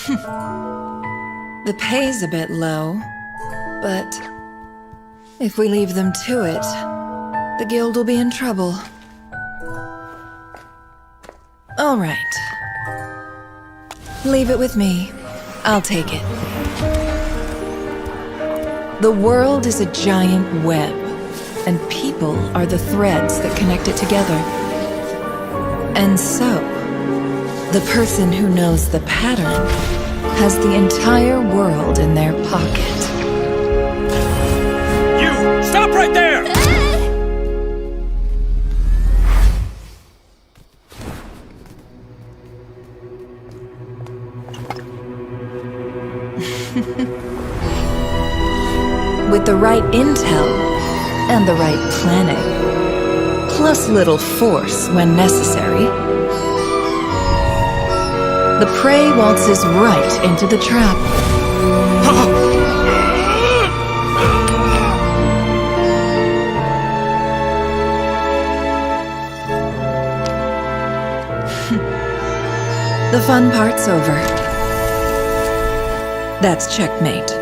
The pay's a bit low, but if we leave them to it, the guild will be in trouble. All right. Leave it with me. I'll take it. The world is a giant web, and people are the threads that connect it together. And so, the person who knows the pattern has the entire world in their pocket. You! Stop right there! With the right intel and the right planning, plus little force when necessary, the prey waltzes right into the trap. The fun part's over. That's checkmate.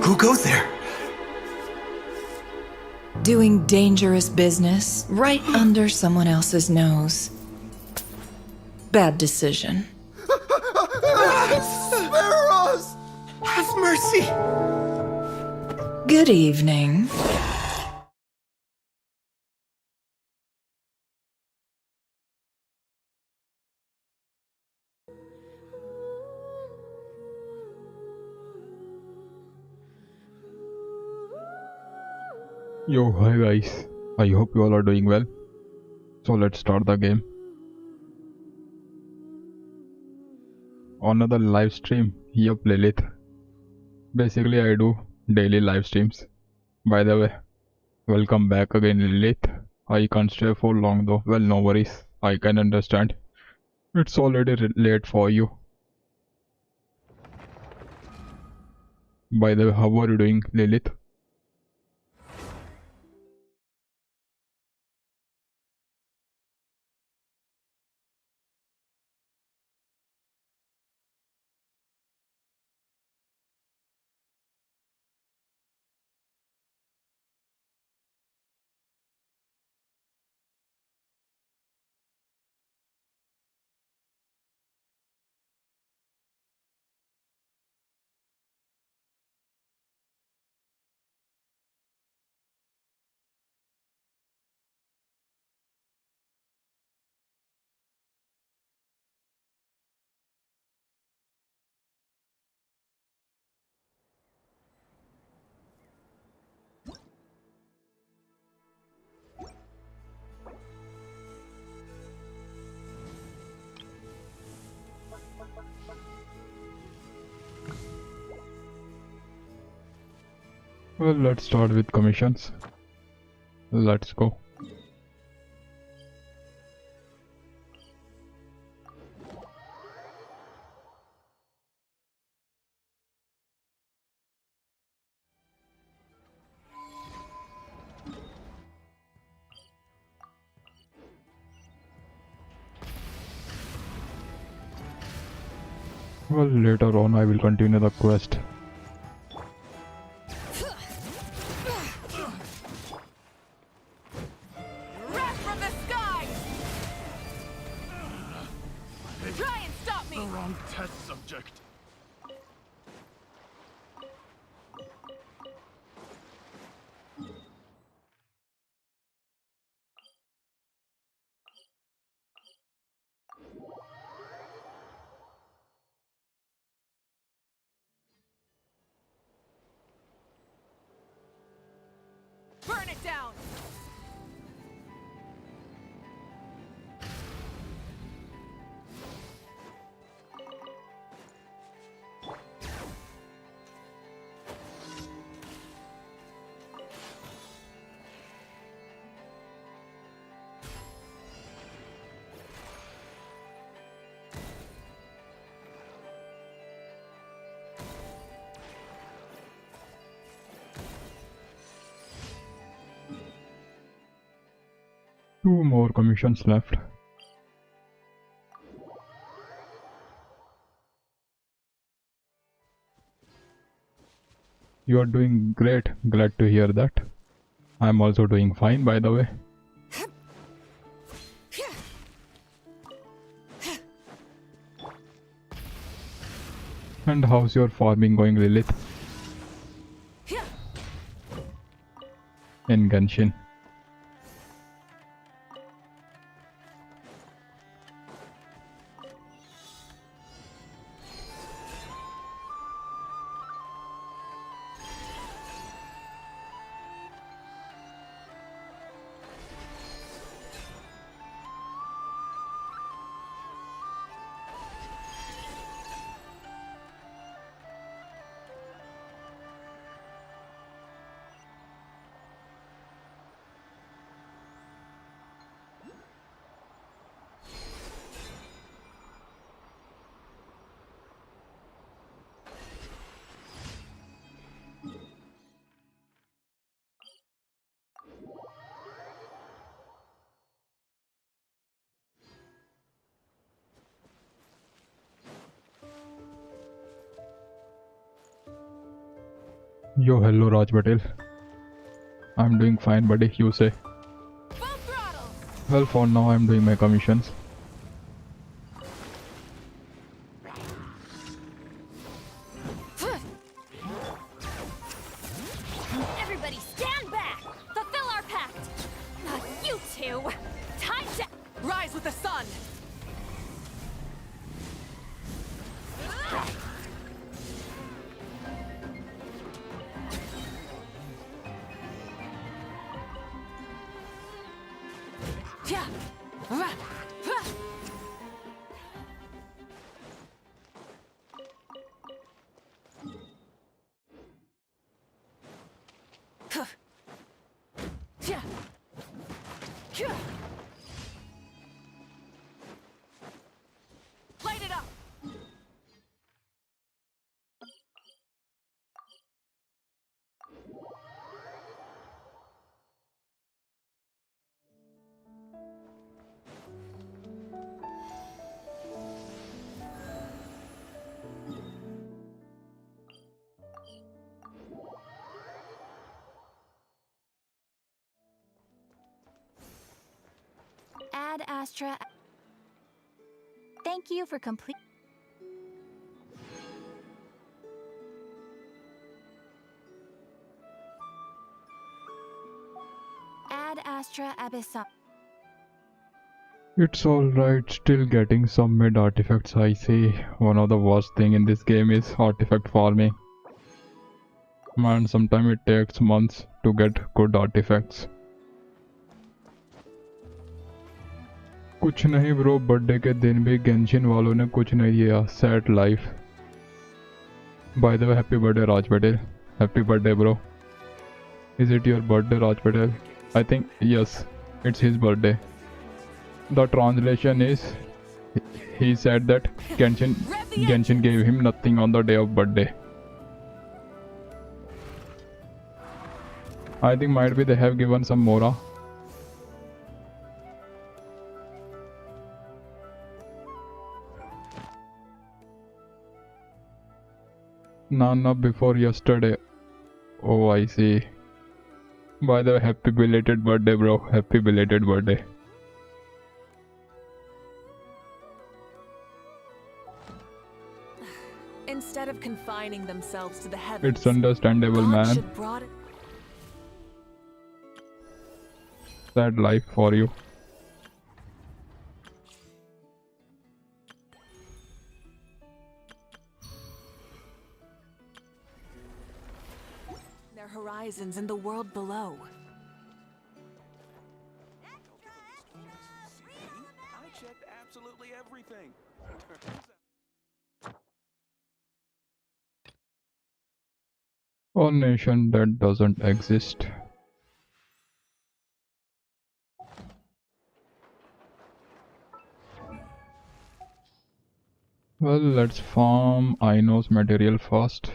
Who goes there? Doing dangerous business right under someone else's nose. Bad decision. Spare us! Have mercy! Good evening. Yo, hi guys. I hope you all are doing well. So let's start the game. Another live stream. Yup, Lilith. Basically, I do daily live streams. By the way, welcome back again, Lilith. I can't stay for long though. Well, no worries. I can understand. It's already late for you. By the way, how are you doing, Lilith? Well, let's start with commissions. Let's go. Well, later on I will continue the quest. Wrath from the sky! Try and stop me! The wrong test subject. Burn it down! 2 more commissions left. You are doing great. Glad to hear that. I'm also doing fine, by the way. And how's your farming going, Lilith? In Genshin. Yo, hello Raj Patel. I'm doing fine, buddy. You say? Full throttle! Well, for now I'm doing my commissions. Everybody stand back! Fulfill our pact! Not you two! Time to rise with the sun! Light it up! Ad Astra. Thank you for complete. Ad Astra Abyssal. It's alright, still getting some mid artifacts, I see. One of the worst thing in this game is artifact farming. Man, sometimes it takes months to get good artifacts. कुछ नहीं bro, birthday के दिन भी Genshin वालों ने कुछ नहीं दिया. Sad life. By the way, happy birthday Raj Patel. Happy birthday bro. Is it your birthday Raj Patel? I think yes, it's his birthday. The translation is, he said that Genshin gave him nothing on the day of birthday. I think might be they have given some Mora. Nana before yesterday. Oh, I see. By the way, happy belated birthday bro. Happy belated birthday. Instead of confining themselves to the heavens, It's understandable, God man. should broaden. Sad life for you. Their horizons in the world below. I checked absolutely everything. A nation that doesn't exist. Well, let's farm Ino's material first.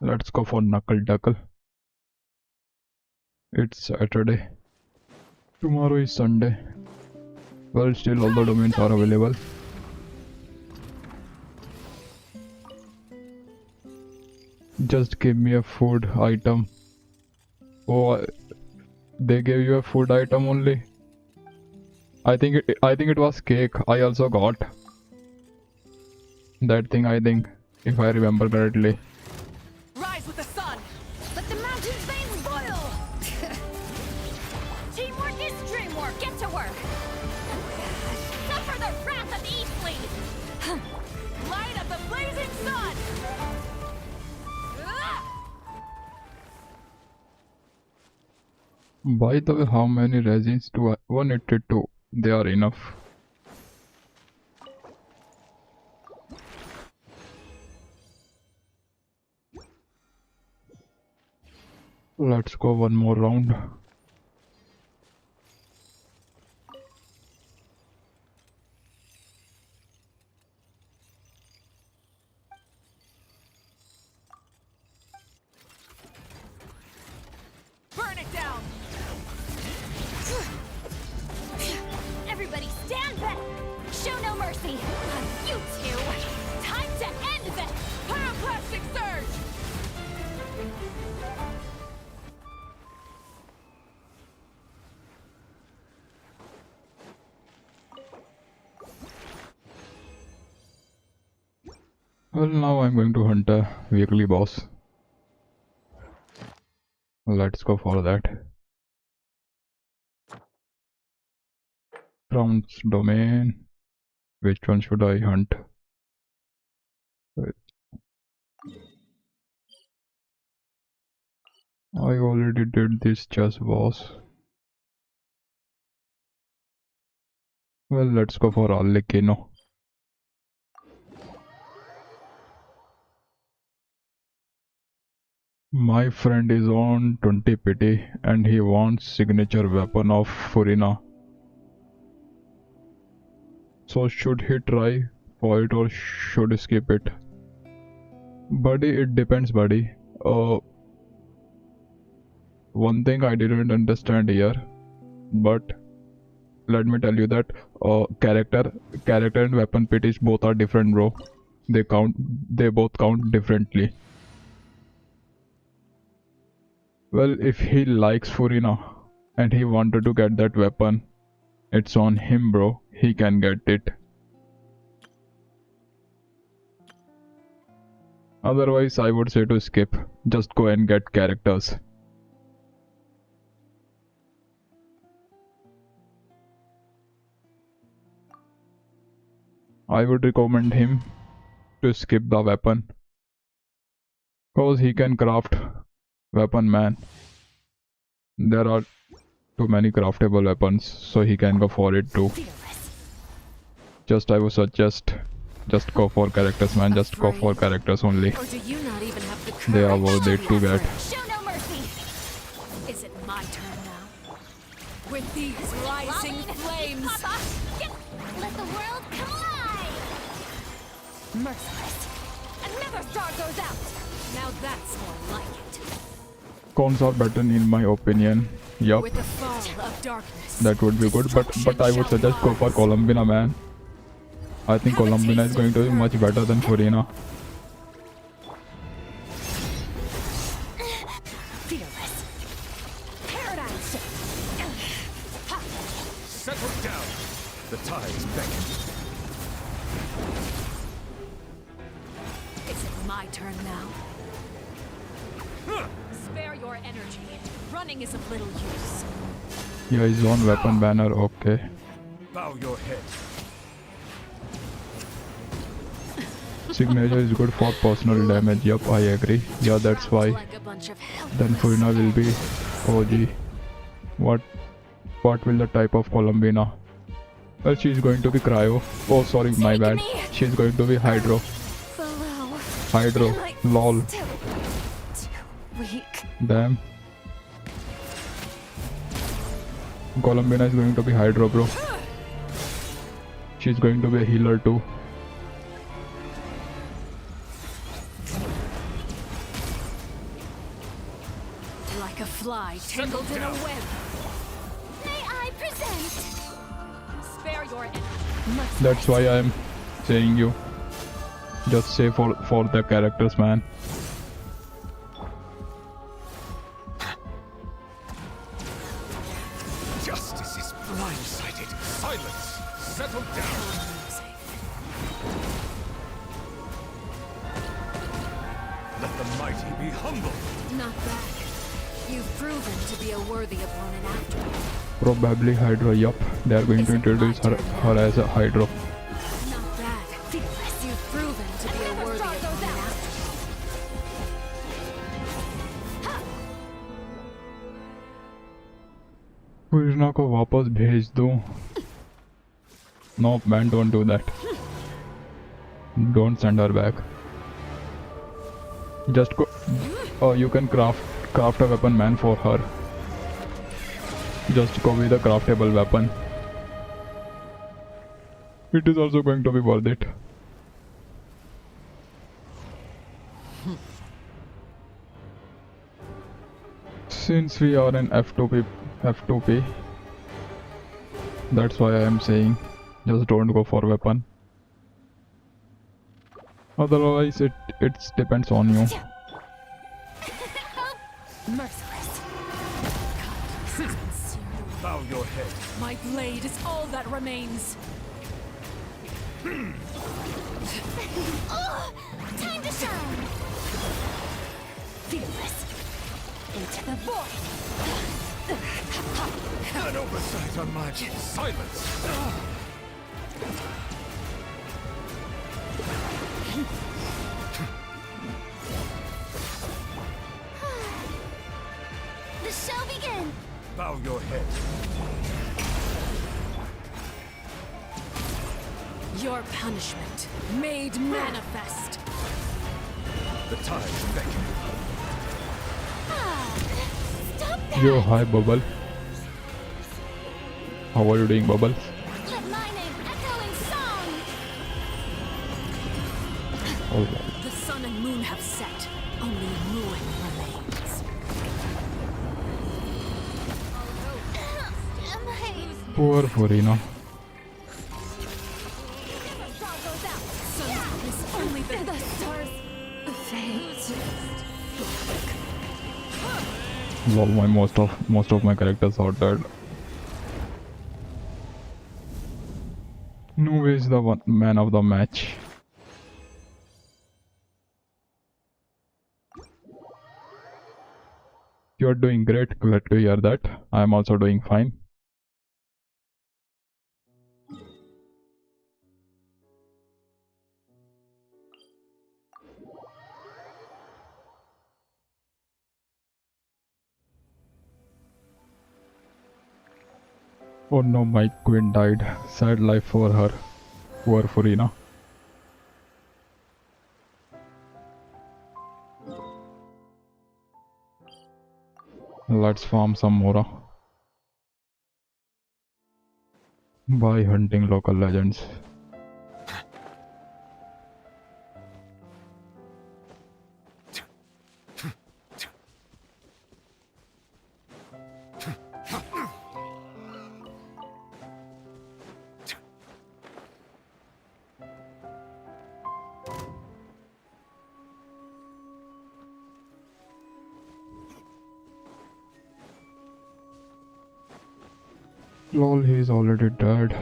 Let's go for Knuckle Duckle. It's Saturday. Tomorrow is Sunday. Well, still all the domains are available. Just give me a food item. Oh, they gave you a food item only. I think it was cake. I also got that thing. I think, if I remember correctly. Rise with the sun. Let the mountain's veins boil. Teamwork is dreamwork. Get to work. Suffer the wrath of the East Fleet. Light of the blazing sun. By the way, how many resins do I? 182. They are enough. Let's go one more round. Burn it down. Everybody stand back. Show no mercy. You two. Time to end this. Pyroclastic surge. Well, now I'm going to hunt a weekly boss. Let's go for that. Crown's domain. Which one should I hunt? Wait. I already did this chess boss. Well, let's go for Arlecchino. My friend is on 20 pity and he wants signature weapon of Furina. So should he try for it or should he skip it? Buddy, it depends, buddy. One thing I didn't understand here, but let me tell you that character and weapon pities both are different, bro. They both count differently. Well, if he likes Furina and he wanted to get that weapon, it's on him, bro. He can get it. Otherwise, I would say to skip. Just go and get characters. I would recommend him to skip the weapon, cause he can craft weapon, man. There are too many craftable weapons, so he can go for it too. I would suggest just go for characters, man. Just go for characters only. Or do you not even have the They are courage worth it to get. Show no mercy. Is it my turn now? With these rising flames. Papa, let the world collide. Merciless. Another star goes out. Now that's more like it. Cons are better in my opinion. Yup, With the fall of darkness. that would be good. But I would suggest go for Columbina, man. I think Columbina is going to be much better than Furina. Fearless. Paradigm shift. Settle down. The tide's beckoning. Is it my turn now? Spare your energy. Running is of little use. Yeah, his own weapon banner, okay. Bow your head. Signature is good for personal damage. Yup, I agree. Yeah, that's why. Like a bunch of Then Furina will be OG. What will the type of Columbina? Well, she's going to be Cryo. Oh, sorry, my bad. She's going to be Hydro. below. Hydro. Lol. Too weak. Damn. Columbina is going to be Hydro, bro. She's going to be a healer too. like a fly tangled in a web. May I present? Spare your energy. That's why I'm saying you. Just say for the characters, man. Justice is blindsided. Silence! Settle down! Let the mighty be humble. Not bad. You've proven to be a worthy opponent after all. Probably Hydra. Yup, they are going to introduce her as a Hydra. Not bad. You've proven to be a worthy opponent after all. Krishna को वापस भेज दो. No man, don't do that. Don't send her back. Just go. Oh, you can craft a weapon, man, for her. Just go with a craftable weapon. It is also going to be worth it. Since we are in F2P, that's why I am saying just don't go for weapon. Otherwise, it depends on you. Merciless. Bow your head. My blade is all that remains. Oh, time to shine! Fearless. Into the void. An oversight on my silence. The show begins! Bow your head. Your punishment made manifest. The tides beckon. Stop that! Yo, hi Bubble. How are you doing, Bubble? Let my name echo in song! Alright. The sun and moon have set. Only ruin remains. Am I... Poor Furina. Sun is only the stars fade. Lol, most of my characters are dead. Nu is the one man of the match. You're doing great. Glad to hear that. I'm also doing fine. Oh no, my queen died. Sad life for her. Poor Furina. Let's farm some more by hunting local legends. Lol, he's already dead.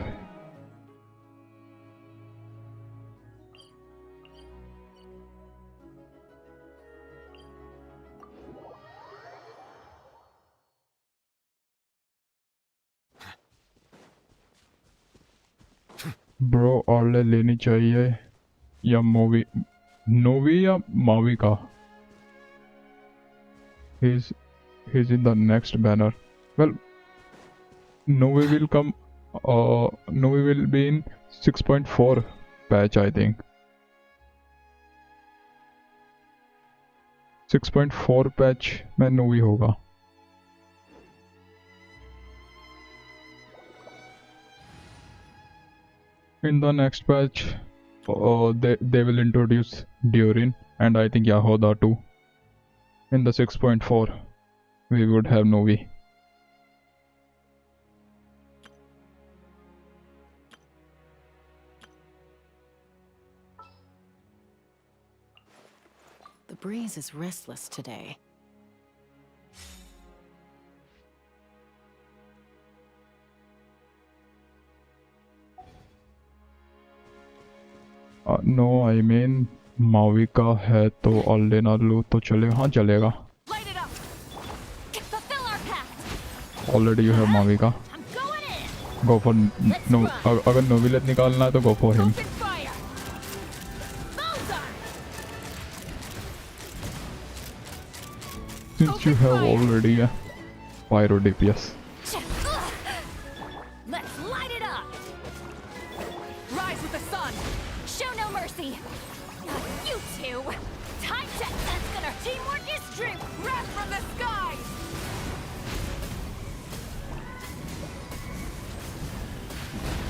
Bro order लेनी चाहिए या movie नोवी या मावी का he's in the next banner. Well, Novi will come Novi will be in 6.4 patch, I think. 6.4 patch में Novi होगा. In the next patch, they will introduce Durin and I think Yahoda too. In the 6.4. we would have Novi. The breeze is restless today. No, I mean Mavi का है तो और लेना लूँ तो चलेगा. हाँ चलेगा. Light it up! Fulfill our pact! Already you have Mavi का. I'm going in! Go for no. अगर नोविलेट निकालना है तो go for him. Open fire! Bullseye! Since you have already a pyro DPS. Let's light it up! Rise with the sun! Show no mercy. You two! Time check. That's gonna. Teamwork is strength! Wrath from the skies!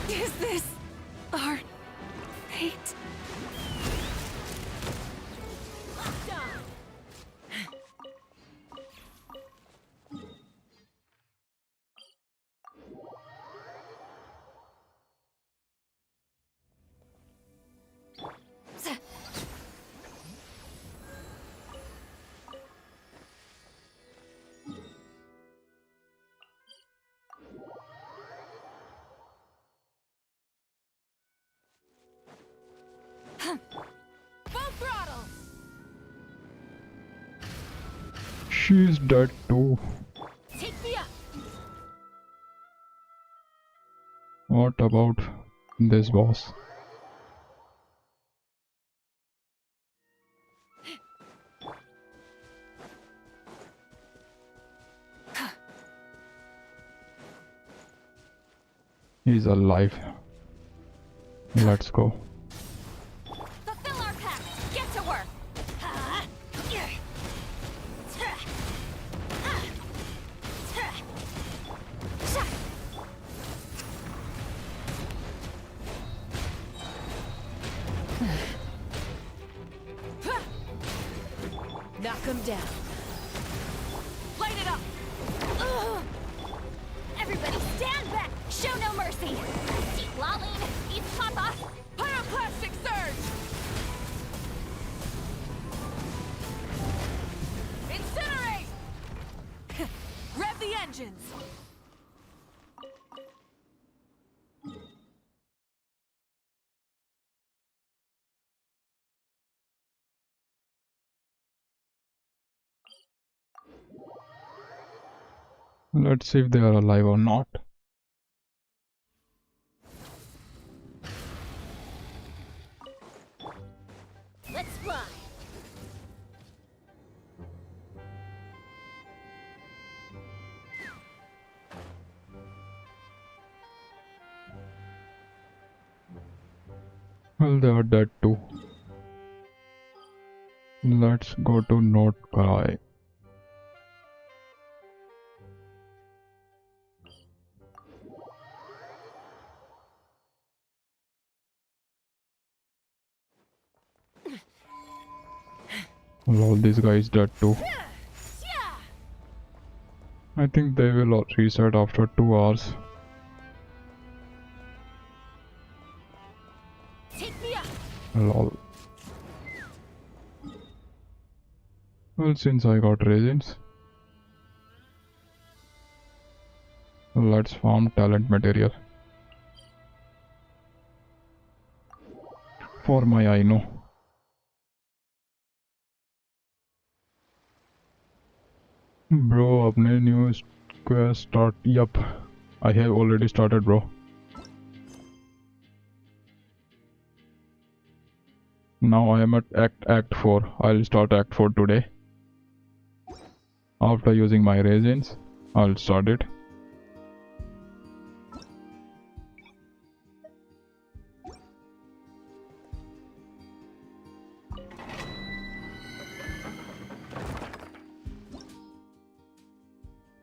Is this our fate? Done! Full throttle! She's dead too. Take me up! What about this boss? He's alive. Let's go. Fulfill our pact! Get to work! Knock him down. Light it up! Everybody stand back. Show no mercy. Deep Laline. Eats Papa. Pyroclastic surge! Incinerate! Rev the engines! Let's see if they are alive or not. Let's fly. Well, they are dead too. Let's go to North Kai. Well, all these guys dead too. I think they will all reset after 2 hours. Take me up! Lol. Well, since I got resins, let's farm talent material. For my Aino. Bro, अपने new quest start. Yup, I have already started, bro. Now I am at Act 4. I'll start Act 4 today. After using my resins, I'll start it.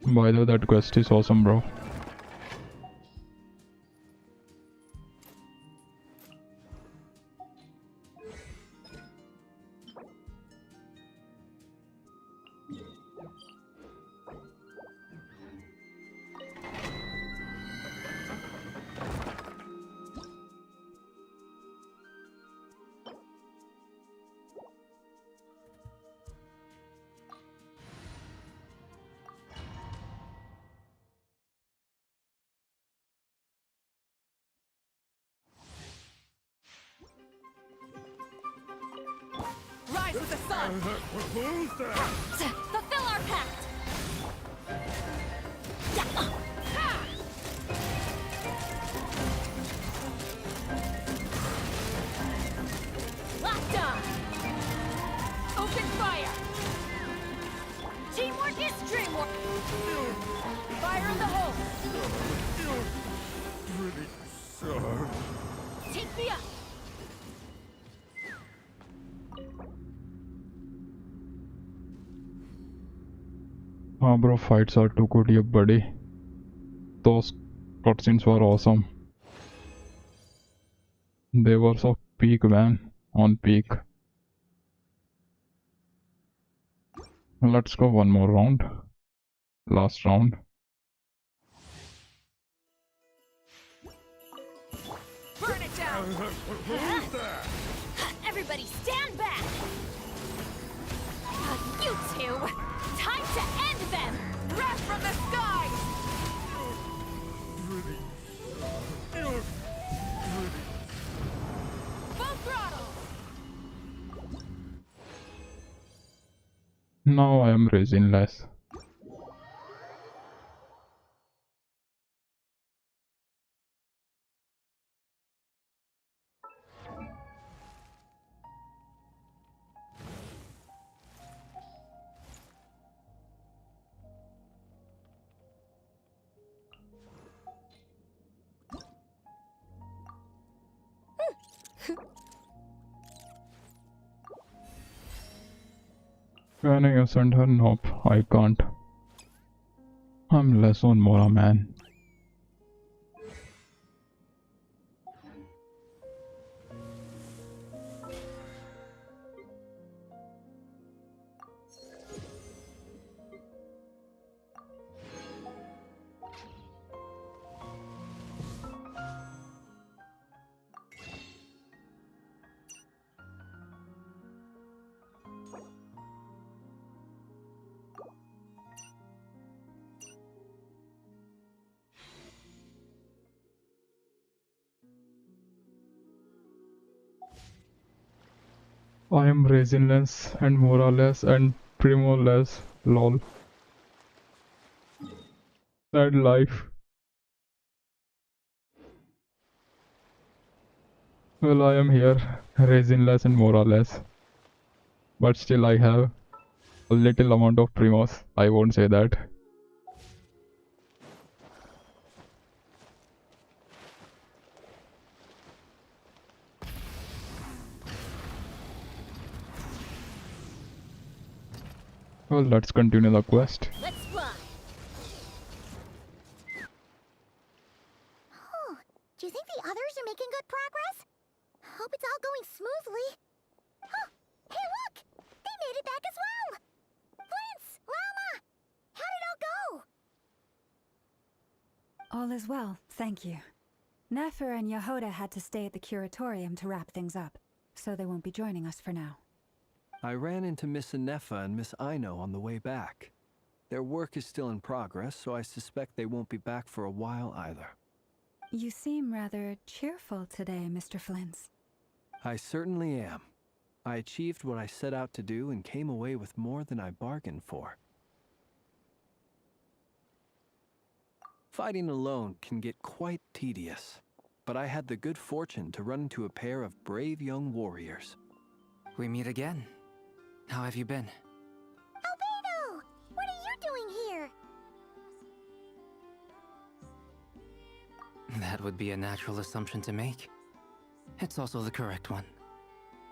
By the way, that quest is awesome, bro. Who's that? Fulfill our pact! Locked on! Open fire! Teamwork is dreamwork! Fire in the hole! Pretty sir. Take me up! Bro, fights are too good, yeah, buddy. Those cutscenes were awesome. They were so peak, man. On peak. Let's go one more round. Last round. Burn it down! Who's that? Everybody stand back! You two! Time to end them! Wrath from the skies! Full throttle! Now I am raising less. Can I send her? Nope, I can't. I'm less on Mora, man. I am raising less and Mora less and Primo less. Lol. Sad life. Well, I am here, raising less and Mora less. But still I have a little amount of Primos. I won't say that. Well, let's continue the quest. Let's fly! Oh, do you think the others are making good progress? Hope it's all going smoothly. Oh, hey look! They made it back as well! Prince! Lama! How did it all go? All is well, thank you. Nefer and Yehoda had to stay at the curatorium to wrap things up, so they won't be joining us for now. I ran into Miss Nefer and Miss Aino on the way back. Their work is still in progress, so I suspect they won't be back for a while either. You seem rather cheerful today, Mr. Flintz. I certainly am. I achieved what I set out to do and came away with more than I bargained for. Fighting alone can get quite tedious, but I had the good fortune to run into a pair of brave young warriors. We meet again. How have you been? Albedo! What are you doing here? That would be a natural assumption to make. It's also the correct one.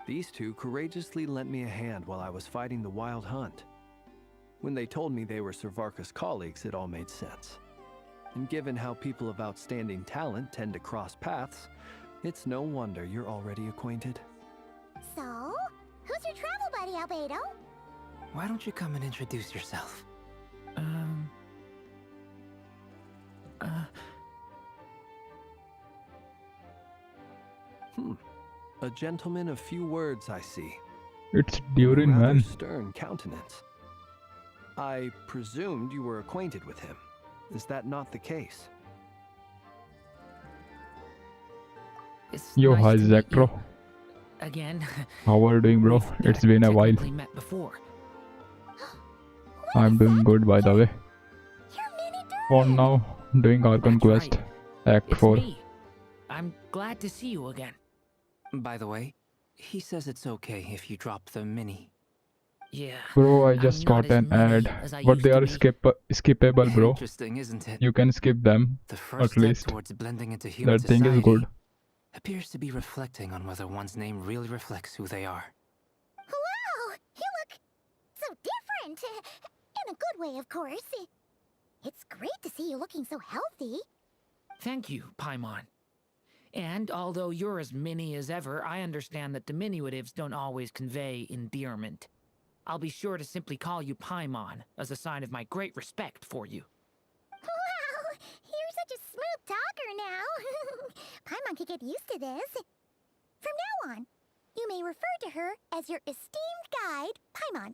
These two courageously lent me a hand while I was fighting the Wild Hunt. When they told me they were Servarka's colleagues, it all made sense. And given how people of outstanding talent tend to cross paths, it's no wonder you're already acquainted. So, who's your travel buddy, Albedo? Why don't you come and introduce yourself? A gentleman of few words, I see. It's Durin, Rather man. stern countenance. I presumed you were acquainted with him. Is that not the case? It's Yo, nice hi, to meet you. Zactro. again. How are you doing, bro? We've It's been a while. technically met before. I'm doing good, by the way. You're Mini For Durant! now, doing Archon That's Quest, right. Act It's 4. me. I'm glad to see you again. By the way, he says it's okay if you drop the mini. Yeah. Bro, I I'm just not got as an mini ad, as I but used they to are be. skippable, bro. Interesting, isn't it? You can skip them, The first at step least. towards blending into human That thing society is good. appears to be reflecting on whether one's name really reflects who they are. Wow! You look so different! In a good way, of course. It's great to see you looking so healthy. Thank you, Paimon. And although you're as mini as ever, I understand that diminutives don't always convey endearment. I'll be sure to simply call you Paimon, as a sign of my great respect for you. Wow! You're such a smooth talker now. Paimon could get used to this. From now on, you may refer to her as your esteemed guide, Paimon.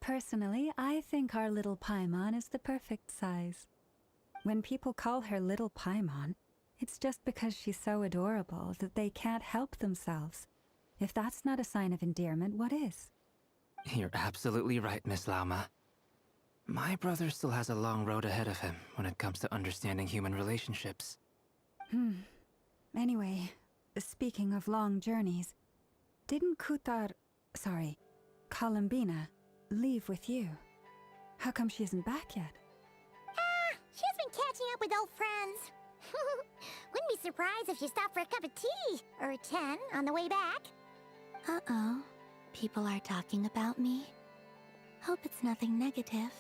Personally, I think our little Paimon is the perfect size. When people call her Little Paimon, it's just because she's so adorable that they can't help themselves. If that's not a sign of endearment, what is? You're absolutely right, Miss Lauma. My brother still has a long road ahead of him when it comes to understanding human relationships. Anyway, speaking of long journeys, didn't Columbina, leave with you? How come she isn't back yet? She's been catching up with old friends. Wouldn't be surprised if she stopped for a cup of tea or 10 on the way back. Uh-oh. People are talking about me. Hope it's nothing negative.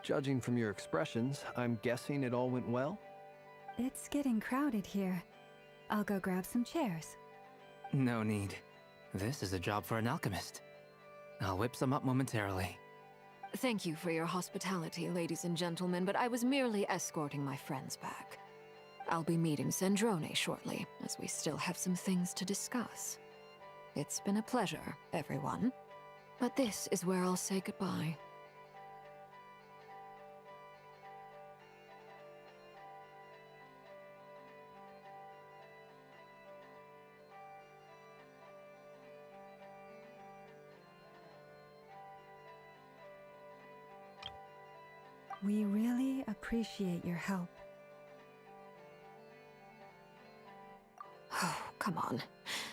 Judging from your expressions, I'm guessing it all went well? It's getting crowded here. I'll go grab some chairs. No need. This is a job for an alchemist. I'll whip some up momentarily. Thank you for your hospitality, ladies and gentlemen, but I was merely escorting my friends back. I'll be meeting Zendrone shortly, as we still have some things to discuss. It's been a pleasure, everyone. But this is where I'll say goodbye. We really appreciate your help. Oh, come on.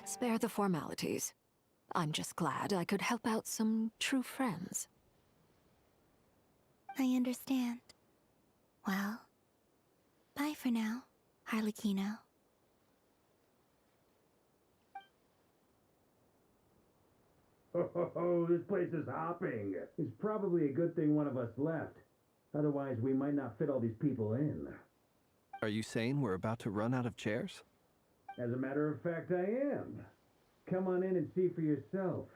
Spare the formalities. I'm just glad I could help out some true friends. I understand. Well, bye for now, Harlequino. Oh, this place is hopping. It's probably a good thing one of us left. Otherwise, we might not fit all these people in. Are you saying we're about to run out of chairs? As a matter of fact, I am. Come on in and see for yourself.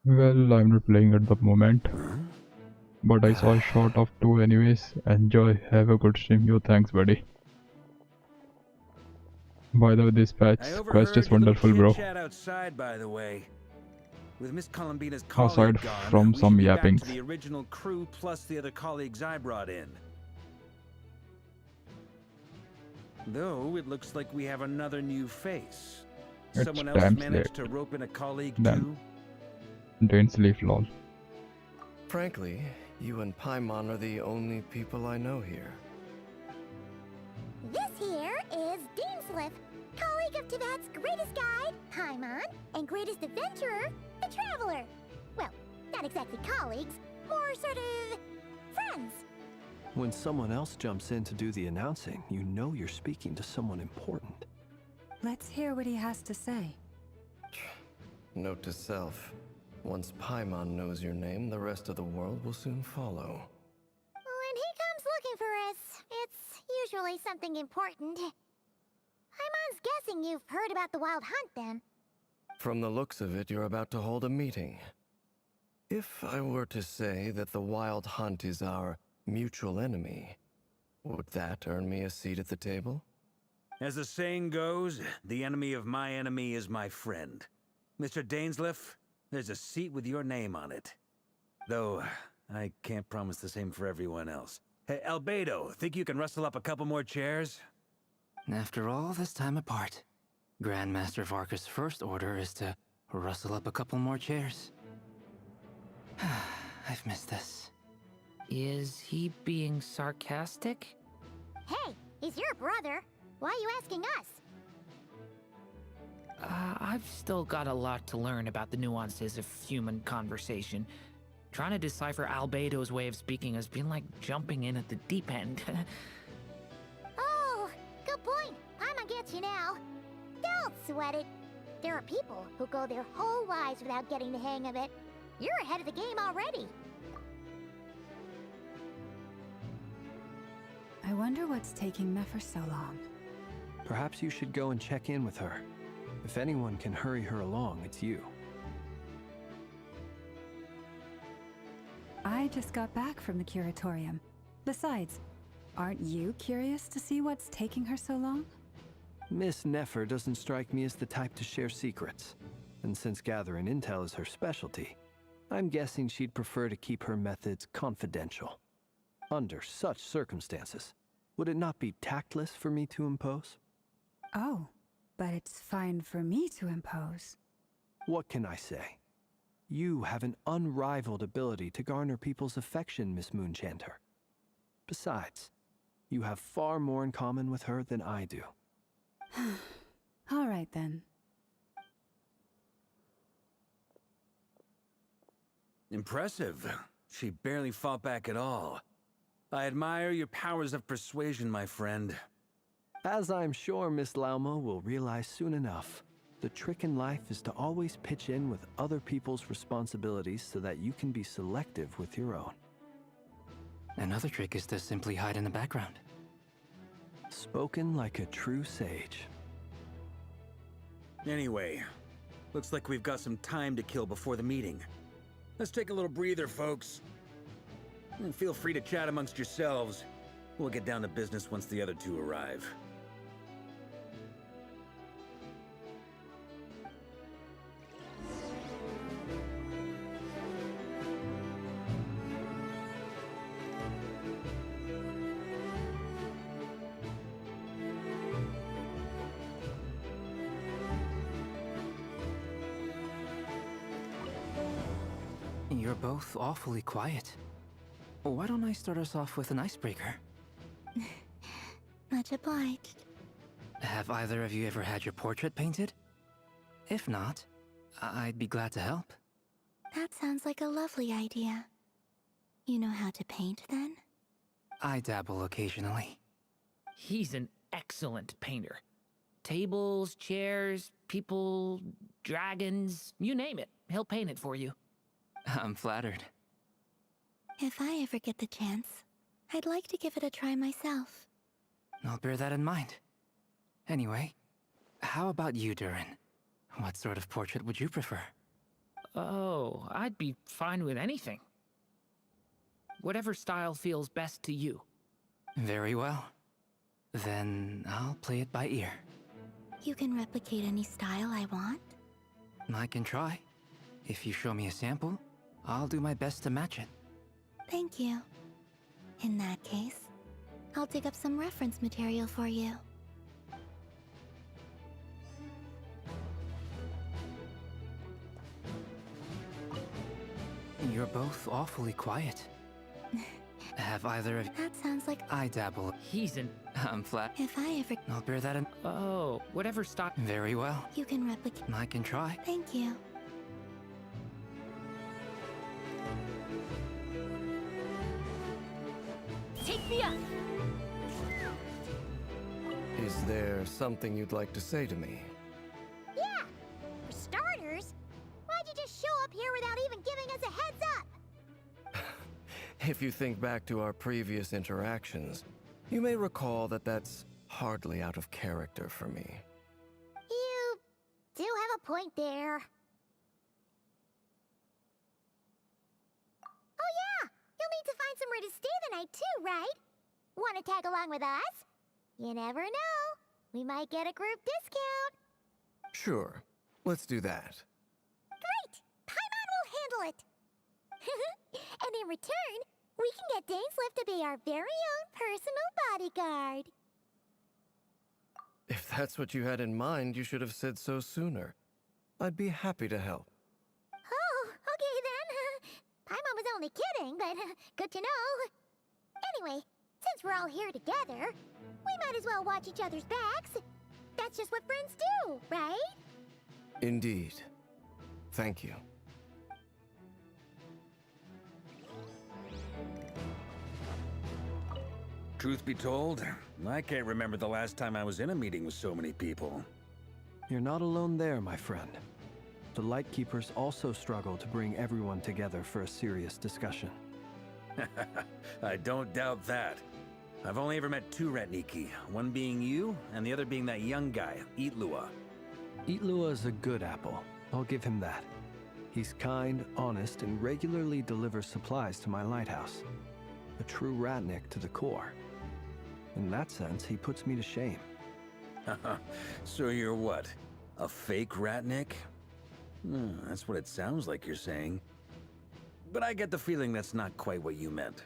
Well, I'm not playing at the moment. But I saw a shot of 2 anyways. Enjoy, have a good stream. Yo, thanks buddy. By the way, this quest is wonderful, bro. Chat outside, by the way. With Miss Columbina's Aside colleague gone, from we some should be back to yappings. the original crew plus the other colleagues I brought in. Though it looks like we have another new face. It's Someone else damn managed late. to rope in a colleague Damn. too? Don't sleep, lol. Frankly, you and Paimon are the only people I know here. This here is Damselette, colleague of Tibet's greatest guide, Paimon, and greatest adventurer, the Traveler. Well, not exactly colleagues, more sort of friends. When someone else jumps in to do the announcing, you know you're speaking to someone important. Let's hear what he has to say. Note to self. Once Paimon knows your name, the rest of the world will soon follow. When he comes looking for us, it's usually something important. Paimon's guessing you've heard about the Wild Hunt, then. From the looks of it, you're about to hold a meeting. If I were to say that the Wild Hunt is our Mutual enemy. Would that earn me a seat at the table? As the saying goes, the enemy of my enemy is my friend. Mr. Dainsleif, there's a seat with your name on it. Though, I can't promise the same for everyone else. Hey, Albedo, think you can rustle up a couple more chairs? After all this time apart, Grandmaster Varka's first order is to rustle up a couple more chairs. I've missed this. Is he being sarcastic? Hey, he's your brother. Why are you asking us? I've still got a lot to learn about the nuances of human conversation. Trying to decipher Albedo's way of speaking has been like jumping in at the deep end. Oh, good point. I'ma get you now. Don't sweat it. There are people who go their whole lives without getting the hang of it. You're ahead of the game already. I wonder what's taking Nefer so long. Perhaps you should go and check in with her. If anyone can hurry her along, it's you. I just got back from the curatorium. Besides, aren't you curious to see what's taking her so long? Miss Nefer doesn't strike me as the type to share secrets. And since gathering intel is her specialty, I'm guessing she'd prefer to keep her methods confidential. Under such circumstances, would it not be tactless for me to impose? Oh, but it's fine for me to impose. What can I say? You have an unrivaled ability to garner people's affection, Miss Moonchanter. Besides, you have far more in common with her than I do. All right then. Impressive. She barely fought back at all. I admire your powers of persuasion, my friend. As I'm sure Miss Lauma will realize soon enough, the trick in life is to always pitch in with other people's responsibilities so that you can be selective with your own. Another trick is to simply hide in the background. Spoken like a true sage. Anyway, looks like we've got some time to kill before the meeting. Let's take a little breather, folks. And feel free to chat amongst yourselves. We'll get down to business once the other two arrive. You're both awfully quiet. Why don't I start us off with an icebreaker? Much obliged. Have either of you ever had your portrait painted? If not, I'd be glad to help. That sounds like a lovely idea. You know how to paint, then? I dabble occasionally. He's an excellent painter. Tables, chairs, people, dragons, you name it. He'll paint it for you. I'm flattered. If I ever get the chance, I'd like to give it a try myself. I'll bear that in mind. Anyway, how about you, Durin? What sort of portrait would you prefer? Oh, I'd be fine with anything. Whatever style feels best to you. Very well. Then I'll play it by ear. You can replicate any style I want? I can try. If you show me a sample, I'll do my best to match it. Thank you. In that case, I'll dig up some reference material for you. You're both awfully quiet. Have either of... That sounds like... I dabble. He's an... I'm flat. If I ever... I'll bear that in... Oh, whatever style... Very well. You can replicate... I can try. Thank you. Take me up! Is there something you'd like to say to me? Yeah! For starters, why'd you just show up here without even giving us a heads up? If you think back to our previous interactions, you may recall that that's hardly out of character for me. You do have a point there. Oh yeah! You'll need to find some somewhere to stay the night too, right? Want to tag along with us? You never know. We might get a group discount. Sure, let's do that. Great! Paimon will handle it. And in return, we can get Dainslift to be our very own personal bodyguard. If that's what you had in mind, you should have said so sooner. I'd be happy to help. Oh, okay then. Paimon was only kidding, but good to know. Anyway, since we're all here together, we might as well watch each other's backs. That's just what friends do, right? Indeed. Thank you. Truth be told, I can't remember the last time I was in a meeting with so many people. You're not alone there, my friend. The Lightkeepers also struggle to bring everyone together for a serious discussion. I don't doubt that. I've only ever met two Ratniki, one being you, and the other being that young guy, Itlua. Itlua is a good apple. I'll give him that. He's kind, honest, and regularly delivers supplies to my lighthouse. A true Ratnik to the core. In that sense, he puts me to shame. So you're what? A fake Ratnik? That's what it sounds like you're saying. But I get the feeling that's not quite what you meant.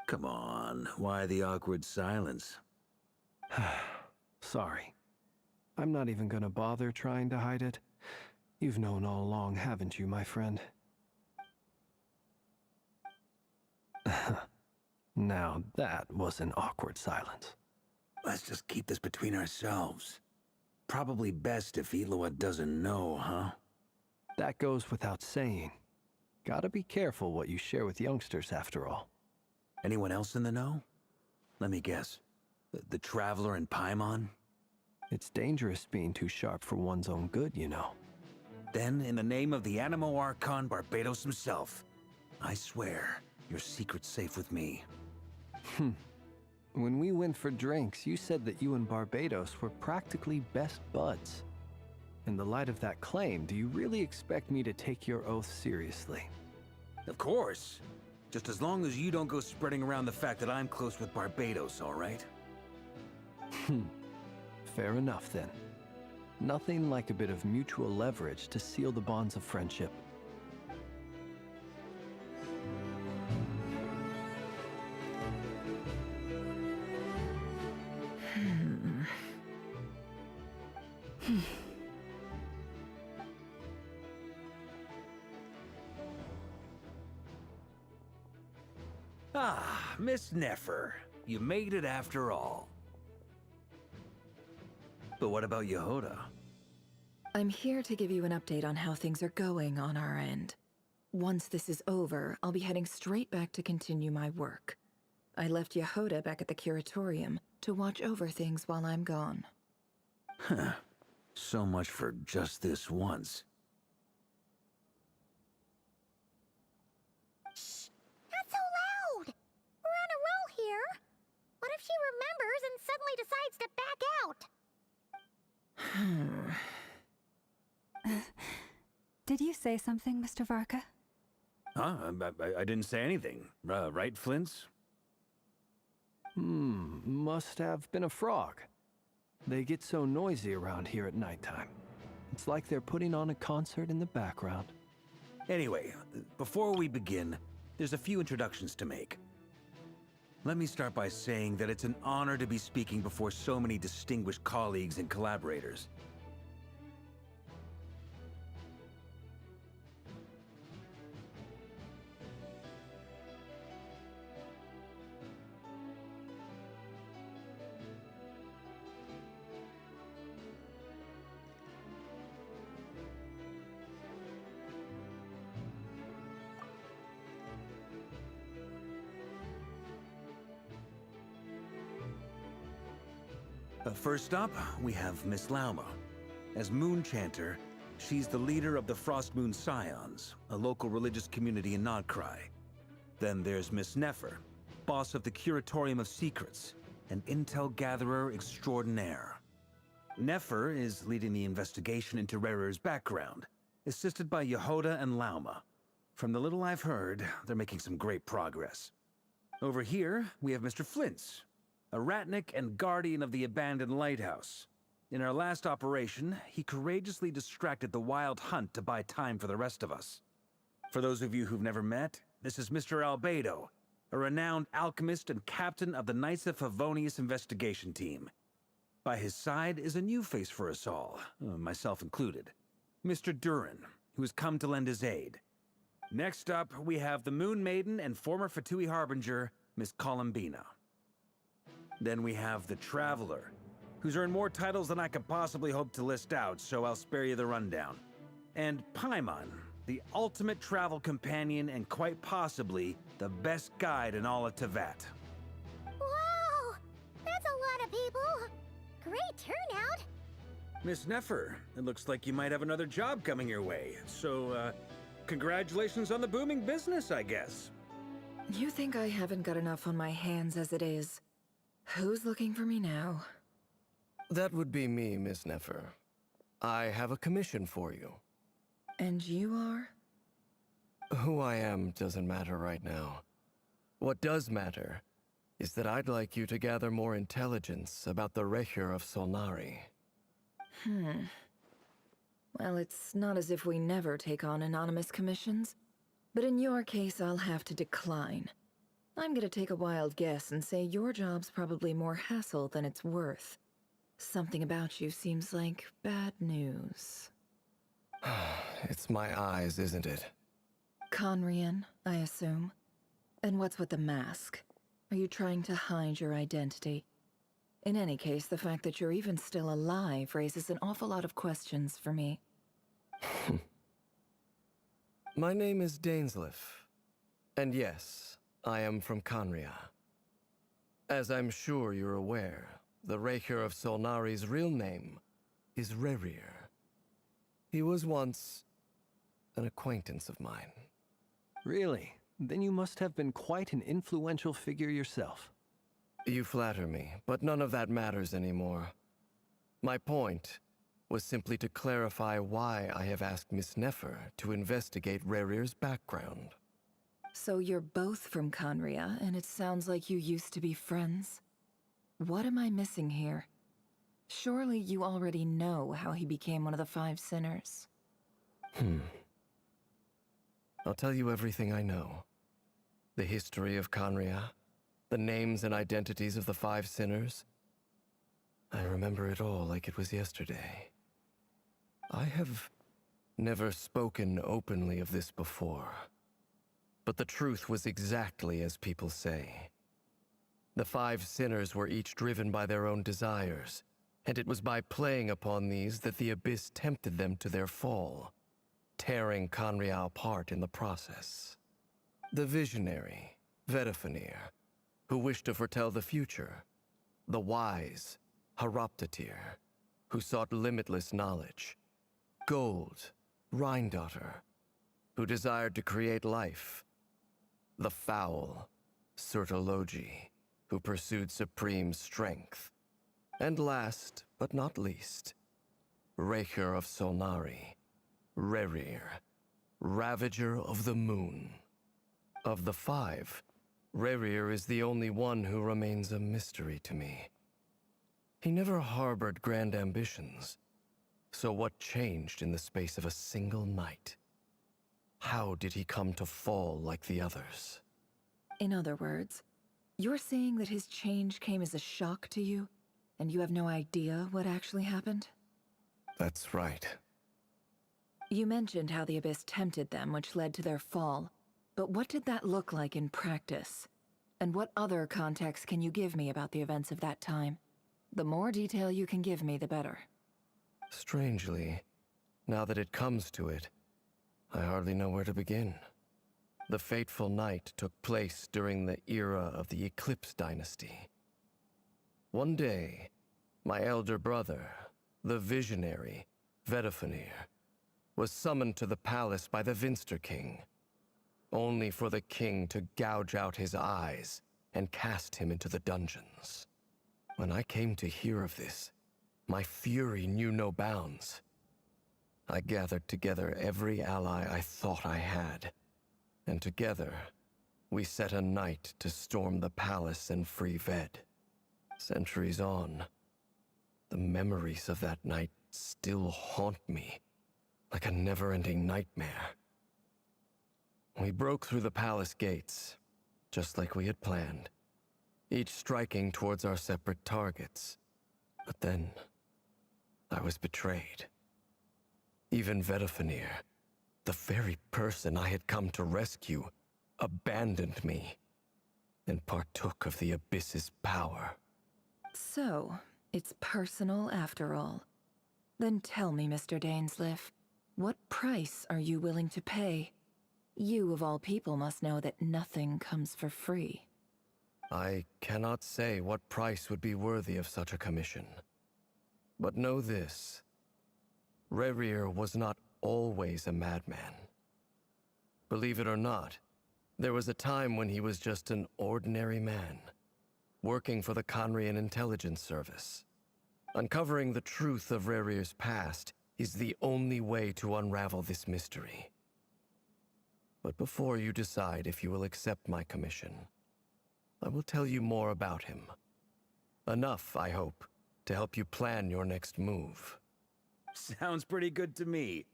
Come on, why the awkward silence? Sorry. I'm not even gonna bother trying to hide it. You've known all along, haven't you, my friend? Now that was an awkward silence. Let's just keep this between ourselves. Probably best if Itlua doesn't know, huh? That goes without saying. Gotta be careful what you share with youngsters, after all. Anyone else in the know? Let me guess. The Traveler and Paimon? It's dangerous being too sharp for one's own good, you know. Then, in the name of the Animo Archon Barbados himself, I swear, your secret's safe with me. When we went for drinks, you said that you and Barbados were practically best buds. In the light of that claim, do you really expect me to take your oath seriously? Of course. Just as long as you don't go spreading around the fact that I'm close with Barbados, all right? Fair enough, then. Nothing like a bit of mutual leverage to seal the bonds of friendship. Ah, Miss Nefer. You made it after all. But what about Yehoda? I'm here to give you an update on how things are going on our end. Once this is over, I'll be heading straight back to continue my work. I left Yehoda back at the Curatorium to watch over things while I'm gone. Huh. So much for just this once. Shh! Not so loud! We're on a roll here. What if she remembers and suddenly decides to back out? Did you say something, Mr. Varka? Huh? I didn't say anything. Right, Flints? Must have been a frog. They get so noisy around here at nighttime. It's like they're putting on a concert in the background. Anyway, before we begin, there's a few introductions to make. Let me start by saying that it's an honor to be speaking before so many distinguished colleagues and collaborators. First up, we have Miss Lauma. As Moon Chanter, she's the leader of the Frost Moon Scions, a local religious community in Nodcry. Then there's Miss Nefer, boss of the Curatorium of Secrets, an intel gatherer extraordinaire. Nefer is leading the investigation into Rerer's background, assisted by Yehoda and Lauma. From the little I've heard, they're making some great progress. Over here, we have Mr. Flintz, a ratnik and guardian of the abandoned lighthouse. In our last operation, he courageously distracted the Wild Hunt to buy time for the rest of us. For those of you who've never met, this is Mr. Albedo, a renowned alchemist and captain of the Knights of Favonius investigation team. By his side is a new face for us all, myself included, Mr. Durin, who has come to lend his aid. Next up, we have the Moon Maiden and former Fatui Harbinger, Miss Columbina. Then we have the Traveler, who's earned more titles than I could possibly hope to list out, so I'll spare you the rundown. And Paimon, the ultimate travel companion and quite possibly the best guide in all of Tevat. Wow! That's a lot of people! Great turnout! Miss Nefer, it looks like you might have another job coming your way, so, congratulations on the booming business, I guess. You think I haven't got enough on my hands as it is? Who's looking for me now? That would be me, Miss Nefer. I have a commission for you. And you are? Who I am doesn't matter right now. What does matter is that I'd like you to gather more intelligence about the Recher of Solnari. Well, it's not as if we never take on anonymous commissions. But in your case, I'll have to decline. I'm gonna take a wild guess and say your job's probably more hassle than it's worth. Something about you seems like bad news. It's my eyes, isn't it? Conrian, I assume. And what's with the mask? Are you trying to hide your identity? In any case, the fact that you're even still alive raises an awful lot of questions for me. My name is Dainsleif. And yes, I am from Conria. As I'm sure you're aware, the Recher of Solnari's real name is Rerir. He was once an acquaintance of mine. Really? Then you must have been quite an influential figure yourself. You flatter me, but none of that matters anymore. My point was simply to clarify why I have asked Miss Nefer to investigate Rerir's background. So you're both from Conria, and it sounds like you used to be friends? What am I missing here? Surely you already know how he became one of the Five Sinners. I'll tell you everything I know. The history of Conria, the names and identities of the Five Sinners. I remember it all like it was yesterday. I have never spoken openly of this before. But the truth was exactly as people say. The Five Sinners were each driven by their own desires, and it was by playing upon these that the Abyss tempted them to their fall, tearing Conria apart in the process. The visionary, Vedifenir, who wished to foretell the future. The wise, Haroptatir, who sought limitless knowledge. Gold, Rhindaughter, who desired to create life. The foul, Sertologi, who pursued supreme strength. And last, but not least, Recher of Solnari, Rerir, Ravager of the Moon. Of the five, Rerir is the only one who remains a mystery to me. He never harbored grand ambitions, so what changed in the space of a single night? How did he come to fall like the others? In other words, you're saying that his change came as a shock to you, and you have no idea what actually happened? That's right. You mentioned how the Abyss tempted them, which led to their fall. But what did that look like in practice? And what other context can you give me about the events of that time? The more detail you can give me, the better. Strangely, now that it comes to it, I hardly know where to begin. The fateful night took place during the era of the Eclipse Dynasty. One day, my elder brother, the visionary, Vedifenir, was summoned to the palace by the Vinster King, only for the king to gouge out his eyes and cast him into the dungeons. When I came to hear of this, My fury knew no bounds. I gathered together every ally I thought I had, and together, we set a night to storm the palace and free Ved. Centuries on, the memories of that night still haunt me, like a never-ending nightmare. We broke through the palace gates, just like we had planned, each striking towards our separate targets. But then, I was betrayed. Even Vedafenir, the very person I had come to rescue, abandoned me and partook of the Abyss's power. So, it's personal after all. Then tell me, Mr. Dainsleif, what price are you willing to pay? You, of all people, must know that nothing comes for free. I cannot say what price would be worthy of such a commission. But know this. Rerir was not always a madman. Believe it or not, there was a time when he was just an ordinary man, working for the Conrian Intelligence Service. Uncovering the truth of Rerir's past is the only way to unravel this mystery. But before you decide if you will accept my commission, I will tell you more about him. Enough, I hope, to help you plan your next move. Sounds pretty good to me.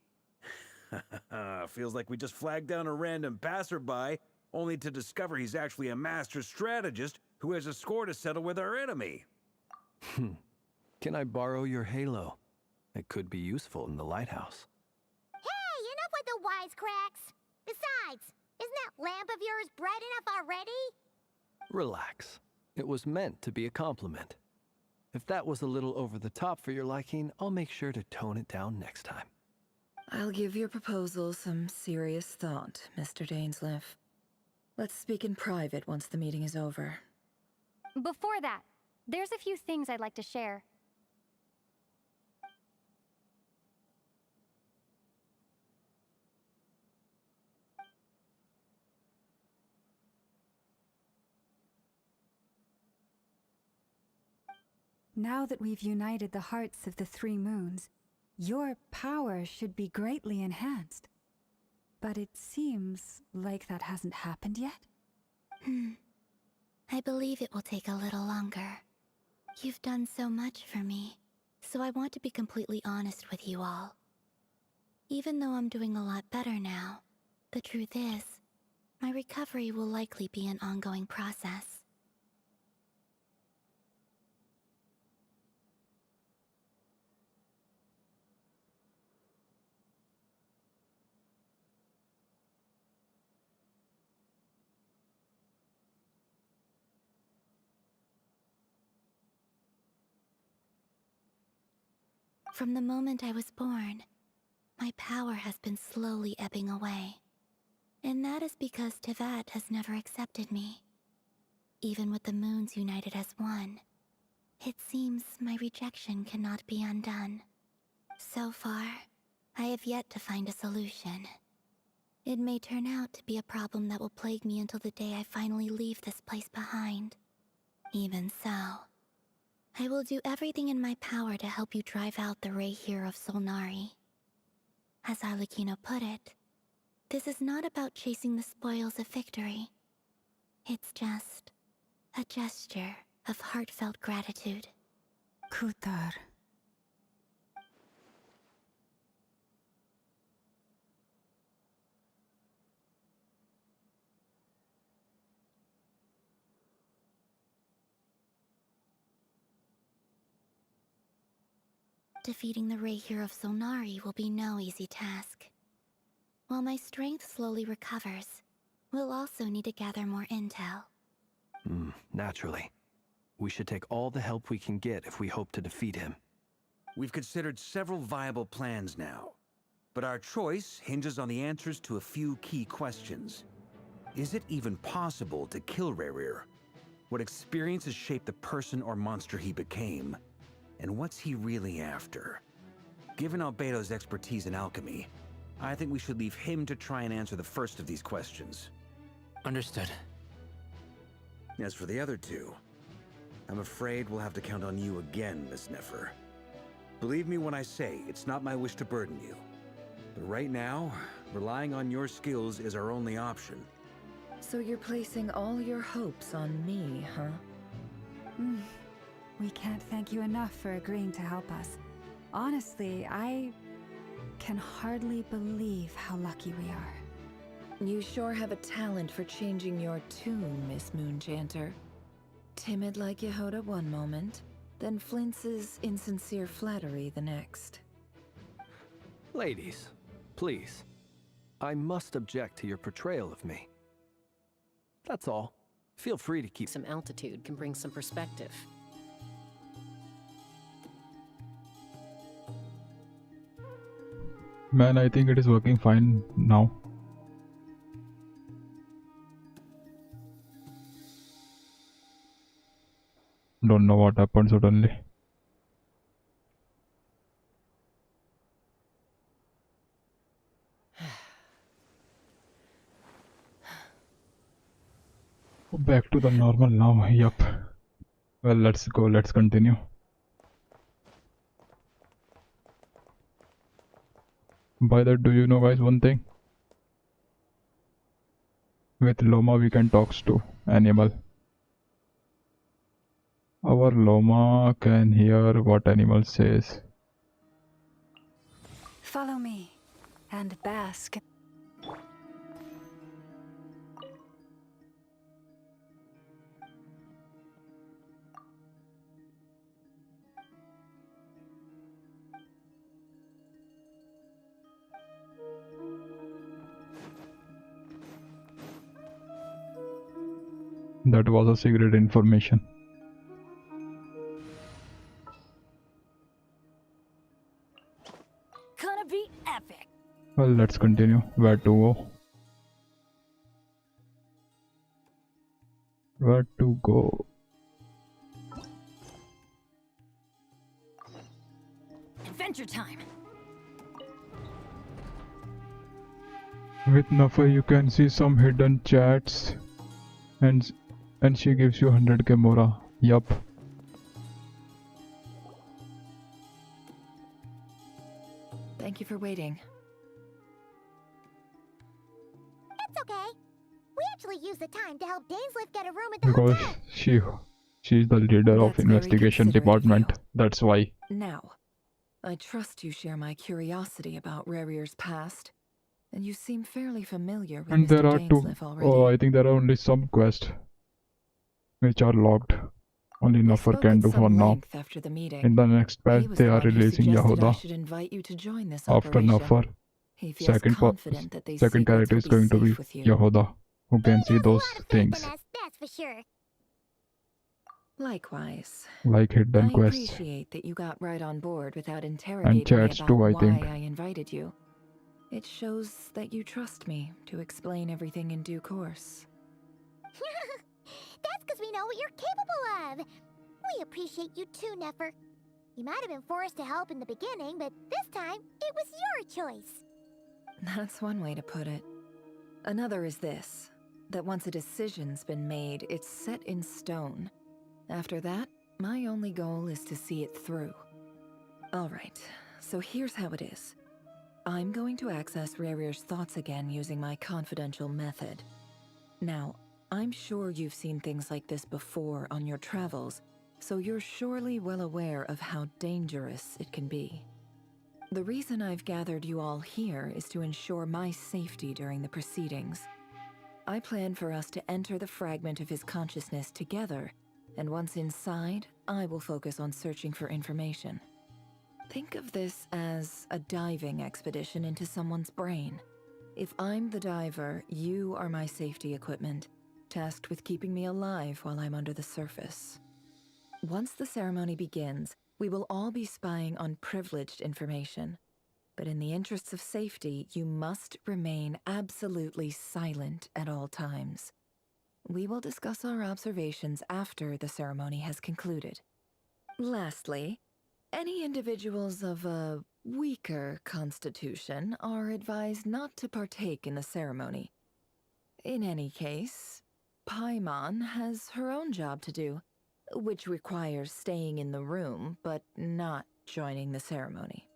Feels like we just flagged down a random passerby, only to discover he's actually a master strategist who has a score to settle with our enemy. Can I borrow your halo? It could be useful in the lighthouse. Hey, enough with the wisecracks! Besides, isn't that lamp of yours bright enough already? Relax. It was meant to be a compliment. If that was a little over the top for your liking, I'll make sure to tone it down next time. I'll give your proposal some serious thought, Mr. Dainsleif. Let's speak in private once the meeting is over. Before that, there's a few things I'd like to share. Now that we've united the hearts of the three moons, your power should be greatly enhanced. But it seems like that hasn't happened yet? I believe it will take a little longer. You've done so much for me, so I want to be completely honest with you all. Even though I'm doing a lot better now, the truth is, my recovery will likely be an ongoing process. From the moment I was born, my power has been slowly ebbing away. And that is because Tevat has never accepted me. Even with the moons united as one, it seems my rejection cannot be undone. So far, I have yet to find a solution. It may turn out to be a problem that will plague me until the day I finally leave this place behind. Even so, I will do everything in my power to help you drive out the Reihir of Solnari. As Arlecchino put it, this is not about chasing the spoils of victory. It's just a gesture of heartfelt gratitude. Kutar. Defeating the Reihir of Solnari will be no easy task. While my strength slowly recovers, we'll also need to gather more intel. Naturally. We should take all the help we can get if we hope to defeat him. We've considered several viable plans now, but our choice hinges on the answers to a few key questions. Is it even possible to kill Rerir? What experiences shaped the person or monster he became? And what's he really after? Given Albedo's expertise in alchemy, I think we should leave him to try and answer the first of these questions. Understood. As for the other two, I'm afraid we'll have to count on you again, Miss Nefer. Believe me when I say it's not my wish to burden you. But right now, relying on your skills is our only option. So you're placing all your hopes on me, huh? We can't thank you enough for agreeing to help us. Honestly, I can hardly believe how lucky we are. You sure have a talent for changing your tune, Miss Moonchanter. Timid like Yehoda one moment, then flinches insincere flattery the next. Ladies, please. I must object to your portrayal of me. That's all. Feel free to keep... Some altitude can bring some perspective. Man, I think it is working fine now. Don't know what happened suddenly. Back to the normal now, yup. Well, let's go, let's continue. By that, do you know guys one thing? With Loma we can talk to animal. Our Loma can hear what animal says. Follow me and bask. That was a secret information. Gonna be epic. Well, let's continue. Where to go? Where to go? Adventure time. With Nefer you can see some hidden chats and she gives you 100k Mora. Yup. Thank you for waiting. It's okay. We actually used the time to help Dainsleif get a room at the Because hotel. she's the leader of That's very investigation considerate of department. you. That's why. Now, I trust you share my curiosity about Rarier's past, and you seem fairly familiar with And Mr. there are two. Dainsleif already. Oh, I think there are only some quests which are locked. Only We Nefer spoke can at do some for now. length after the meeting. In the next patch He was they the are one who releasing suggested I Yehuda. should invite you to join this After operation. Nefer, He feels confident that these second secrets character will is going to be safe with you. Yehuda, who can see those Faith in things us, that's for sure. Likewise. like hidden I quests appreciate that you got right on board without and interrogating me chats about too, I why think. I invited you. It shows that you trust me to explain everything in due course. That's because we know what you're capable of. We appreciate you too, Nefer. You might have been forced to help in the beginning, but this time, it was your choice. That's one way to put it. Another is this, that once a decision's been made, it's set in stone. After that, my only goal is to see it through. Alright, so here's how it is. I'm going to access Rarier's thoughts again using my confidential method. Now, I'm sure you've seen things like this before on your travels, so you're surely well aware of how dangerous it can be. The reason I've gathered you all here is to ensure my safety during the proceedings. I plan for us to enter the fragment of his consciousness together, and once inside, I will focus on searching for information. Think of this as a diving expedition into someone's brain. If I'm the diver, you are my safety equipment, tasked with keeping me alive while I'm under the surface. Once the ceremony begins, we will all be spying on privileged information. But in the interests of safety, you must remain absolutely silent at all times. We will discuss our observations after the ceremony has concluded. Lastly, any individuals of a weaker constitution are advised not to partake in the ceremony. In any case, Paimon has her own job to do, which requires staying in the room, but not joining the ceremony.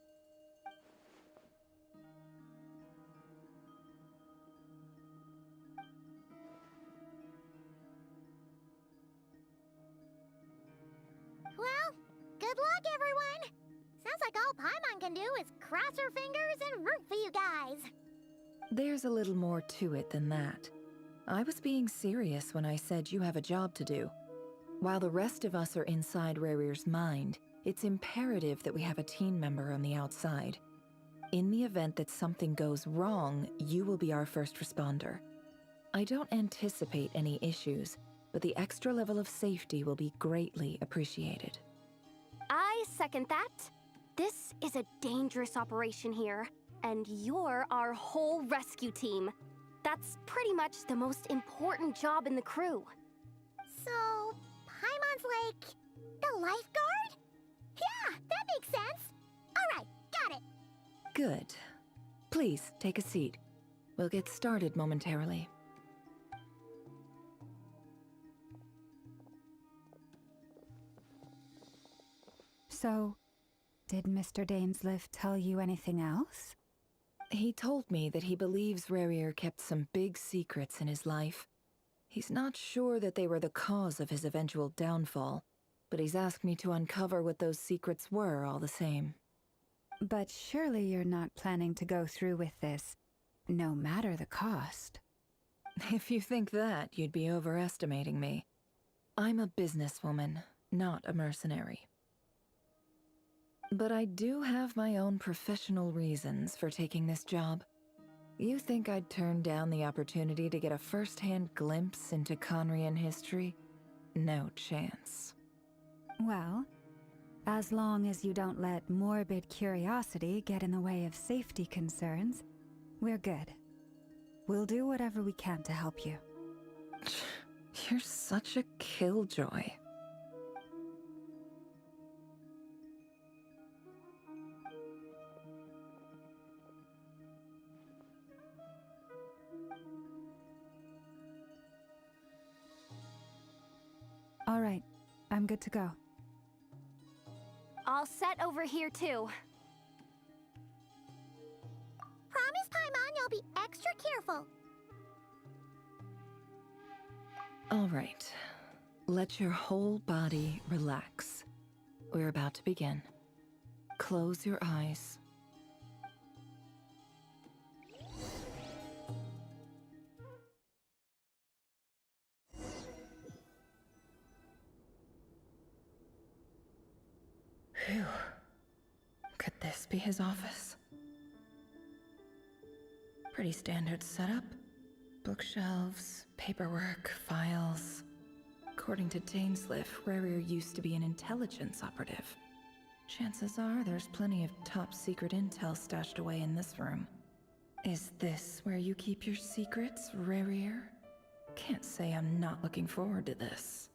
Well, good luck, everyone! Sounds like all Paimon can do is cross her fingers and root for you guys. There's a little more to it than that. I was being serious when I said you have a job to do. While the rest of us are inside Rarir's mind, it's imperative that we have a team member on the outside. In the event that something goes wrong, you will be our first responder. I don't anticipate any issues, but the extra level of safety will be greatly appreciated. I second that. This is a dangerous operation here, and you're our whole rescue team. That's pretty much the most important job in the crew. So, Paimon's like the lifeguard? Yeah, that makes sense. All right, got it. Good. Please, take a seat. We'll get started momentarily. So, did Mr. Dainsleif tell you anything else? He told me that he believes Rarir kept some big secrets in his life. He's not sure that they were the cause of his eventual downfall, but he's asked me to uncover what those secrets were all the same. But surely you're not planning to go through with this, no matter the cost. If you think that, you'd be overestimating me. I'm a businesswoman, not a mercenary. But I do have my own professional reasons for taking this job. You think I'd turn down the opportunity to get a first-hand glimpse into Conrian history? No chance. Well, as long as you don't let morbid curiosity get in the way of safety concerns, we're good. We'll do whatever we can to help you. You're such a killjoy. All right, I'm good to go. All set over here, too. Promise, Paimon, you'll be extra careful. All right. Let your whole body relax. We're about to begin. Close your eyes. Phew. Could this be his office? Pretty standard setup. Bookshelves, paperwork, files. According to Dainsleif, Rarir used to be an intelligence operative. Chances are there's plenty of top secret intel stashed away in this room. Is this where you keep your secrets, Rarir? Can't say I'm not looking forward to this.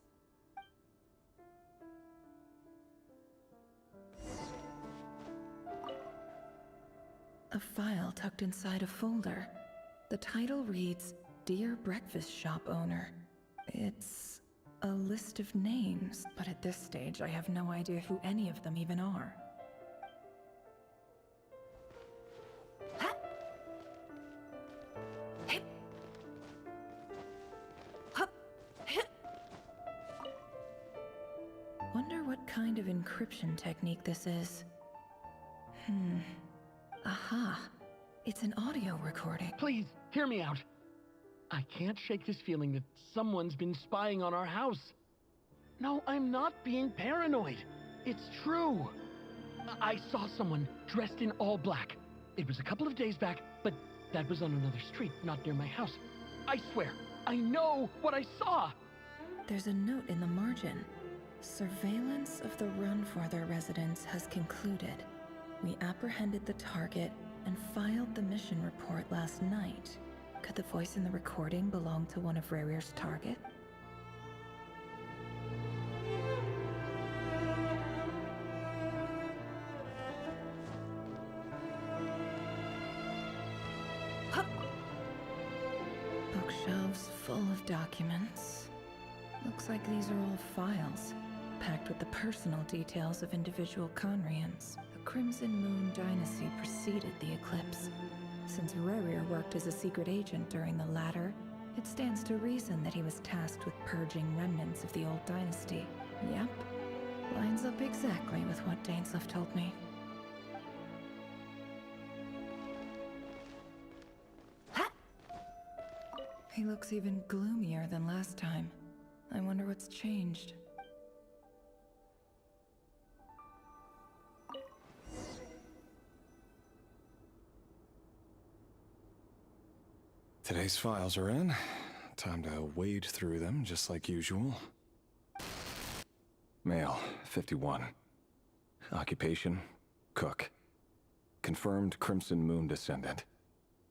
A file tucked inside a folder. The title reads, Dear Breakfast Shop Owner. It's a list of names, but at this stage I have no idea who any of them even are. Wonder what kind of encryption technique this is. Aha. It's an audio recording. Please, hear me out. I can't shake this feeling that someone's been spying on our house. No, I'm not being paranoid. It's true. I saw someone dressed in all black. It was a couple of days back, but that was on another street, not near my house. I swear, I know what I saw. There's a note in the margin. Surveillance of the Runforther residence has concluded. We apprehended the target and filed the mission report last night. Could the voice in the recording belong to one of Rarir's target? Bookshelves full of documents. Looks like these are all files, packed intact with the personal details of individual Conrians. The Crimson Moon dynasty preceded the eclipse. Since Rerir worked as a secret agent during the latter, it stands to reason that he was tasked with purging remnants of the old dynasty. Yep, lines up exactly with what Dainsleif told me. He looks even gloomier than last time. I wonder what's changed. Today's files are in. Time to wade through them, just like usual. Male, 51. Occupation, cook. Confirmed Crimson Moon descendant.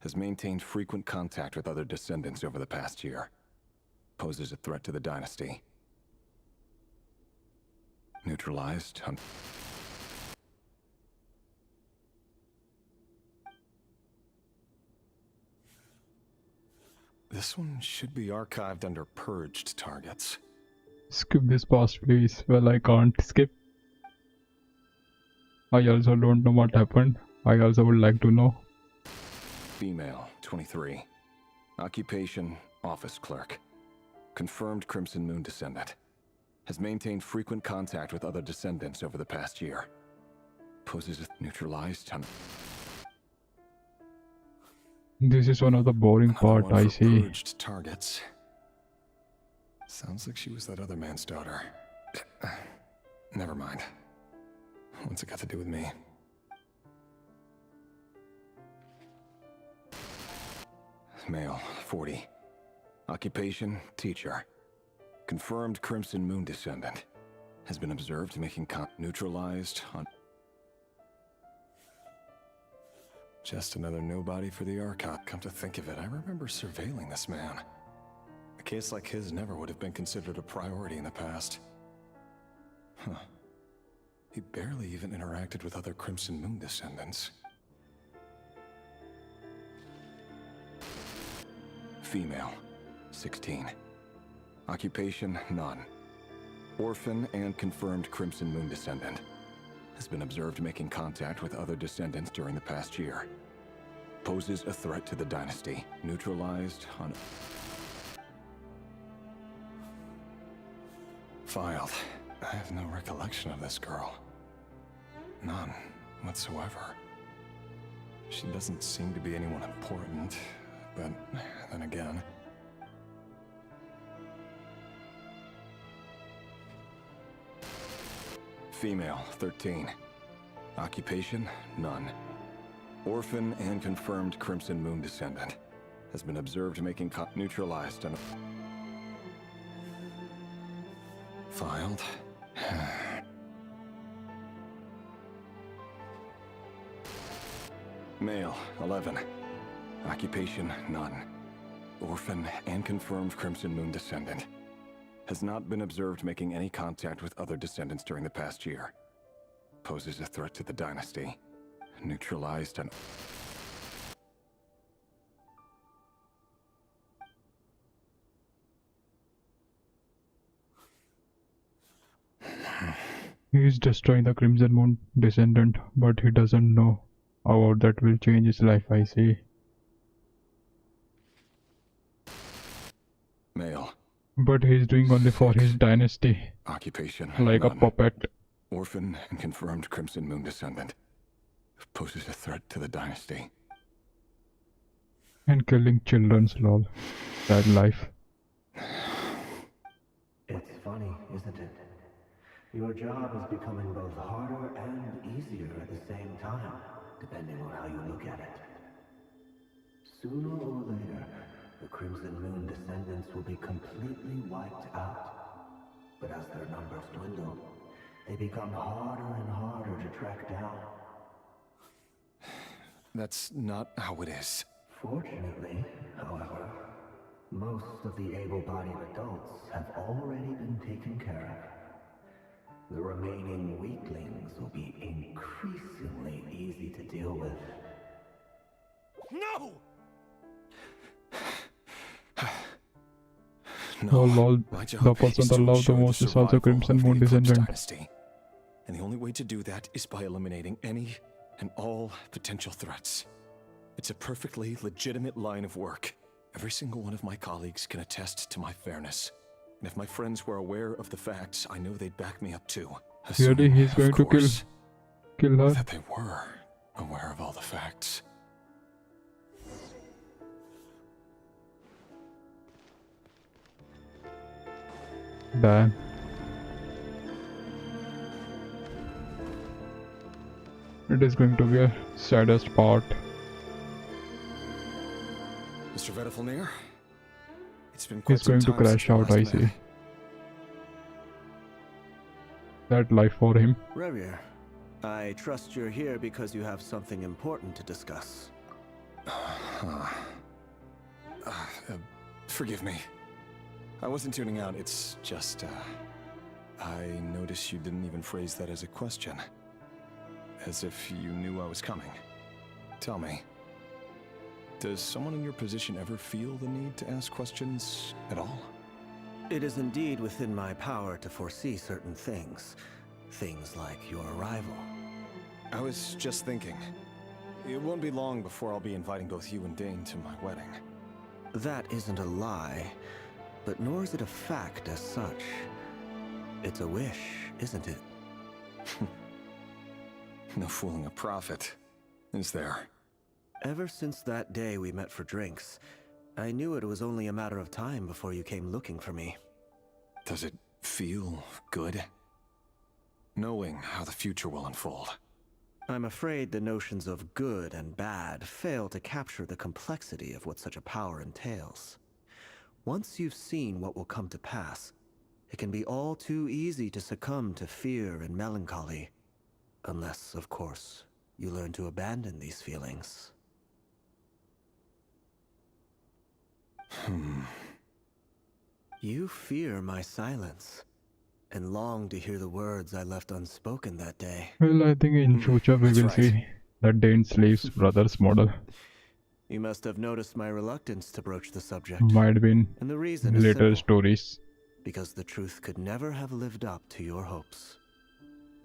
Has maintained frequent contact with other descendants over the past year. Poses a threat to the dynasty. Neutralized. This one should be archived under purged targets. Skip this past, please. Well, I can't skip. I also don't know what happened. I also would like to know. Female, 23. Occupation, office clerk. Confirmed Crimson Moon descendant. Has maintained frequent contact with other descendants over the past year. Poses a neutralized. This is one of the boring part, I see. Purged targets. Sounds like she was that other man's daughter. Never mind. What's it got to do with me? Male, 40. Occupation, teacher. Confirmed Crimson Moon descendant. Has been observed making neutralized on... Just another nobody for the Archon. Come to think of it, I remember surveilling this man. A case like his never would have been considered a priority in the past. Huh. He barely even interacted with other Crimson Moon descendants. Female, 16. Occupation, none. Orphan and confirmed Crimson Moon descendant. Has been observed making contact with other descendants during the past year. Poses a threat to the dynasty. Neutralized on... Filed. I have no recollection of this girl. None whatsoever. She doesn't seem to be anyone important, but then again... Female, 13. Occupation, none. Orphan and confirmed Crimson Moon descendant. Has been observed making neutralized and... Filed. Male, 11. Occupation, none. Orphan and confirmed Crimson Moon descendant. Has not been observed making any contact with other descendants during the past year. Poses a threat to the dynasty. Neutralized and... He is destroying the Crimson Moon descendant, but he doesn't know how that will change his life, I see. Male. But he's doing only for his dynasty. Occupation, like none. a puppet. Orphan and confirmed Crimson Moon descendant. Poses a threat to the dynasty. And killing children's lol. Sad life. It's funny, isn't it? Your job is becoming both harder and easier at the same time, depending on how you look at it. Sooner or later, the Crimson Moon descendants will be completely wiped out. But as their numbers dwindle, they become harder and harder to track down. That's not how it is. Fortunately, however, most of the able-bodied adults have already been taken care of. The remaining weaklings will be increasingly easy to deal with. No! Oh lol, my the job person is I to love the ensure most is also survival Crimson of the Moon Eclipse descendant. Dynasty. And the only way to do that is by eliminating any and all potential threats. It's a perfectly legitimate line of work. Every single one of my colleagues can attest to my fairness. And if my friends were aware of the facts, I know they'd back me up too. Really, he's Of going to course, kill her. that they were aware of all the facts. Damn. It is going to be a saddest part. Mr. Vedifalnir, it's been He's quite some going to time since crash we out, I last see. met. That life for him. Revier, I trust you're here because you have something important to discuss. Forgive me. I wasn't tuning out, it's just, I noticed you didn't even phrase that as a question. As if you knew I was coming. Tell me, does someone in your position ever feel the need to ask questions at all? It is indeed within my power to foresee certain things. Things like your arrival. I was just thinking. It won't be long before I'll be inviting both you and Dane to my wedding. That isn't a lie, but nor is it a fact as such. It's a wish, isn't it? No fooling a prophet, is there? Ever since that day we met for drinks, I knew it was only a matter of time before you came looking for me. Does it feel good? Knowing how the future will unfold. I'm afraid the notions of good and bad fail to capture the complexity of what such a power entails. Once you've seen what will come to pass, it can be all too easy to succumb to fear and melancholy. Unless, of course, you learn to abandon these feelings. You fear my silence, and long to hear the words I left unspoken that day. Well, I think in future we will see that Dane Slave's brother's model. You must have noticed my reluctance to broach the subject. Might be in And the reason is later simple. stories. Because the truth could never have lived up to your hopes.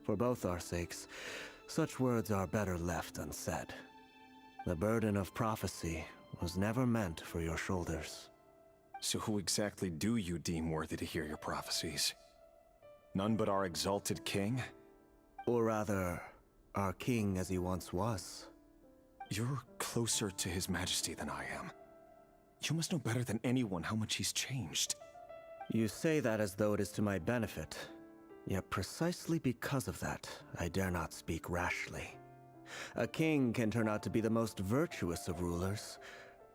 For both our sakes, such words are better left unsaid. The burden of prophecy was never meant for your shoulders. So who exactly do you deem worthy to hear your prophecies? None but our exalted king? Or rather, our king as he once was. You're closer to his majesty than I am. You must know better than anyone how much he's changed. You say that as though it is to my benefit. Yet precisely because of that, I dare not speak rashly. A king can turn out to be the most virtuous of rulers,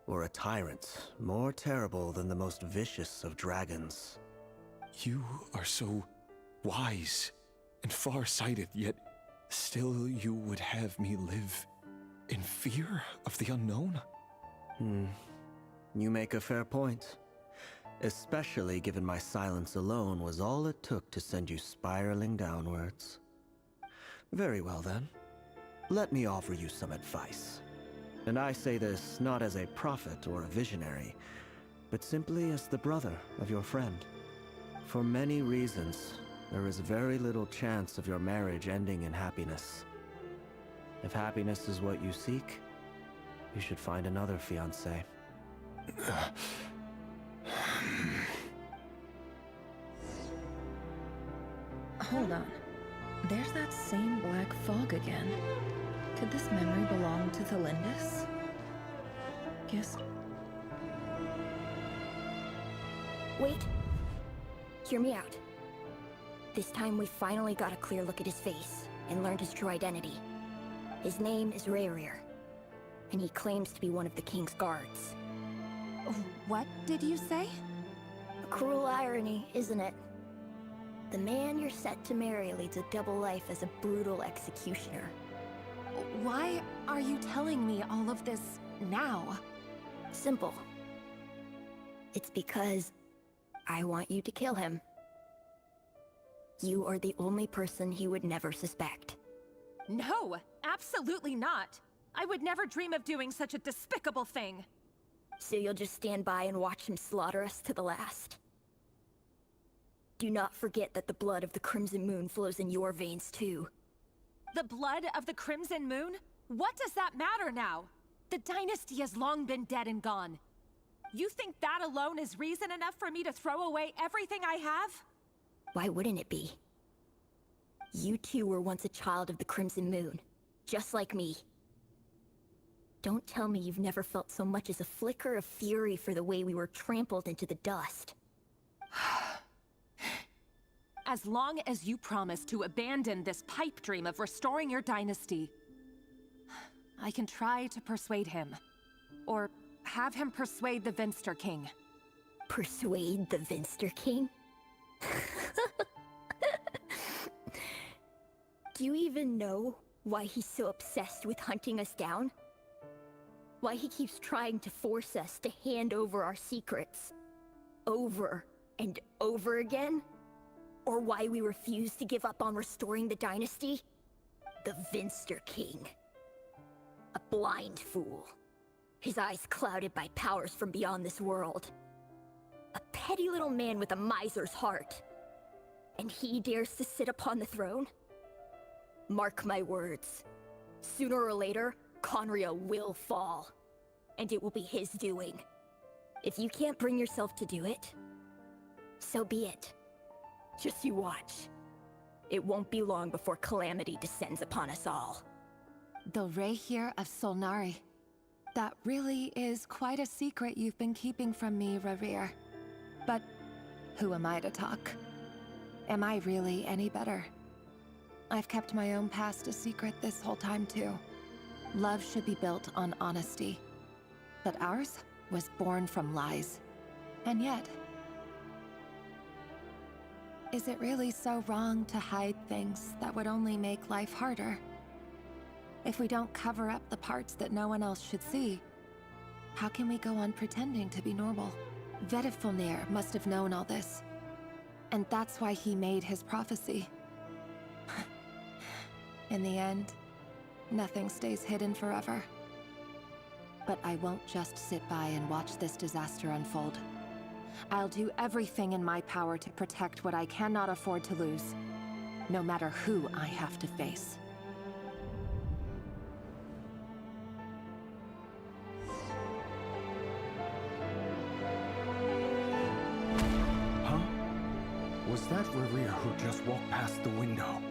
or a tyrant more terrible than the most vicious of dragons. You are so wise and far-sighted, yet still you would have me live in fear of the unknown? You make a fair point. Especially given my silence alone was all it took to send you spiraling downwards. Very well then. Let me offer you some advice. And I say this not as a prophet or a visionary, but simply as the brother of your friend. For many reasons, there is very little chance of your marriage ending in happiness. If happiness is what you seek, you should find another fiancé. Hold on. There's that same black fog again. Could this memory belong to Thelindis? Guess. Wait. Hear me out. This time we finally got a clear look at his face and learned his true identity. His name is Rerir, and he claims to be one of the king's guards. What did you say? A cruel irony, isn't it? The man you're set to marry leads a double life as a brutal executioner. Why are you telling me all of this now? Simple. It's because I want you to kill him. You are the only person he would never suspect. No, absolutely not. I would never dream of doing such a despicable thing. So you'll just stand by and watch him slaughter us to the last? Do not forget that the blood of the Crimson Moon flows in your veins too. The blood of the Crimson Moon? What does that matter now? The dynasty has long been dead and gone. You think that alone is reason enough for me to throw away everything I have? Why wouldn't it be? You two were once a child of the Crimson Moon, just like me. Don't tell me you've never felt so much as a flicker of fury for the way we were trampled into the dust. As long as you promise to abandon this pipe dream of restoring your dynasty, I can try to persuade him. Or have him persuade the Vinster King. Persuade the Vinster King? Do you even know why he's so obsessed with hunting us down? Why he keeps trying to force us to hand over our secrets? Over and over again? Or why we refuse to give up on restoring the dynasty? The Vinster King. A blind fool. His eyes clouded by powers from beyond this world. A petty little man with a miser's heart. And he dares to sit upon the throne? Mark my words. Sooner or later, Conria will fall. And it will be his doing. If you can't bring yourself to do it, so be it. Just you watch. It won't be long before calamity descends upon us all. The Rehir of Solnari. That really is quite a secret you've been keeping from me, Rerir. But who am I to talk? Am I really any better? I've kept my own past a secret this whole time too. Love should be built on honesty. But ours was born from lies. And yet, is it really so wrong to hide things that would only make life harder? If we don't cover up the parts that no one else should see, how can we go on pretending to be normal? Vedifulnir must have known all this. And that's why he made his prophecy. In the end, nothing stays hidden forever. But I won't just sit by and watch this disaster unfold. I'll do everything in my power to protect what I cannot afford to lose, no matter who I have to face. Huh? Was that Rerir who just walked past the window?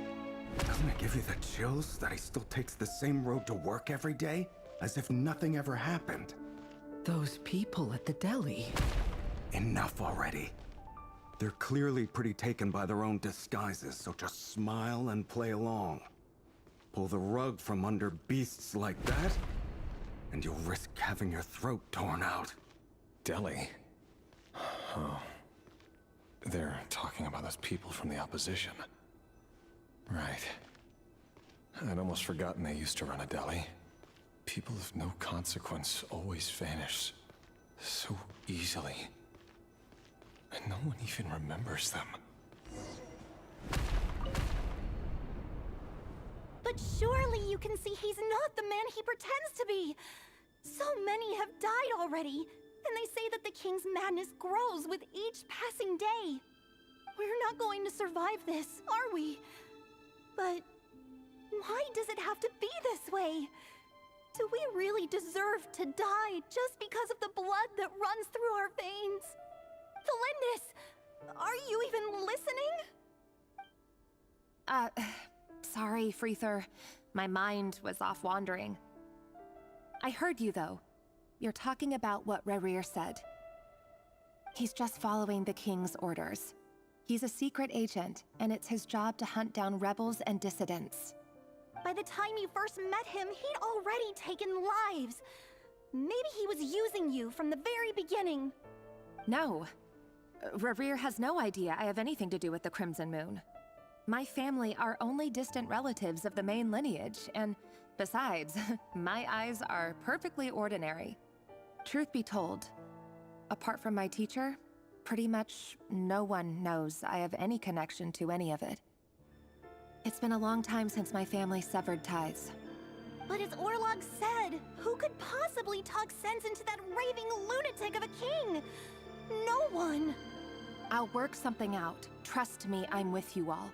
Doesn't it give you the chills that he still takes the same road to work every day, as if nothing ever happened? Those people at the deli. Enough already. They're clearly pretty taken by their own disguises, so just smile and play along. Pull the rug from under beasts like that, and you'll risk having your throat torn out. Deli? Oh. They're talking about those people from the opposition. Right. I'd almost forgotten they used to run a deli. People of no consequence always vanish so easily. And no one even remembers them. But surely you can see he's not the man he pretends to be. So many have died already, and they say that the king's madness grows with each passing day. We're not going to survive this, are we? But why does it have to be this way? Do we really deserve to die just because of the blood that runs through our veins? Felindis, are you even listening? Sorry, Freether. My mind was off wandering. I heard you, though. You're talking about what Rerir said. He's just following the king's orders. He's a secret agent, and it's his job to hunt down rebels and dissidents. By the time you first met him, he'd already taken lives. Maybe he was using you from the very beginning. No. Rerir has no idea I have anything to do with the Crimson Moon. My family are only distant relatives of the main lineage, and besides, my eyes are perfectly ordinary. Truth be told, apart from my teacher, pretty much no one knows I have any connection to any of it. It's been a long time since my family severed ties. But as Orlog said, who could possibly talk sense into that raving lunatic of a king? No one. I'll work something out. Trust me, I'm with you all.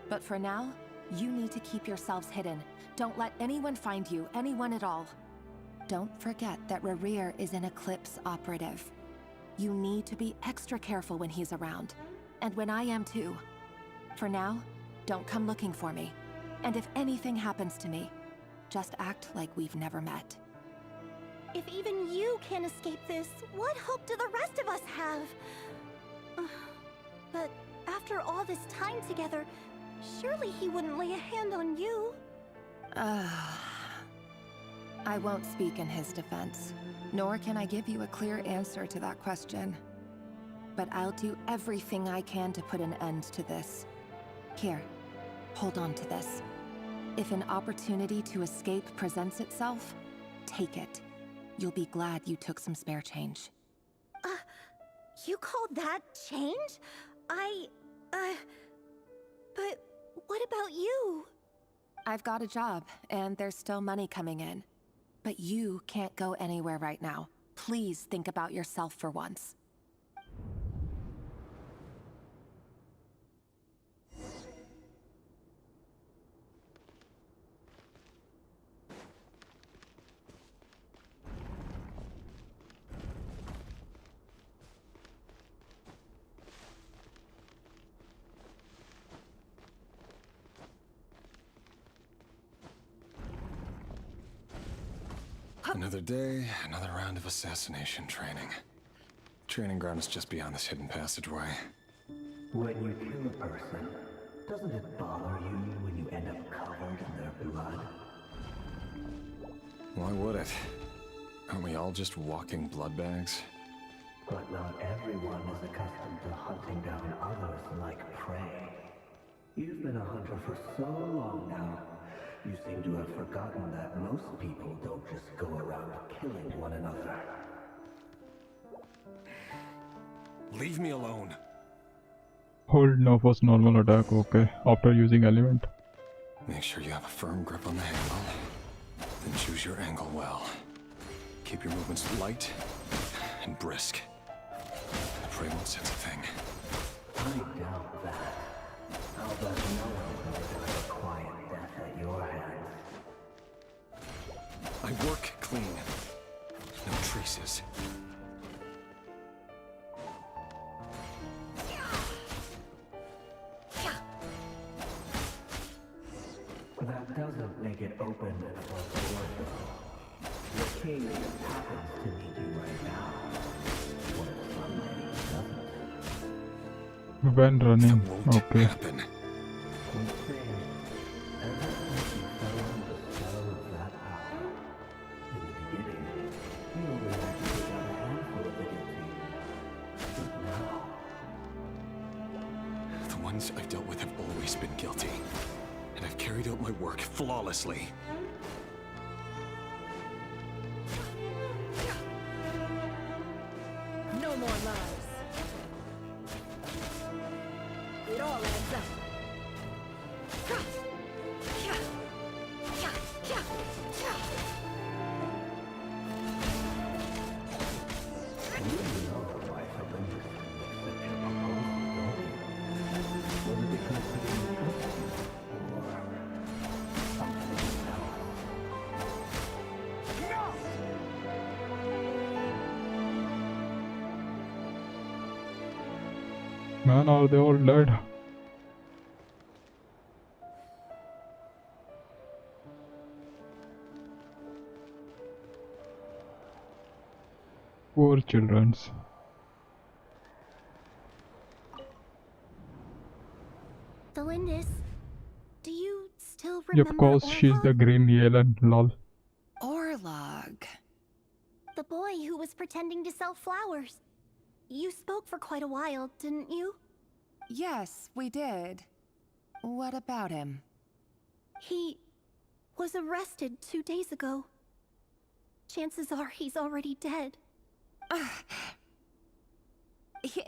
But for now, you need to keep yourselves hidden. Don't let anyone find you, anyone at all. Don't forget that Rerir is an Eclipse operative. You need to be extra careful when he's around. And when I am too. For now, don't come looking for me. And if anything happens to me, just act like we've never met. If even you can't escape this, what hope do the rest of us have? But after all this time together, surely he wouldn't lay a hand on you. I won't speak in his defense, nor can I give you a clear answer to that question. But I'll do everything I can to put an end to this. Here, hold on to this. If an opportunity to escape presents itself, take it. You'll be glad you took some spare change. You call that change? But what about you? I've got a job, and there's still money coming in. But you can't go anywhere right now. Please think about yourself for once. Another day, another round of assassination training. Training ground is just beyond this hidden passageway. When you kill a person, doesn't it bother you when you end up covered in their blood? Why would it? Aren't we all just walking blood bags? But not everyone is accustomed to hunting down others like prey. You've been a hunter for so long now. You seem to have forgotten that most people don't just go around killing one another. Leave me alone. Hold Nefer's normal attack, okay. After using element. Make sure you have a firm grip on the handle. Then choose your angle well. Keep your movements light and brisk. The prey won't sense a thing. I doubt that. I'll bet no one will die a quiet death at your hands. I work clean. No traces. That doesn't make it open and above board, though. The king just happens to need you right now. What if Sunday doesn't? When running, okay. Happen. The ones I've dealt with have always been guilty, and I've carried out my work flawlessly. No more lies. It all adds up. Man, are they all dead? Poor childrens. Delindis, do you still Yeah, remember of course, she's the green Yellen, lol. Orlog. the boy who was pretending to sell flowers? You spoke for quite a while, didn't you? Yes, we did. What about him? He was arrested 2 days ago. Chances are he's already dead. He...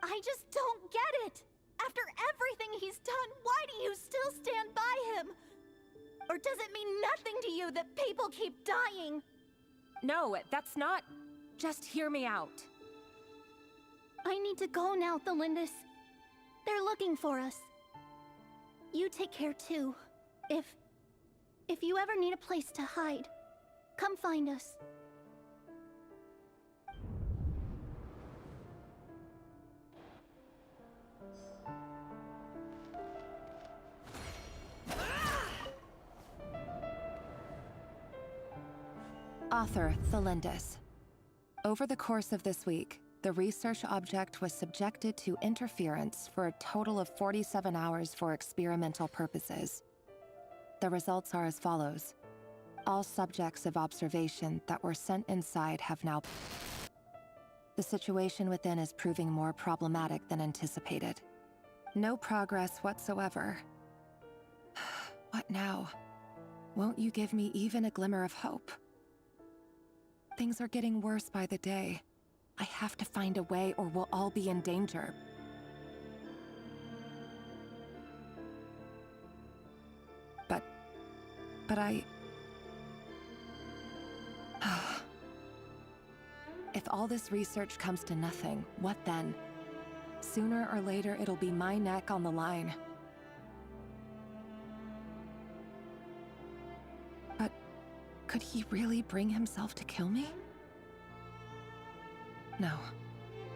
I just don't get it! After everything he's done, why do you still stand by him? Or does it mean nothing to you that people keep dying? No, that's not... Just hear me out. I need to go now, Thelindis. They're looking for us. You take care too. If you ever need a place to hide, come find us. Author Thelindis. Over the course of this week, the research object was subjected to interference for a total of 47 hours for experimental purposes. The results are as follows. All subjects of observation that were sent inside have now... The situation within is proving more problematic than anticipated. No progress whatsoever. What now? Won't you give me even a glimmer of hope? Things are getting worse by the day. I have to find a way or we'll all be in danger. But I... If all this research comes to nothing, what then? Sooner or later, it'll be my neck on the line. But could he really bring himself to kill me? No.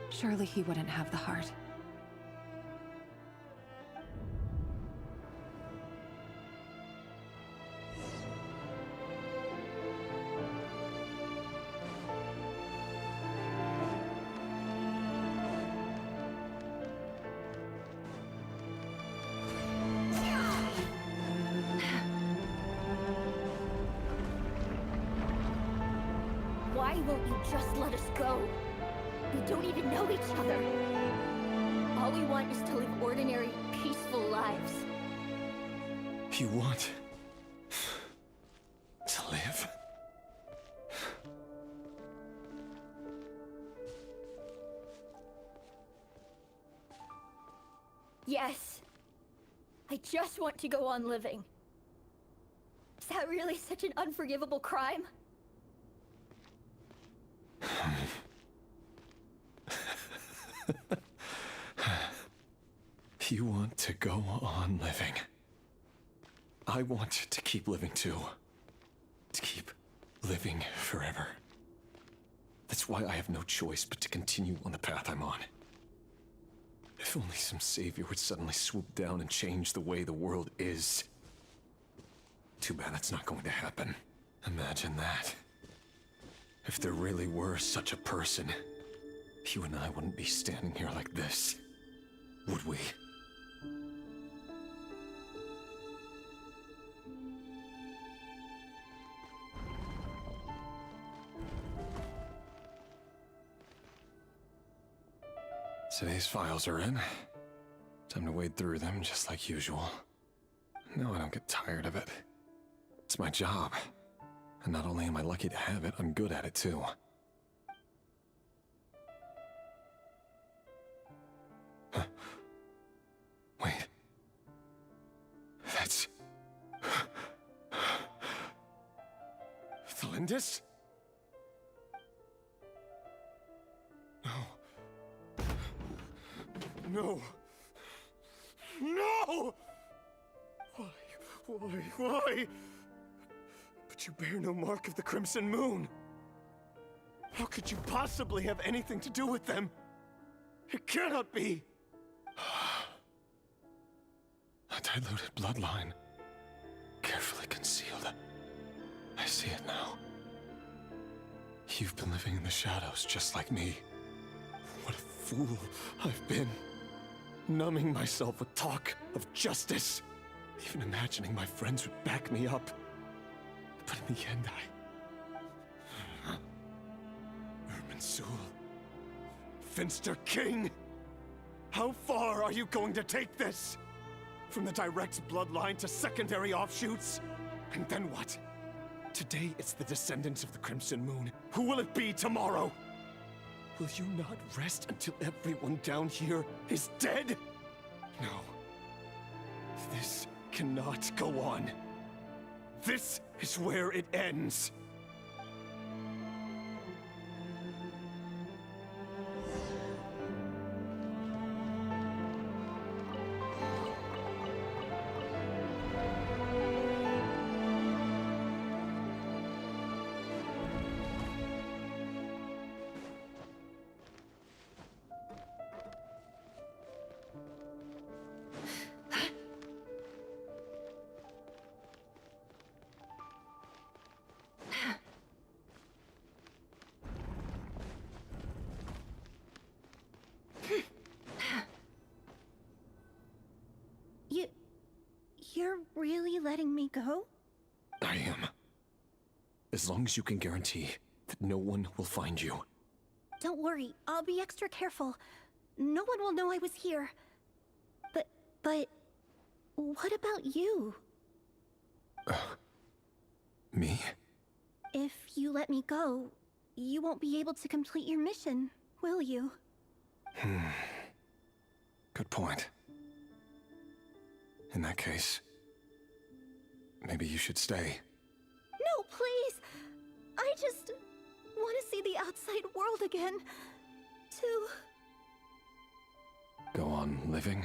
Surely he wouldn't have the heart. Why won't you just let us go? We don't even know each other. All we want is to live ordinary, peaceful lives. You want... to live? Yes. I just want to go on living. Is that really such an unforgivable crime? You want to go on living. I want to keep living too. To keep living forever. That's why I have no choice but to continue on the path I'm on. If only some savior would suddenly swoop down and change the way the world is. Too bad that's not going to happen. Imagine that. If there really were such a person, you and I wouldn't be standing here like this, would we? Today's files are in. Time to wade through them just like usual. No, I don't get tired of it. It's my job. And not only am I lucky to have it, I'm good at it too. Wait. That's... Thelindis? No. No! Why? But you bear no mark of the Crimson Moon. How could you possibly have anything to do with them? It cannot be! A diluted bloodline. Carefully concealed. I see it now. You've been living in the shadows just like me. What a fool I've been. Numbing myself with talk of justice. Even imagining my friends would back me up. But in the end, Irminsul. Finster King! How far are you going to take this? From the direct bloodline to secondary offshoots? And then what? Today it's the descendants of the Crimson Moon. Who will it be tomorrow? Will you not rest until everyone down here is dead? No. This cannot go on. This is where it ends. You're really letting me go? I am. As long as you can guarantee that no one will find you. Don't worry, I'll be extra careful. No one will know I was here. But... what about you? Me? If you let me go, you won't be able to complete your mission, will you? Good point. In that case, maybe you should stay. No, please! I just want to see the outside world again. To... Go on living?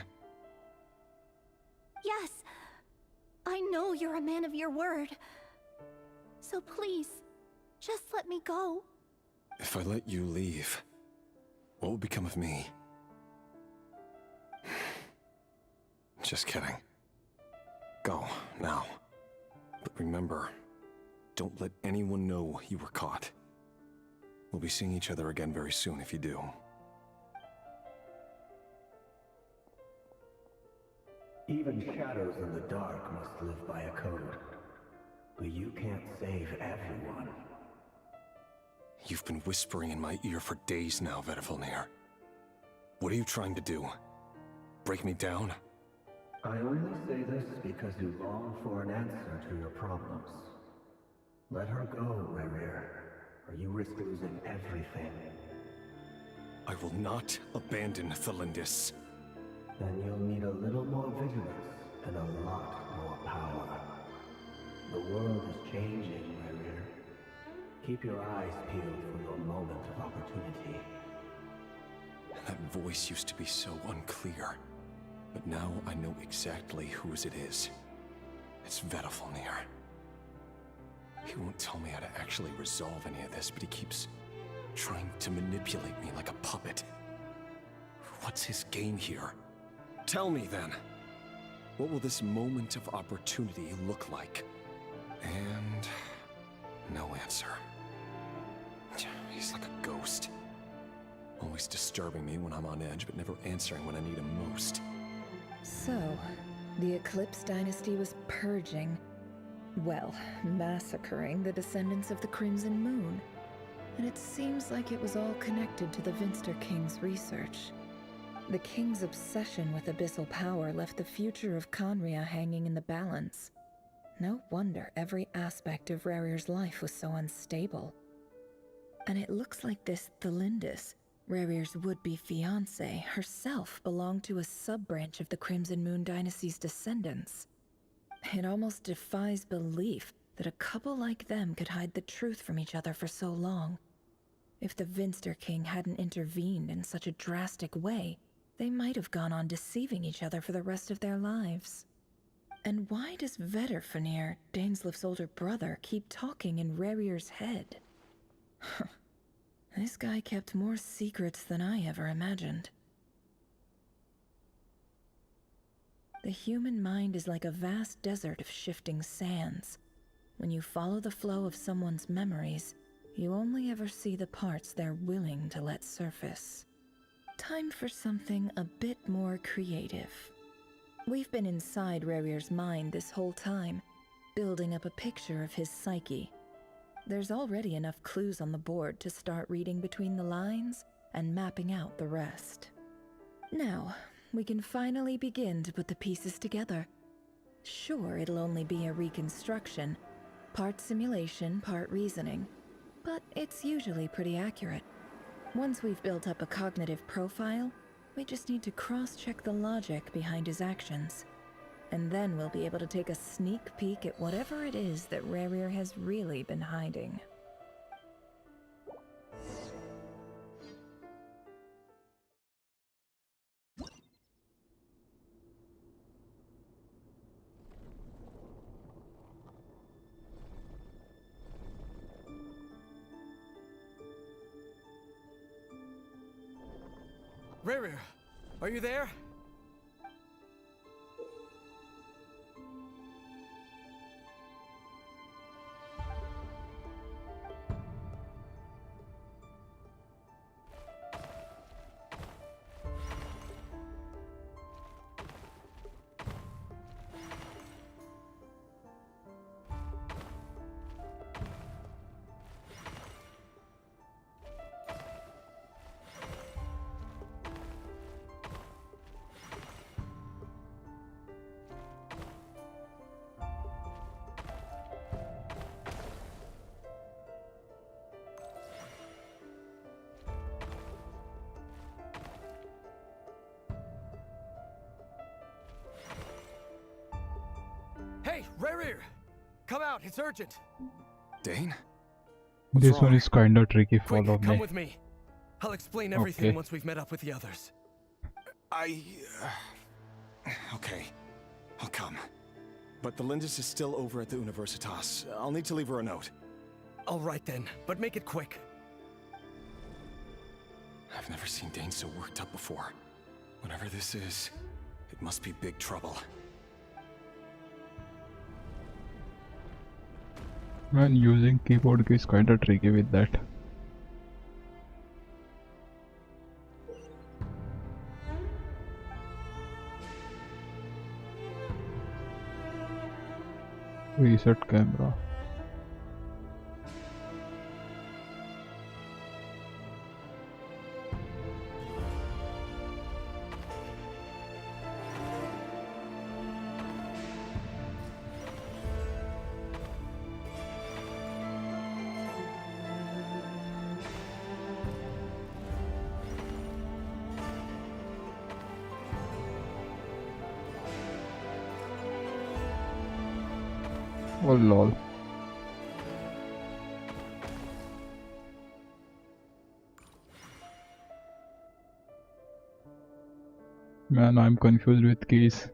Yes. I know you're a man of your word. So please, just let me go. If I let you leave, what will become of me? Just kidding. Go, now. But remember, don't let anyone know you were caught. We'll be seeing each other again very soon if you do. Even shadows in the dark must live by a code. But you can't save everyone. You've been whispering in my ear for days now, Vedifalnir. What are you trying to do? Break me down? I only say this because you long for an answer to your problems. Let her go, Rerir, or you risk losing everything. I will not abandon Thalindis. Then you'll need a little more vigilance and a lot more power. The world is changing, Rerir. Keep your eyes peeled for your moment of opportunity. That voice used to be so unclear. But now I know exactly whose it is. It's Vedifalnir. He won't tell me how to actually resolve any of this, but he keeps trying to manipulate me like a puppet. What's his game here? Tell me then. What will this moment of opportunity look like? And no answer. He's like a ghost. Always disturbing me when I'm on edge, but never answering when I need him most. So, the Eclipse Dynasty was purging, well, massacring the descendants of the Crimson Moon. And it seems like it was all connected to the Vinster King's research. The King's obsession with abyssal power left the future of Conria hanging in the balance. No wonder every aspect of Rerir's life was so unstable. And it looks like this Thalindis, Rerir's would-be fiancée, herself belonged to a sub-branch of the Crimson Moon Dynasty's descendants. It almost defies belief that a couple like them could hide the truth from each other for so long. If the Vinster King hadn't intervened in such a drastic way, they might have gone on deceiving each other for the rest of their lives. And why does Vedifalnir, Dainslif's older brother, keep talking in Rerir's head? This guy kept more secrets than I ever imagined. The human mind is like a vast desert of shifting sands. When you follow the flow of someone's memories, you only ever see the parts they're willing to let surface. Time for something a bit more creative. We've been inside Rerir's mind this whole time, building up a picture of his psyche. There's already enough clues on the board to start reading between the lines and mapping out the rest. Now, we can finally begin to put the pieces together. Sure, it'll only be a reconstruction, part simulation, part reasoning, but it's usually pretty accurate. Once we've built up a cognitive profile, we just need to cross-check the logic behind his actions. And then we'll be able to take a sneak peek at whatever it is that Rerir has really been hiding. Rerir, are you there? Rerir! Come out, it's urgent! Dane? This one is kinda tricky, follow Quick, come me. with me. I'll explain everything Okay. once we've met up with the others. Okay, I'll come. But the Lindis is still over at the Universitas. I'll need to leave her a note. All right then, but make it quick. I've never seen Dane so worked up before. Whatever this is, it must be big trouble. Man, using keyboard key is kinda tricky with that. Reset camera. Oh lol. Man, I'm confused with keys.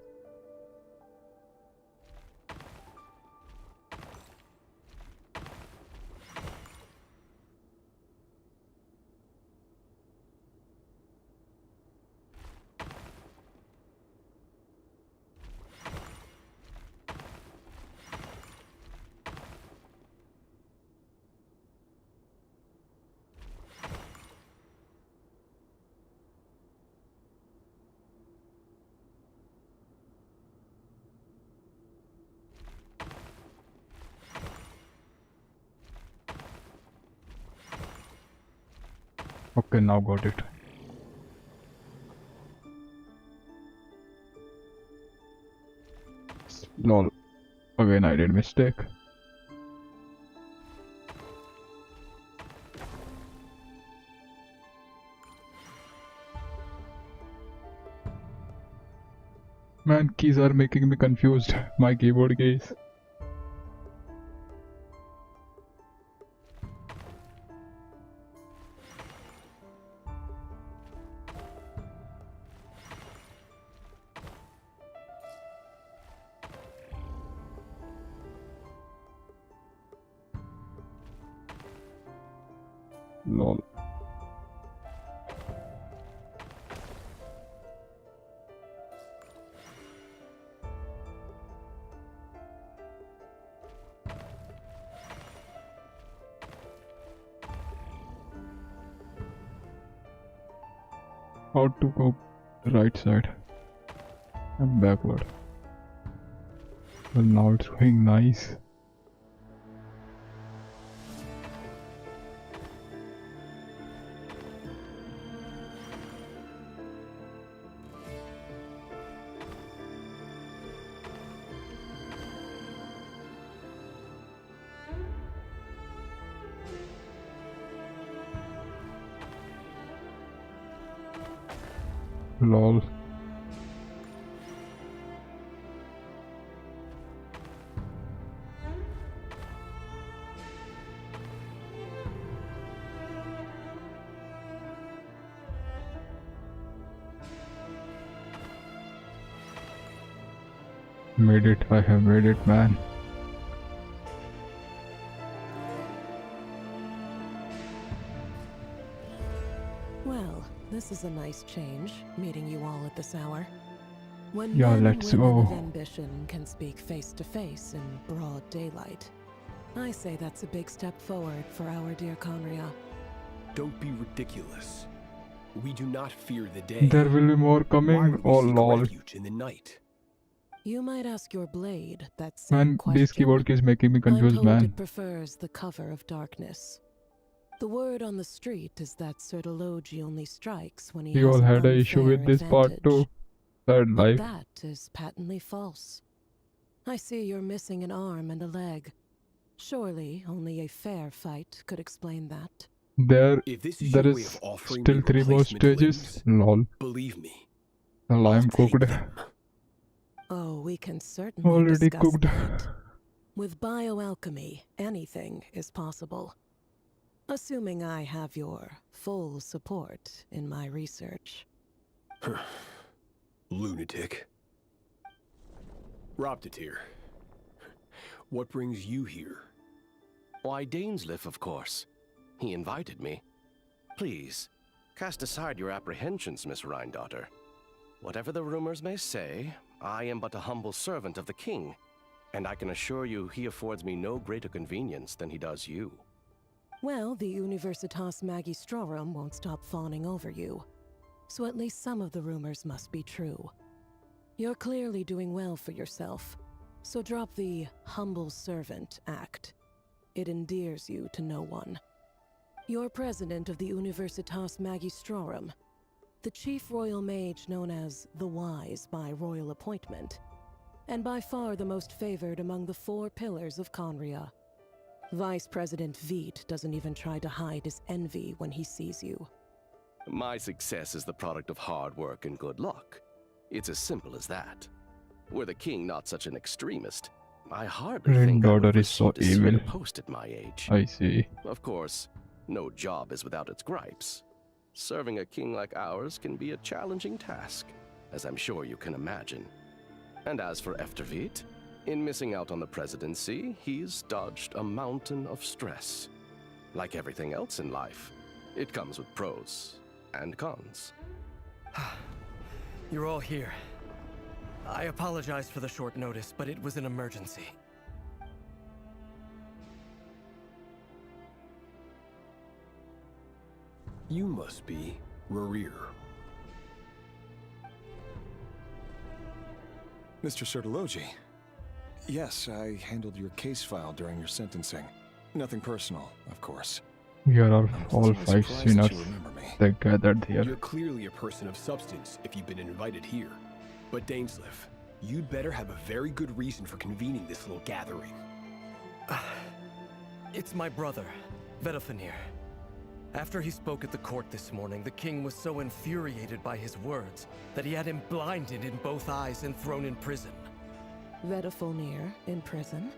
Okay, now got it. Lol. Again, I did mistake. Man, keys are making me confused. My keyboard keys. Lol. How to go right side? I'm backward. Well, now it's going nice. Lol. Made it, I have made it, man. Well, this is a nice change, meeting you all at this hour. When Yeah, men let's and women go. of ambition can speak face to face in broad daylight, I say that's a big step forward for our dear Conria. Don't be ridiculous. We do not fear the day. There will be more Why coming. would we Oh seek lol. refuge in the night? You might ask your blade that same Man, question. this keyboard key is making me I'm confused, told man. it prefers the cover of darkness. The word on the street is that Sir Elegy only strikes when he We has all an had an issue with unfair this part too. advantage. Sad But life. that is patently false. I see you're missing an arm and a leg. Surely only a fair fight could explain that. There If this is is your way of offering still me 3 more replacement stages. limbs, Lol. believe me, Well, I'm cooked. Oh, we can certainly Already discuss cooked. that. With bioalchemy, anything is possible. Assuming I have your full support in my research. Lunatic. Robtatir. What brings you here? Why, Dainsleif, of course. He invited me. Please, cast aside your apprehensions, Miss Rhindaughter. Whatever the rumors may say, I am but a humble servant of the king, and I can assure you he affords me no greater convenience than he does you. Well, the Universitas Magistrorum won't stop fawning over you. So at least some of the rumors must be true. You're clearly doing well for yourself, so drop the humble servant act. It endears you to no one. You're president of the Universitas Magistrorum, the chief royal mage known as the Wise by royal appointment, and by far the most favored among the 4 pillars of Conria. Vice President Veit doesn't even try to hide his envy when he sees you. My success is the product of hard work and good luck. It's as simple as that. Were the king not such an extremist, I hardly think I would Granddaughter is so pursue a evil. post at my age. I see. Of course, no job is without its gripes. Serving a king like ours can be a challenging task, as I'm sure you can imagine. And as for Efterveit, in missing out on the presidency, he's dodged a mountain of stress. Like everything else in life, it comes with pros and cons. You're all here. I apologize for the short notice, but it was an emergency. You must be Rerir. Mr. Sertologi. Yes, I handled your case file during your sentencing. Nothing personal, of course. Here are all 5 sinners that gathered here. You're clearly a person of substance if you've been invited here. But Dainsleif, you'd better have a very good reason for convening this little gathering. It's my brother, Vedothanir. After he spoke at the court this morning, the king was so infuriated by his words that he had him blinded in both eyes and thrown in prison. Vedothanir in prison?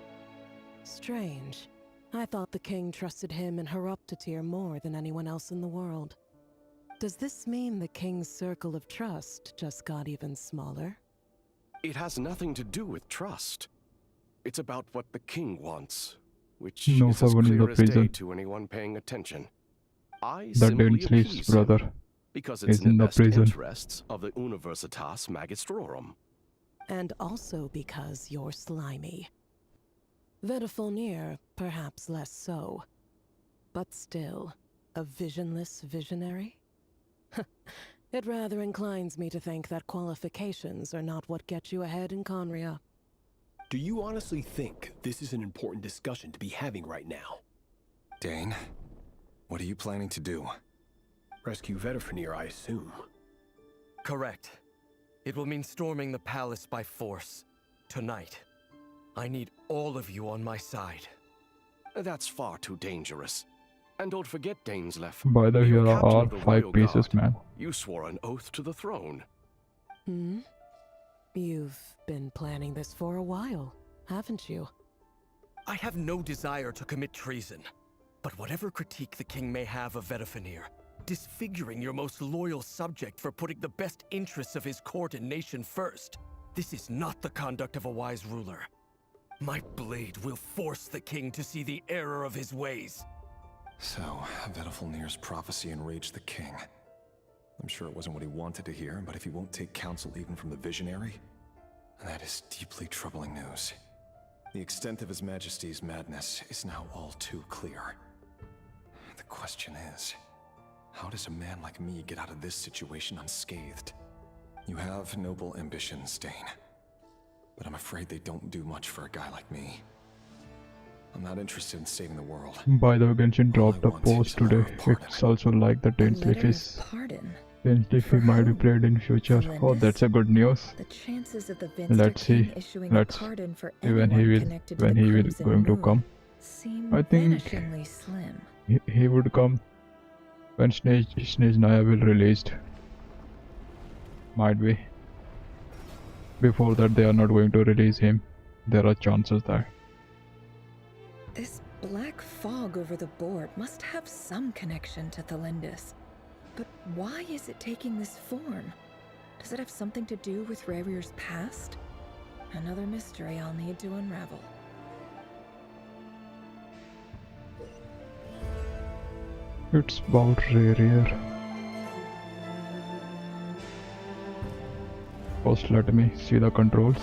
Strange. I thought the king trusted him and Horoptatir more than anyone else in the world. Does this mean the king's circle of trust just got even smaller? It has nothing to do with trust. It's about what the king wants, which No is as forgot in clear the as day prison. to anyone paying attention. I The simply Dainsleif's appease brother him, because it's is in in the the best prison. interests of the Universitas Magistrorum. And also because you're slimy. Vedothanir, perhaps less so. But still, a visionless visionary? It rather inclines me to think that qualifications are not what get you ahead in Conria. Do you honestly think this is an important discussion to be having right now? Dane, what are you planning to do? Rescue Vedothanir, I assume. Correct. It will mean storming the palace by force. Tonight. I need all of you on my side. That's far too dangerous. And don't forget, Dainsleif. By the way, you're here are captain all of the 5 royal pieces, guard. man. You swore an oath to the throne. Hmm? You've been planning this for a while, haven't you? I have no desire to commit treason. But whatever critique the king may have of Vedothanir, disfiguring your most loyal subject for putting the best interests of his court and nation first, this is not the conduct of a wise ruler. My blade will force the king to see the error of his ways. So, Vedothanir's prophecy enraged the king. I'm sure it wasn't what he wanted to hear, but if he won't take counsel even from the visionary, that is deeply troubling news. The extent of His Majesty's madness is now all too clear. The question is, how does a man like me get out of this situation unscathed? You have noble ambitions, Dane. But I'm afraid they don't do much for a guy like me. I'm not interested in saving the world. By the way, Genshin dropped a post today. It's also like the Dainsleif is. Pardon. Dainsleif might be played in future. Oh, that's a good news. The chances of the Let's see. King issuing a pardon for When he anyone will connected to when the he will Crimson going to Moon come. seem I think vanishingly slim. he would come when Snezhnaya will released. Might be. Before that, they are not going to release him. There are chances that. This black fog over the board must have some connection to Thelindis. But why is it taking this form? Does it have something to do with Revir's past? Another mystery I'll need to unravel. It's about Rerir. First, let me see the controls.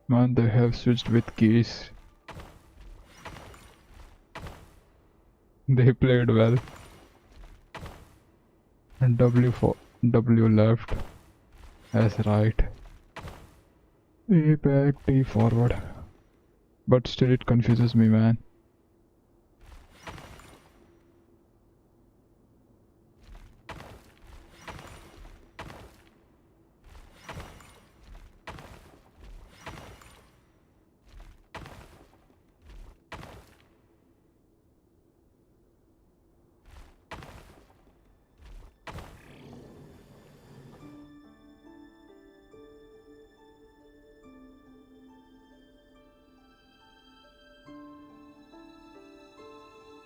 Man, they have switched with keys. They played well. And W left as right. A back, T forward. But still it confuses me, man.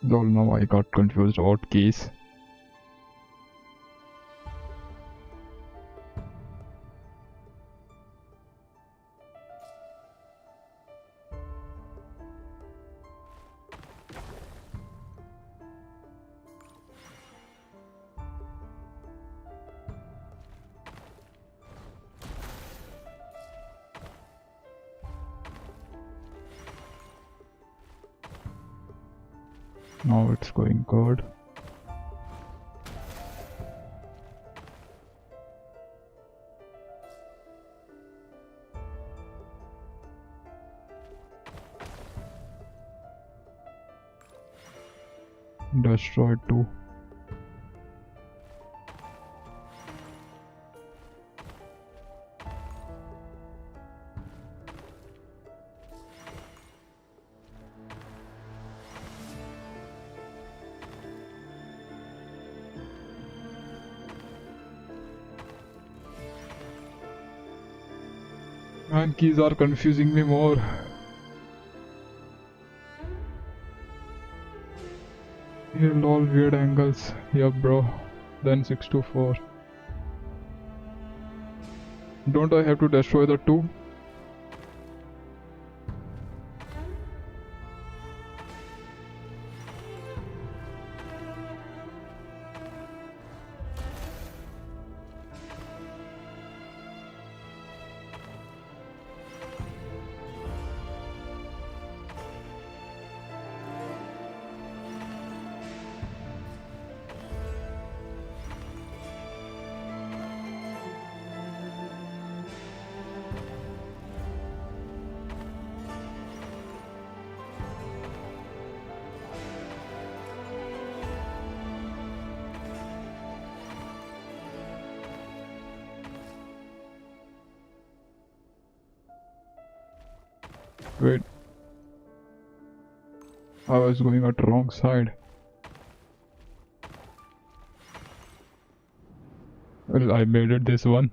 Lol, now I got confused about keys. Now it's going good. Destroyed too. Man, keys are confusing me more. Here, lol, weird angles. Yup, bro. Then 6 to 4. Don't I have to destroy the 2? Wait. I was going at the wrong side. Well, I made it this one.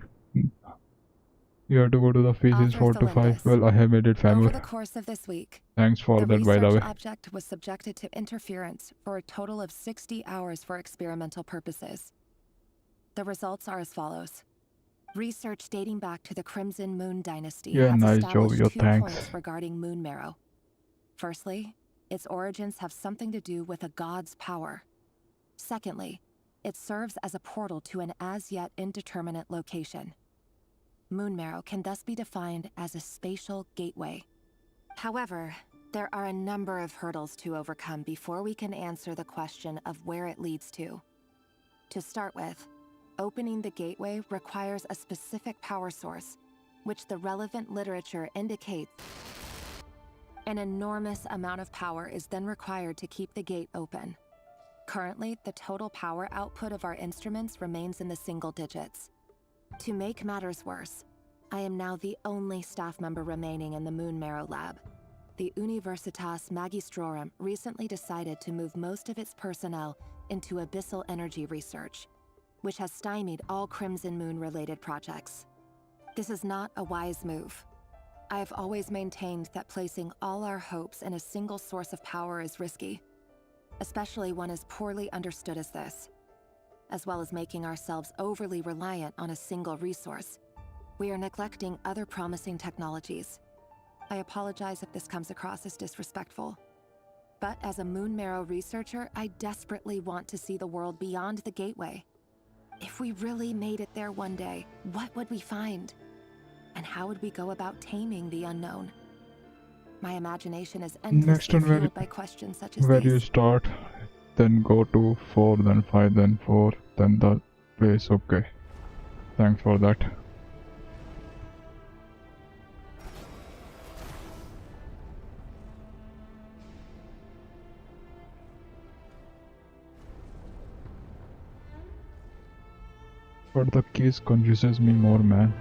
You have to go to the phases 4 to 5. Well, I have made it, Over family. the course of this week, Thanks for the that, by the research way. object was subjected to interference for a total of 60 hours for experimental purposes. The results are as follows. Research dating back to the Crimson Moon Dynasty Yeah, has nice job, established yo, 2 thanks. points regarding moon marrow. Firstly, its origins have something to do with a god's power. Secondly, it serves as a portal to an as-yet indeterminate location. Moon marrow can thus be defined as a spatial gateway. However, there are a number of hurdles to overcome before we can answer the question of where it leads to. To start with, opening the gateway requires a specific power source, which the relevant literature indicates. An enormous amount of power is then required to keep the gate open. Currently, the total power output of our instruments remains in the single digits. To make matters worse, I am now the only staff member remaining in the Moon Marrow lab. The Universitas Magistrorum recently decided to move most of its personnel into abyssal energy research, which has stymied all Crimson Moon-related projects. This is not a wise move. I have always maintained that placing all our hopes in a single source of power is risky, especially one as poorly understood as this. As well as making ourselves overly reliant on a single resource, we are neglecting other promising technologies. I apologize if this comes across as disrespectful. But as a Moon Marrow researcher, I desperately want to see the world beyond the gateway. If we really made it there one day, what would we find? And how would we go about taming the unknown? My imagination is endlessly fueled by questions such as where these. you start, then go to 4, then 5, then 4, then the place. Okay. Thanks for that. But the keys confuses me more, man.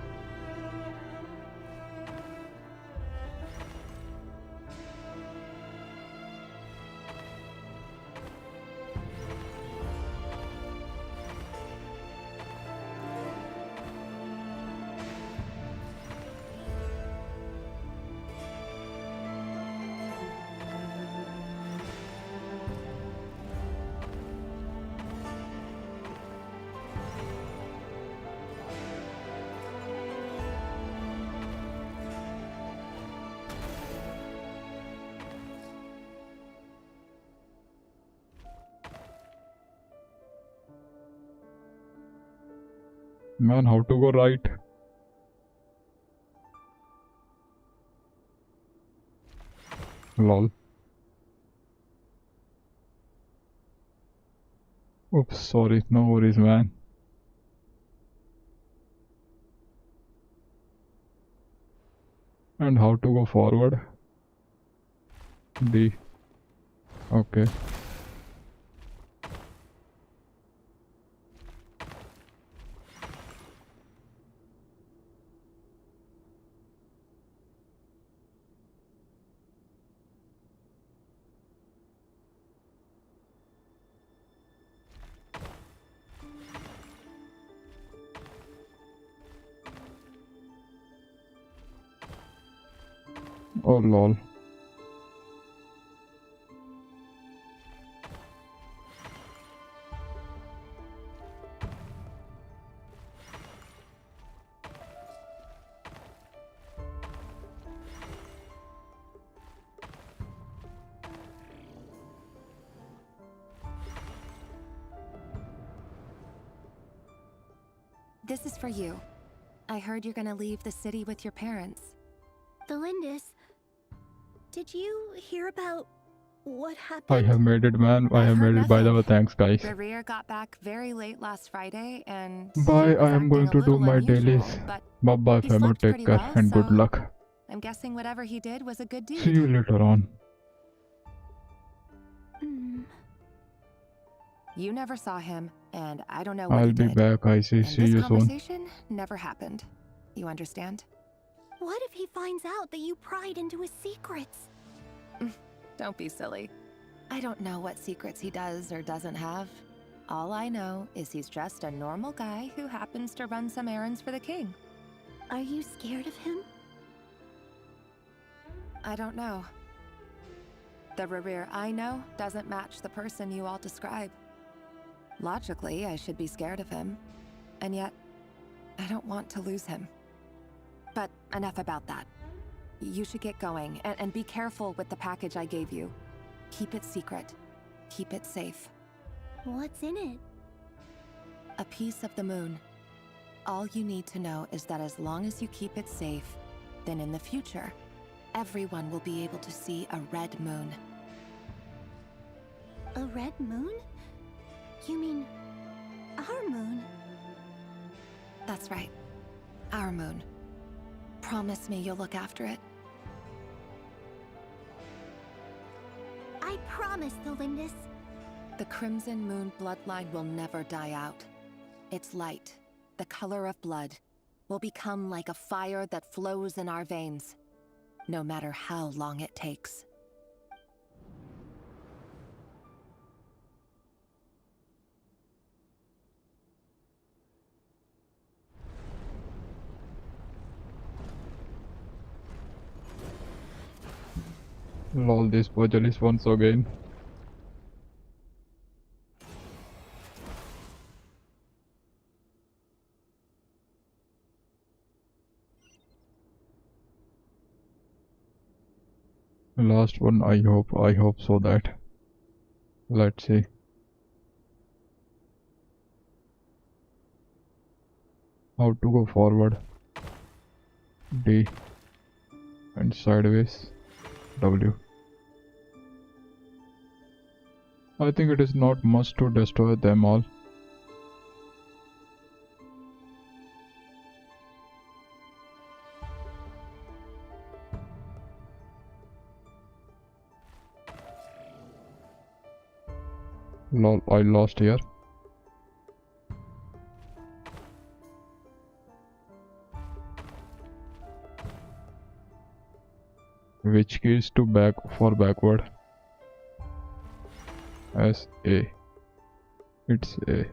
Man, how to go right? Lol. Oops, sorry, no worries, man. And how to go forward? D. Okay. Oh lol. This is for you. I heard you're gonna leave the city with your parents. The Lindis, did you hear about what I happened? have made it, man. I have made it. By the way, thanks, guys. Reverie got back very late last Friday, and Bye. he was I am going acting to a do little my unusual, dailies. but Bye bye, he family. slept Take pretty care well, and good so luck. I'm guessing whatever he did was a good deed. See you later on. You never saw him, and I don't know what I'll he be did. back. I see. And See this you soon. conversation never happened. You understand? What if he finds out that you pried into his secrets? Don't be silly. I don't know what secrets he does or doesn't have. All I know is he's just a normal guy who happens to run some errands for the king. Are you scared of him? I don't know. The Rerir I know doesn't match the person you all describe. Logically, I should be scared of him. And yet, I don't want to lose him. But enough about that. You should get going, and be careful with the package I gave you. Keep it secret. Keep it safe. What's in it? A piece of the moon. All you need to know is that as long as you keep it safe, then in the future, everyone will be able to see a red moon. A red moon? You mean our moon? That's right. Our moon. Promise me you'll look after it. I promise, the Lindis. The Crimson Moon bloodline will never die out. Its light, the color of blood, will become like a fire that flows in our veins, no matter how long it takes. Lol, this puzzle is once again. Last one, I hope so that. Let's see. How to go forward? D. And sideways. W. I think it is not much to destroy them all. Lol, I lost here. Which key is to back for backward? S A. It's A.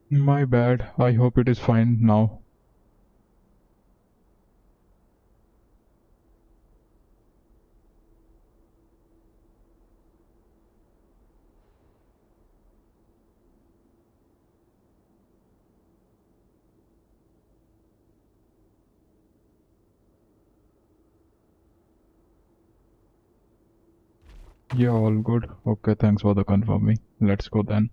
My bad. I hope it is fine now. Yeah, all good. Okay, thanks for the confirming. Let's go then.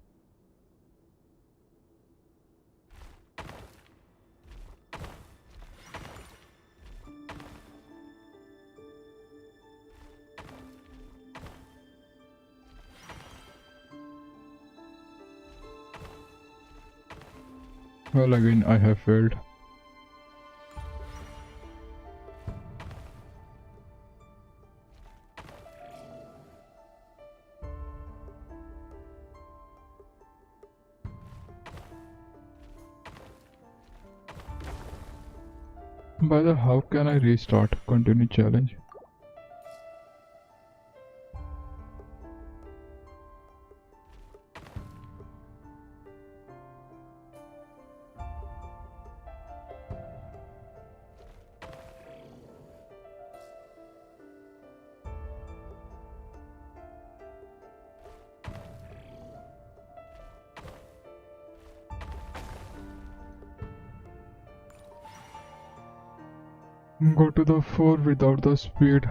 Well, again, I have failed. By the how can I restart? Continue challenge. Go to the 4 without the speed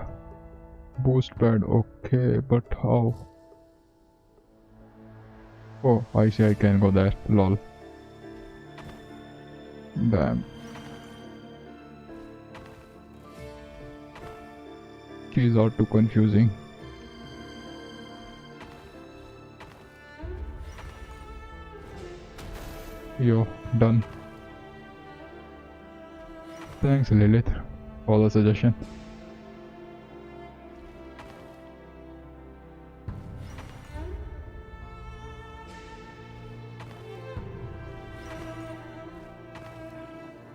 boost pad. Okay, but how? Oh, I see, I can go there. Lol. Damn. Keys are too confusing. Yo, done. Thanks, Lilith, for the suggestion.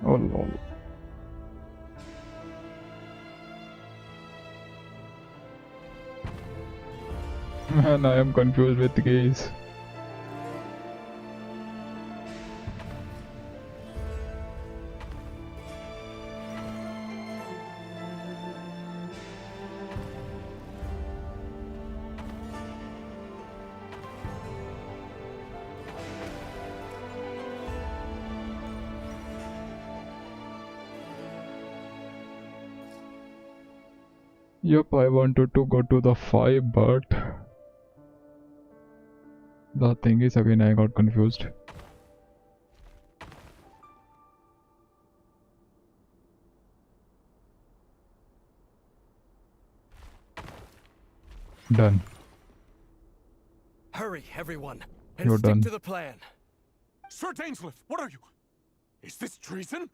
Oh lol. Man, I am confused with keys. Yup, I wanted to go to the 5, but the thing is, again, I got confused. Done. Hurry, everyone, and You're stick done. to the plan. Sir Dainsleif, what are you? Is this treason?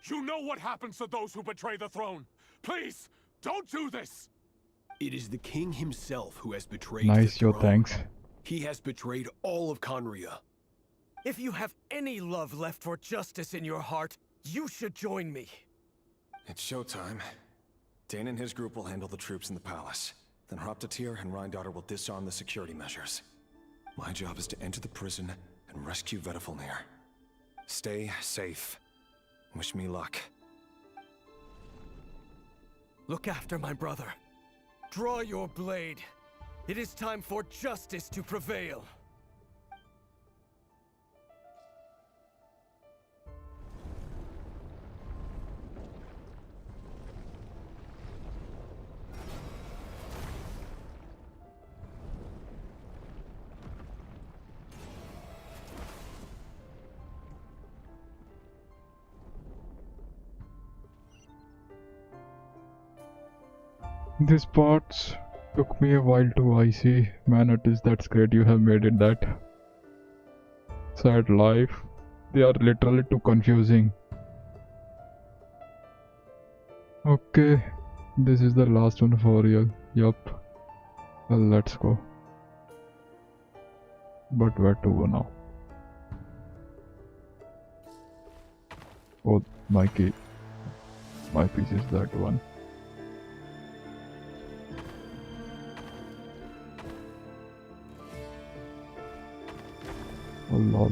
You know what happens to those who betray the throne. Please, don't do this! It is the king himself who has betrayed Nice, the yo, throne. thanks. He has betrayed all of Conria. If you have any love left for justice in your heart, you should join me. It's showtime. Dane and his group will handle the troops in the palace. Then Hraptatir and Rhindaughter will disarm the security measures. My job is to enter the prison and rescue Vedifalnir. Stay safe. Wish me luck. Look after my brother. Draw your blade. It is time for justice to prevail. This part took me a while to I see. Man, it is that's great you have made it that. Sad life. They are literally too confusing. Okay, this is the last one for real. Yup. Well, let's go. But where to go now? Oh, my key. My piece is that one. Oh lol.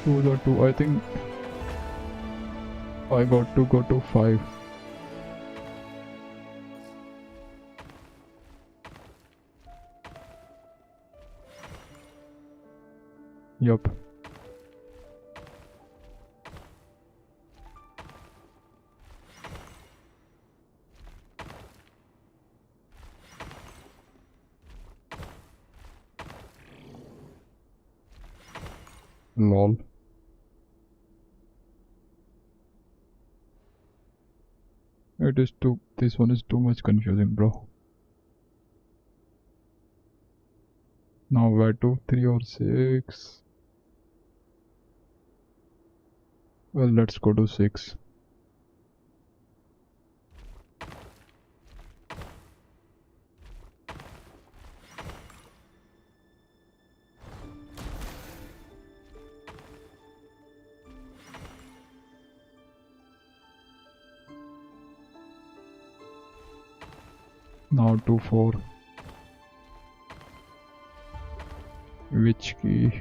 Two, I think I got to go to 5. Yup. Lol. It is too. This one is too much confusing, bro. Now where to? 3 or 6? Well, let's go to 6. Now to 4. Which key?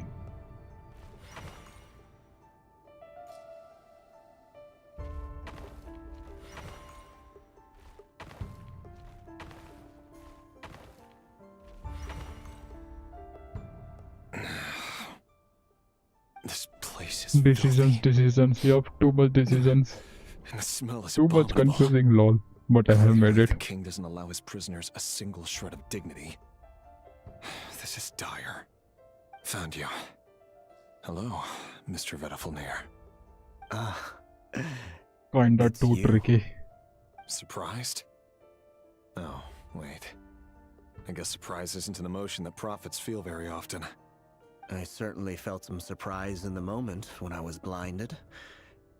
This place is Decisions. You have too much decisions. and the smell is Too much abominable. confusing, lol. But I have made The it. king doesn't allow his prisoners a single shred of dignity. This is dire. Found you. Hello, Mr. Vedifalnir. Kinda too tricky. Surprised? Oh, wait. I guess surprise isn't an emotion that prophets feel very often. I certainly felt some surprise in the moment when I was blinded.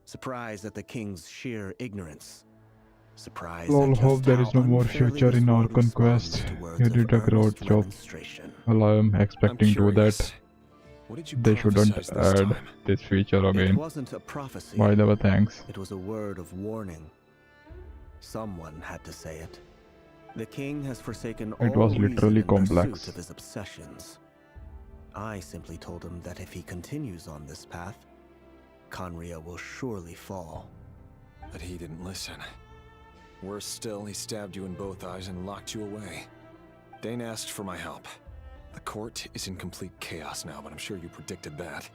Surprise at the king's sheer ignorance. Surprise Lol, at hope just there is no how more unfairly future this in our world responds conquest. to words You of did a great earnest job. remonstration. Well, I am expecting to that. What did you They shouldn't prophesize this add time? this feature It again. wasn't a prophecy. By the way, thanks. It was a word of warning. Someone had to say it. The king has forsaken all It was reason literally in pursuit complex. of his obsessions. I simply told him that if he continues on this path, Conria will surely fall. But he didn't listen. Worse still, he stabbed you in both eyes and locked you away. Dane asked for my help. The court is in complete chaos now, but I'm sure you predicted that.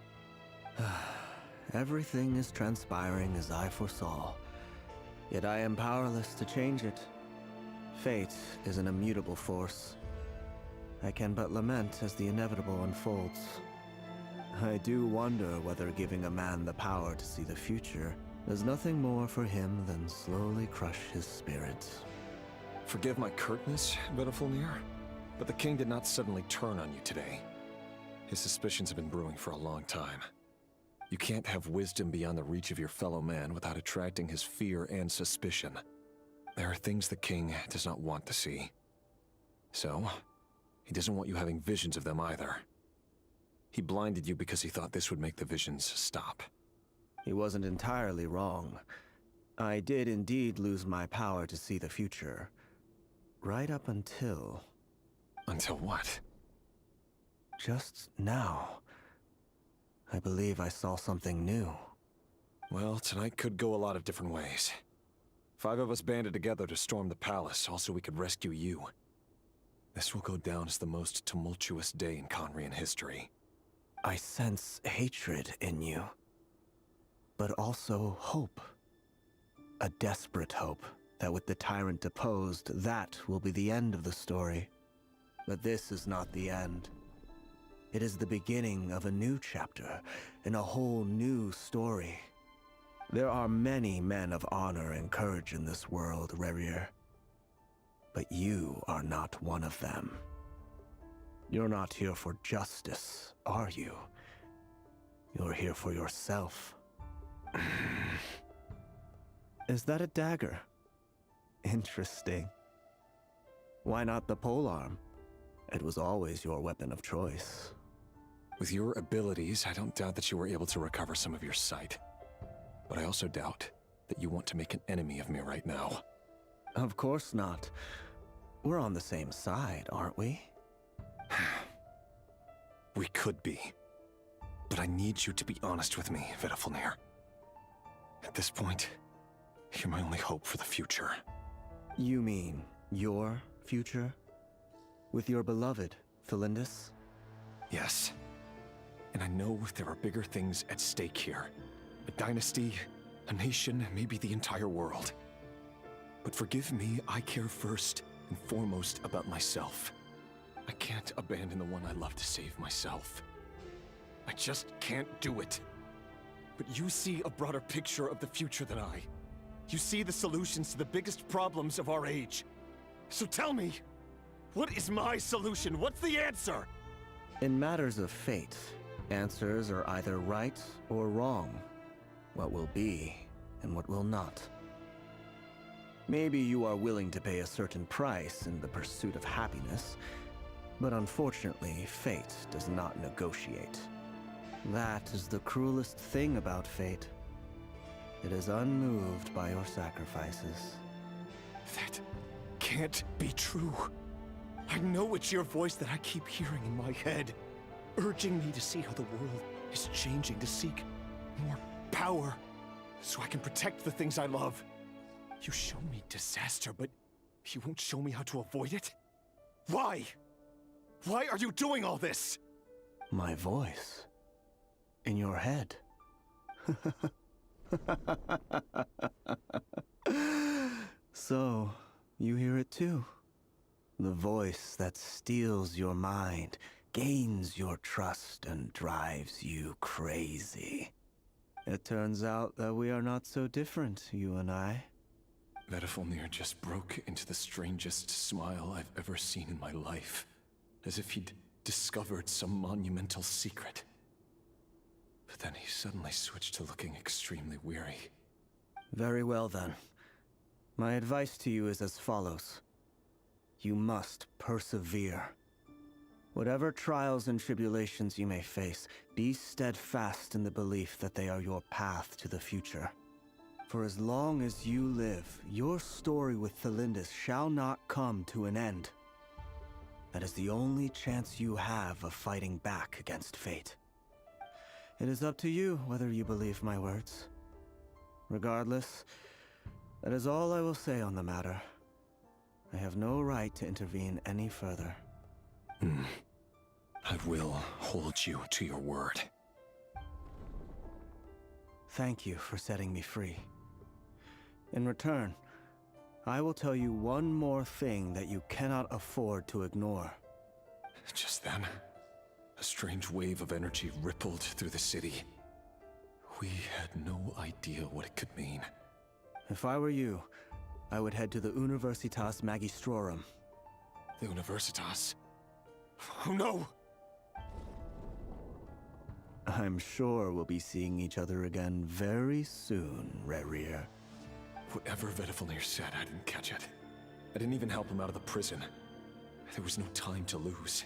Everything is transpiring as I foresaw, yet I am powerless to change it. Fate is an immutable force. I can but lament as the inevitable unfolds. I do wonder whether giving a man the power to see the future does nothing more for him than slowly crush his spirit. Forgive my curtness, Vedafulnir, but the king did not suddenly turn on you today. His suspicions have been brewing for a long time. You can't have wisdom beyond the reach of your fellow man without attracting his fear and suspicion. There are things the king does not want to see. So, he doesn't want you having visions of them either. He blinded you because he thought this would make the visions stop. He wasn't entirely wrong. I did indeed lose my power to see the future. Right up until... Until what? Just now. I believe I saw something new. Well, tonight could go a lot of different ways. 5 of us banded together to storm the palace, also we could rescue you. This will go down as the most tumultuous day in Conrian history. I sense hatred in you, but also hope. A desperate hope that with the tyrant deposed, that will be the end of the story. But this is not the end. It is the beginning of a new chapter, in a whole new story. There are many men of honor and courage in this world, Rerir. But you are not one of them. You're not here for justice, are you? You're here for yourself. Is that a dagger? Interesting. Why not the polearm? It was always your weapon of choice. With your abilities, I don't doubt that you were able to recover some of your sight. But I also doubt that you want to make an enemy of me right now. Of course not. We're on the same side, aren't we? We could be. But I need you to be honest with me, Vedafulnir. At this point, you're my only hope for the future. You mean your future? With your beloved, Felindis? Yes. And I know there are bigger things at stake here. A dynasty, a nation, maybe the entire world. But forgive me, I care first and foremost about myself. I can't abandon the one I love to save myself. I just can't do it. But you see a broader picture of the future than I. You see the solutions to the biggest problems of our age. So tell me, what is my solution? What's the answer? In matters of fate, answers are either right or wrong. What will be and what will not. Maybe you are willing to pay a certain price in the pursuit of happiness, but unfortunately, fate does not negotiate. That is the cruelest thing about fate. It is unmoved by your sacrifices. That can't be true. I know it's your voice that I keep hearing in my head, urging me to see how the world is changing, to seek more power, so I can protect the things I love. You show me disaster, but you won't show me how to avoid it? Why? Why are you doing all this? My voice. In your head. So, you hear it too? The voice that steals your mind, gains your trust, and drives you crazy. It turns out that we are not so different, you and I. Vedafulnir just broke into the strangest smile I've ever seen in my life, as if he'd discovered some monumental secret. But then he suddenly switched to looking extremely weary. Very well then. My advice to you is as follows. You must persevere. Whatever trials and tribulations you may face, be steadfast in the belief that they are your path to the future. For as long as you live, your story with Felindis shall not come to an end. That is the only chance you have of fighting back against fate. It is up to you whether you believe my words. Regardless, that is all I will say on the matter. I have no right to intervene any further. I will hold you to your word. Thank you for setting me free. In return, I will tell you one more thing that you cannot afford to ignore. Just then, a strange wave of energy rippled through the city. We had no idea what it could mean. If I were you, I would head to the Universitas Magistrorum. The Universitas? Oh no! I'm sure we'll be seeing each other again very soon, Rerir. Whatever Vedifalnir said, I didn't catch it. I didn't even help him out of the prison. There was no time to lose.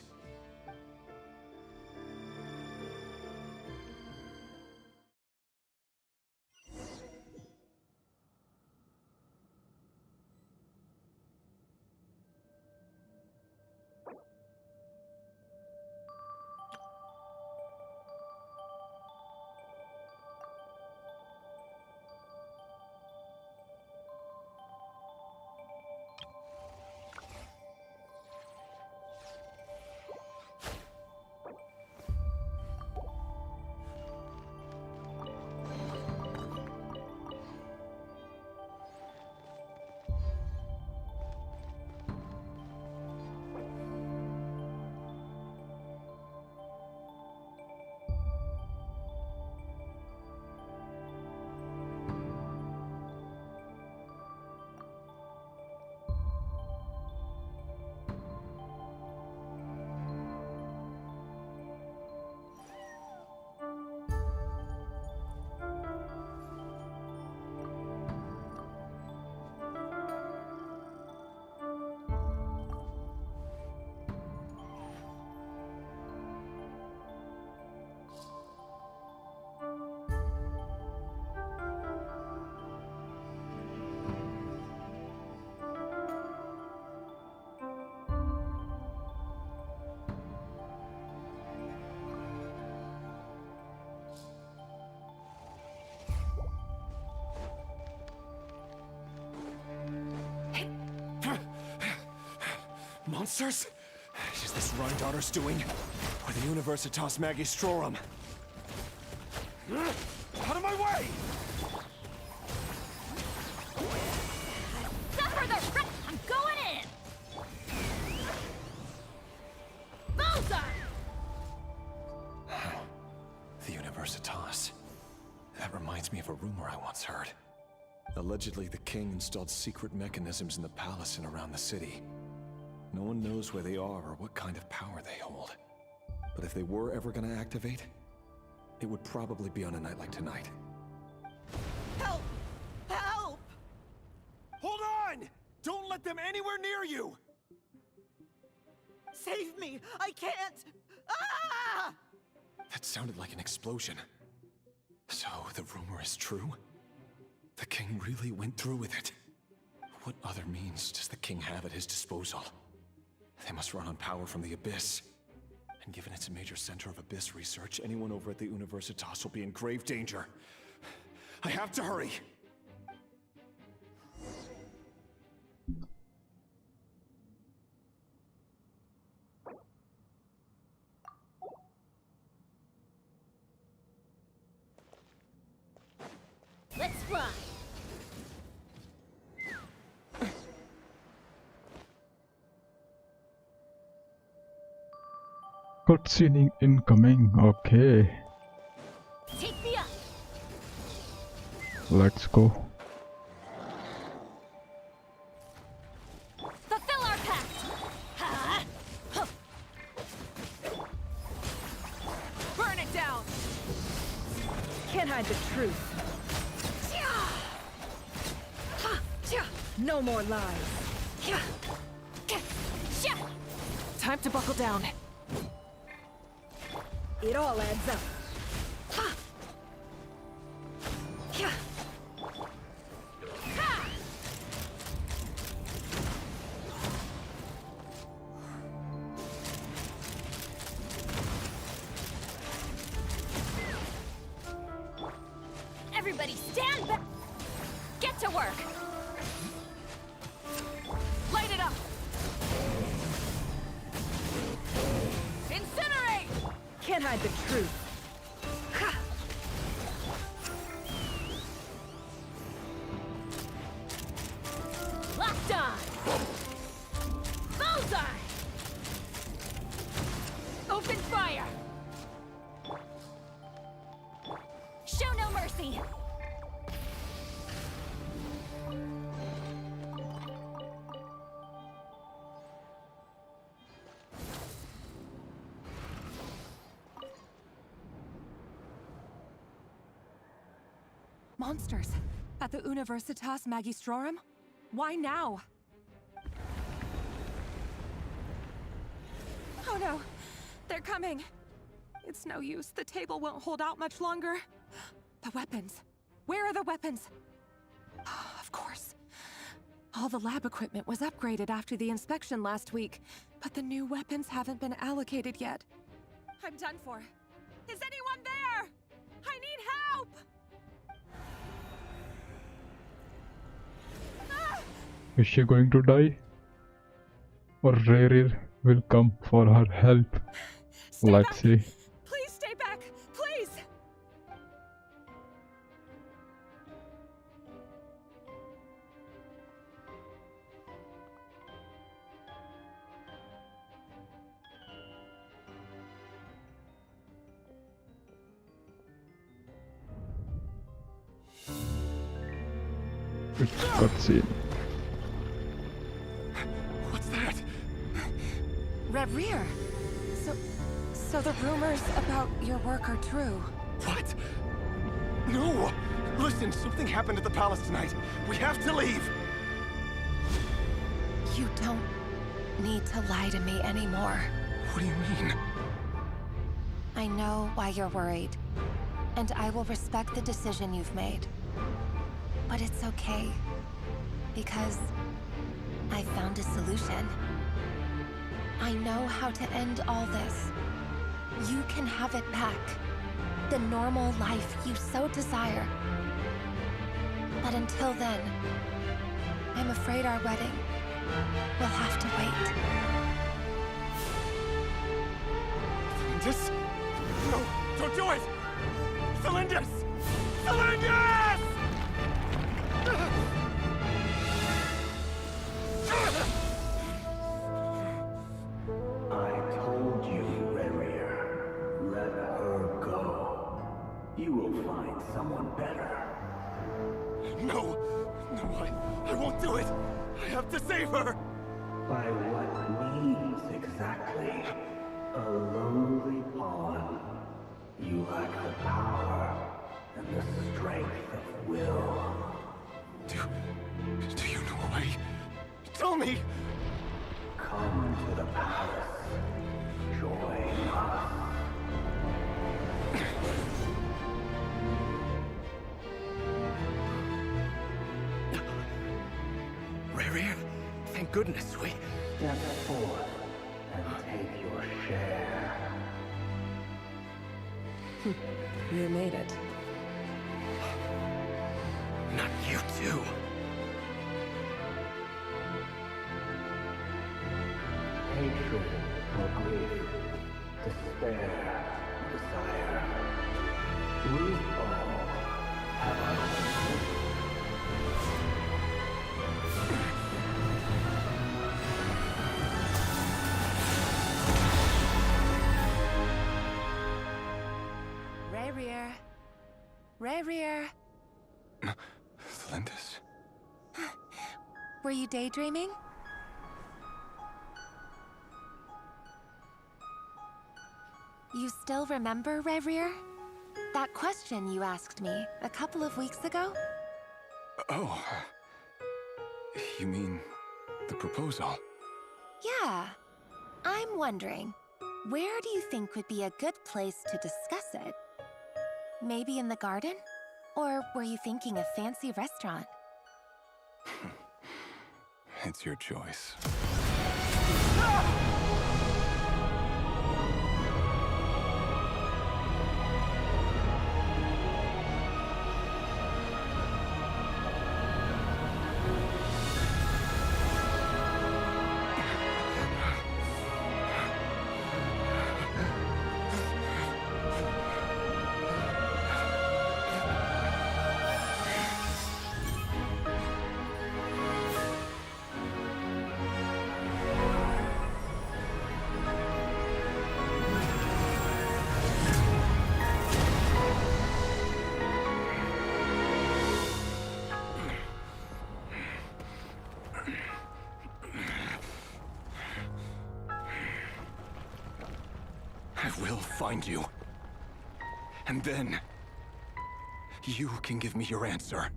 Monsters? Is this Rhindaughter's doing? Or the Universitas Magistrorum? Out of my way! Suffer the rip! I'm going in! Bullseye! The Universitas. That reminds me of a rumor I once heard. Allegedly, the king installed secret mechanisms in the palace and around the city. No one knows where they are or what kind of power they hold. But if they were ever gonna activate, it would probably be on a night like tonight. Help! Help! Hold on! Don't let them anywhere near you! Save me! I can't! Ah! That sounded like an explosion. So, the rumor is true? The king really went through with it? What other means does the king have at his disposal? They must run on power from the Abyss. And given it's a major center of Abyss research, anyone over at the Universitas will be in grave danger. I have to hurry! Let's fly! Cutscene incoming. Okay, Take me up! let's go. Fulfill our pact! Ha! Huh. Burn it down! Can't hide the truth. No more lies. Time to buckle down. It all adds up. to work! Light it up! Incinerate! Can't hide the truth. Locked on! Bullseye! Open fire! Show no mercy! Monsters! At the Universitas Magistrorum? Why now? Oh no! They're coming! It's no use. The table won't hold out much longer. The weapons. Where are the weapons? Of course. All the lab equipment was upgraded after the inspection last week, but the new weapons haven't been allocated yet. I'm done for. Is anyone there? I need help! Is she going to die? Or Rare will come for her help? Let's see. Please stay back! Please! It's cutscene. What's that? Reverie! So the rumors about your work are true. What? No! Listen, something happened at the palace tonight. We have to leave! You don't need to lie to me anymore. What do you mean? I know why you're worried, and I will respect the decision you've made. But it's okay, because I found a solution. I know how to end all this. You can have it back. The normal life you so desire. But until then, I'm afraid our wedding will have to wait. Celindus? No, don't do it! Celindus! Celindus! I told you, Reverie. Let her go. You will find someone better. No! No, I won't do it! I have to save her! By what means exactly? A lowly pawn. You lack the power and the strength of will. Do you know a way? Tell me! Come to the palace. Join us. Rare, thank goodness we... Step forth and take your share. You made it. Not you too. Hatred or grief, despair, desire. We all have our own. Reverie. Celindus? Were you daydreaming? You still remember, Reverie? That question you asked me a couple of weeks ago? Oh. You mean the proposal? Yeah. I'm wondering, where do you think would be a good place to discuss it? Maybe in the garden? Or were you thinking a fancy restaurant? It's your choice. will find you. And then, you can give me your answer.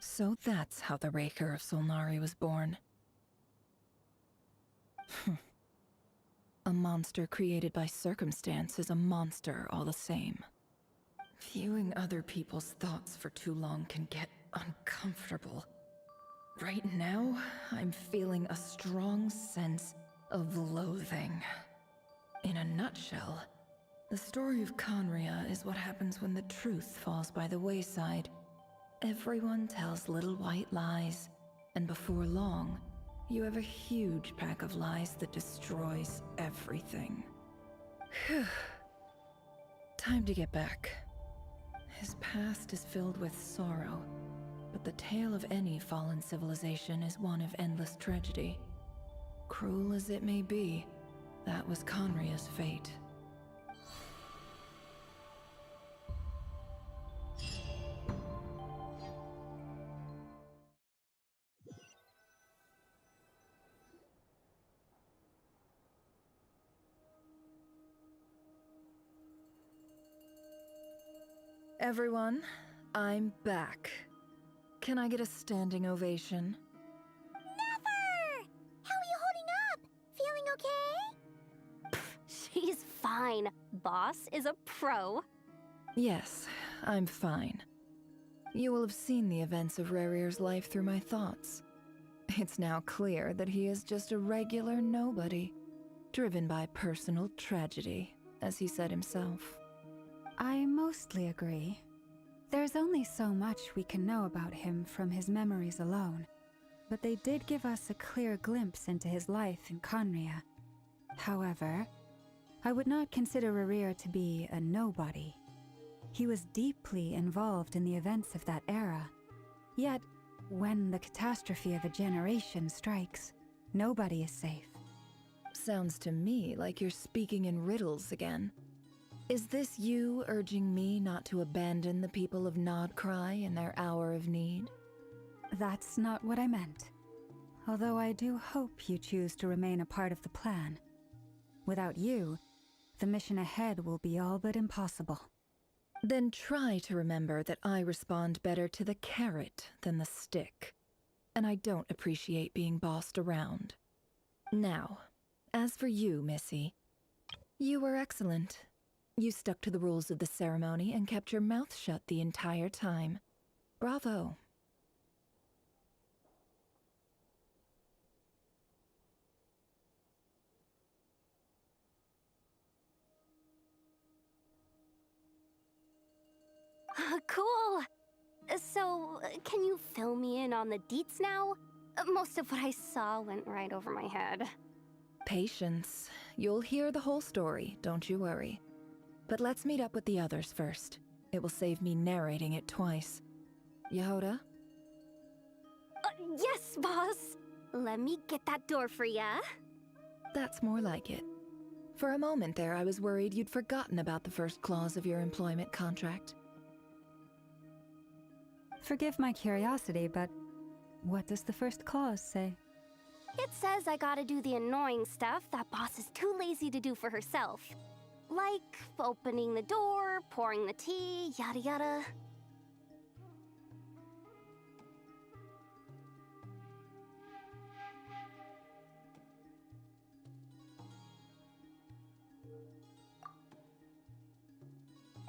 So that's how the Raker of Solnari was born. A monster created by circumstance is a monster all the same. Viewing other people's thoughts for too long can get uncomfortable. Right now, I'm feeling a strong sense of loathing. In a nutshell, the story of Conria is what happens when the truth falls by the wayside. Everyone tells little white lies, and before long, you have a huge pack of lies that destroys everything. Phew. Time to get back. His past is filled with sorrow, but the tale of any fallen civilization is one of endless tragedy. Cruel as it may be, that was Conria's fate. Everyone, I'm back. Can I get a standing ovation? Nefer! How are you holding up? Feeling okay? She's fine. Boss is a pro. Yes, I'm fine. You will have seen the events of Rerir's life through my thoughts. It's now clear that he is just a regular nobody, driven by personal tragedy, as he said himself. I mostly agree. There's only so much we can know about him from his memories alone, but they did give us a clear glimpse into his life in Conria. However, I would not consider Rerir to be a nobody. He was deeply involved in the events of that era. Yet, when the catastrophe of a generation strikes, nobody is safe. Sounds to me like you're speaking in riddles again. Is this you urging me not to abandon the people of Nodcry in their hour of need? That's not what I meant. Although I do hope you choose to remain a part of the plan. Without you, the mission ahead will be all but impossible. Then try to remember that I respond better to the carrot than the stick. And I don't appreciate being bossed around. Now, as for you, Missy, you were excellent. You stuck to the rules of the ceremony and kept your mouth shut the entire time. Bravo. Cool! So, can you fill me in on the deets now? Most of what I saw went right over my head. Patience. You'll hear the whole story, don't you worry. But let's meet up with the others first. It will save me narrating it twice. Yehoda? Yes, boss! Let me get that door for ya. That's more like it. For a moment there, I was worried you'd forgotten about the first clause of your employment contract. Forgive my curiosity, but what does the first clause say? It says I gotta do the annoying stuff that boss is too lazy to do for herself. Like opening the door, pouring the tea, yada yada.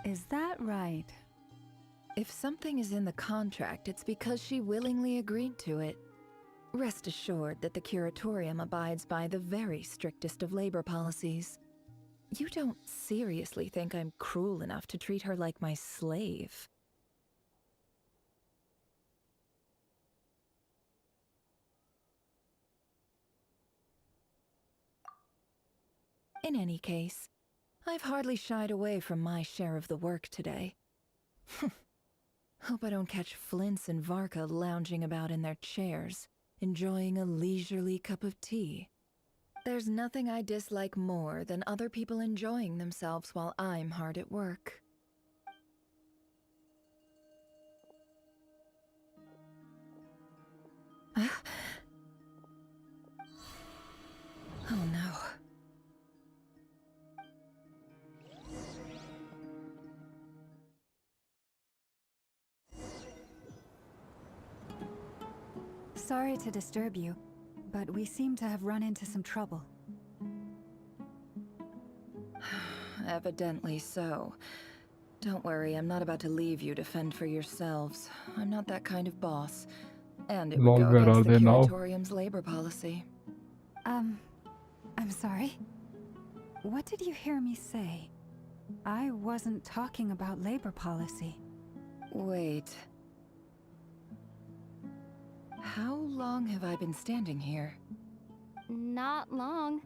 Is that right? If something is in the contract, it's because she willingly agreed to it. Rest assured that the Curatorium abides by the very strictest of labor policies. You don't seriously think I'm cruel enough to treat her like my slave? In any case, I've hardly shied away from my share of the work today. Hope I don't catch Flintz and Varka lounging about in their chairs, enjoying a leisurely cup of tea. There's nothing I dislike more than other people enjoying themselves while I'm hard at work. Oh no. Sorry to disturb you, but we seem to have run into some trouble. Evidently so. Don't worry, I'm not about to leave you to fend for yourselves. I'm not that kind of boss. And it would Lol, go where are against the they now? Curatorium's labor policy. I'm sorry? What did you hear me say? I wasn't talking about labor policy. Wait. How long have I been standing here? Not long.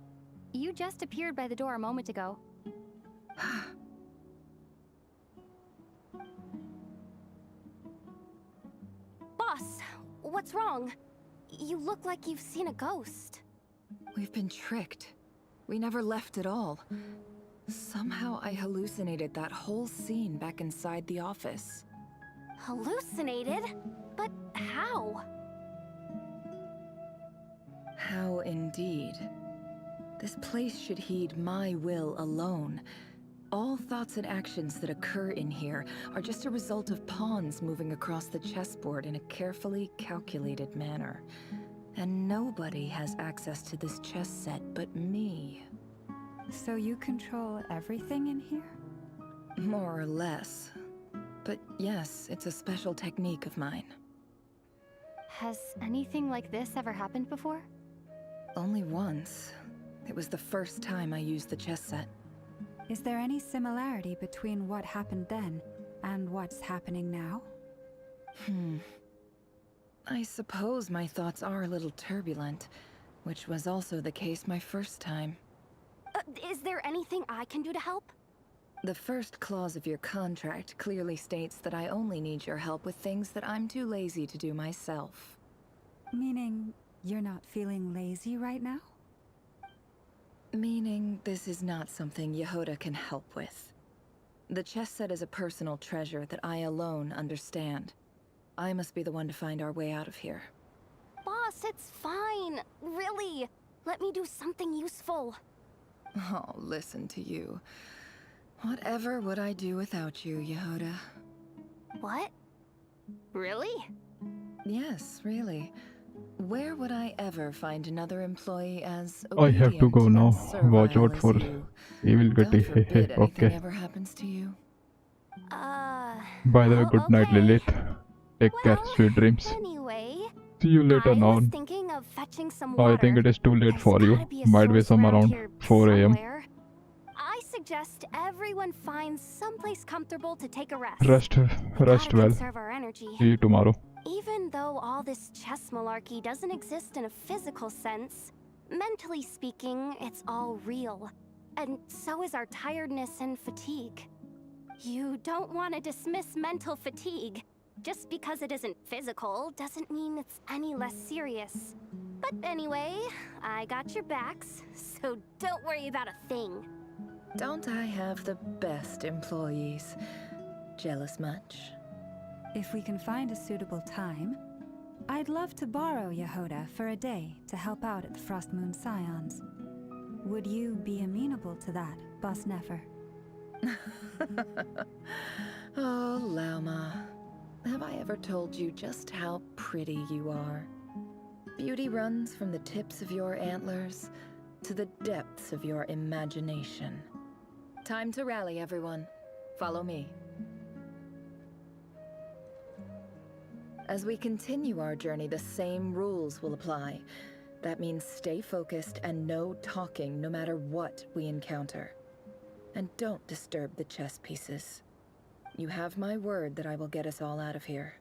You just appeared by the door a moment ago. Boss, what's wrong? You look like you've seen a ghost. We've been tricked. We never left at all. Somehow I hallucinated that whole scene back inside the office. Hallucinated? But how? How indeed. This place should heed my will alone. All thoughts and actions that occur in here are just a result of pawns moving across the chessboard in a carefully calculated manner. And nobody has access to this chess set but me. So you control everything in here? More or less. But yes, it's a special technique of mine. Has anything like this ever happened before? Only once. It was the first time I used the chess set. Is there any similarity between what happened then and what's happening now? I suppose my thoughts are a little turbulent, which was also the case my first time. Is there anything I can do to help? The first clause of your contract clearly states that I only need your help with things that I'm too lazy to do myself. Meaning, you're not feeling lazy right now? Meaning, this is not something Yehoda can help with. The chess set is a personal treasure that I alone understand. I must be the one to find our way out of here. Boss, it's fine. Really. Let me do something useful. Oh, listen to you. Whatever would I do without you, Yehoda? What? Really? Yes, really. Where would I ever find another employee as I have to obedient go and now. Watch servile out as for you? evil God Kitty. forbid anything Okay. ever happens to you. By the way, good night, Lilith. Take care. Sweet dreams. Anyway, See you later I was now. thinking of fetching some I water. think it is too late There's for you. gotta be a Might be source some around here 4 a.m. somewhere. I suggest everyone finds someplace comfortable to take a rest. Rest Gotta well. conserve our energy. See you tomorrow. Even though all this chess malarkey doesn't exist in a physical sense, mentally speaking, it's all real. And so is our tiredness and fatigue. You don't want to dismiss mental fatigue. Just because it isn't physical doesn't mean it's any less serious. But anyway, I got your backs, so don't worry about a thing. Don't I have the best employees? Jealous much? If we can find a suitable time, I'd love to borrow Yehoda for a day to help out at the Frost Moon Scions. Would you be amenable to that, Boss Nefer? Oh, Lauma. Have I ever told you just how pretty you are? Beauty runs from the tips of your antlers to the depths of your imagination. Time to rally, everyone. Follow me. As we continue our journey, the same rules will apply. That means stay focused and no talking no matter what we encounter. And don't disturb the chess pieces. You have my word that I will get us all out of here.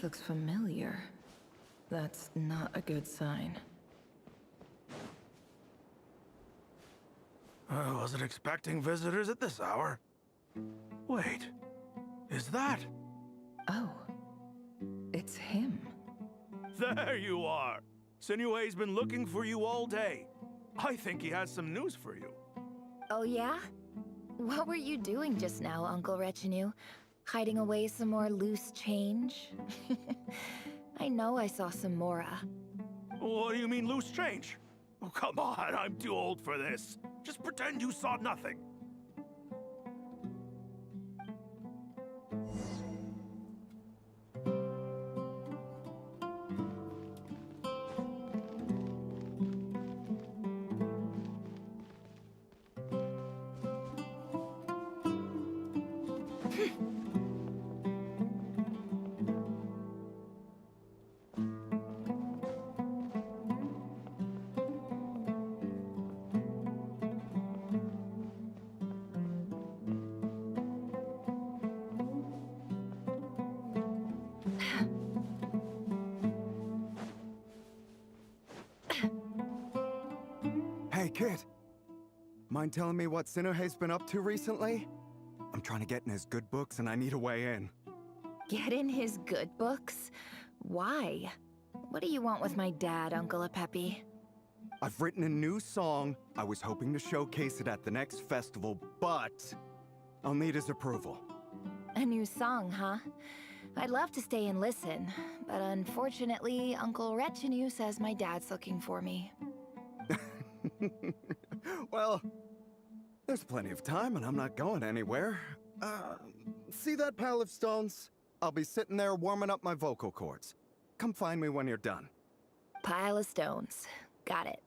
looks familiar. That's not a good sign. I wasn't expecting visitors at this hour. Wait, is that? Oh, it's him. There you are! Sinue's been looking for you all day. I think he has some news for you. Oh yeah? What were you doing just now, Uncle Retinue? Hiding away some more loose change? I know I saw some Mora. What do you mean loose change? Oh, come on, I'm too old for this. Just pretend you saw nothing. Hey, kid. Mind telling me what Sinuhe's been up to recently? I'm trying to get in his good books and I need a way in. Get in his good books? Why? What do you want with my dad, Uncle Apepi? I've written a new song. I was hoping to showcase it at the next festival, but I'll need his approval. A new song, huh? I'd love to stay and listen, but unfortunately, Uncle Retinue says my dad's looking for me. Well, there's plenty of time and I'm not going anywhere. See that pile of stones? I'll be sitting there warming up my vocal cords. Come find me when you're done. Pile of stones. Got it.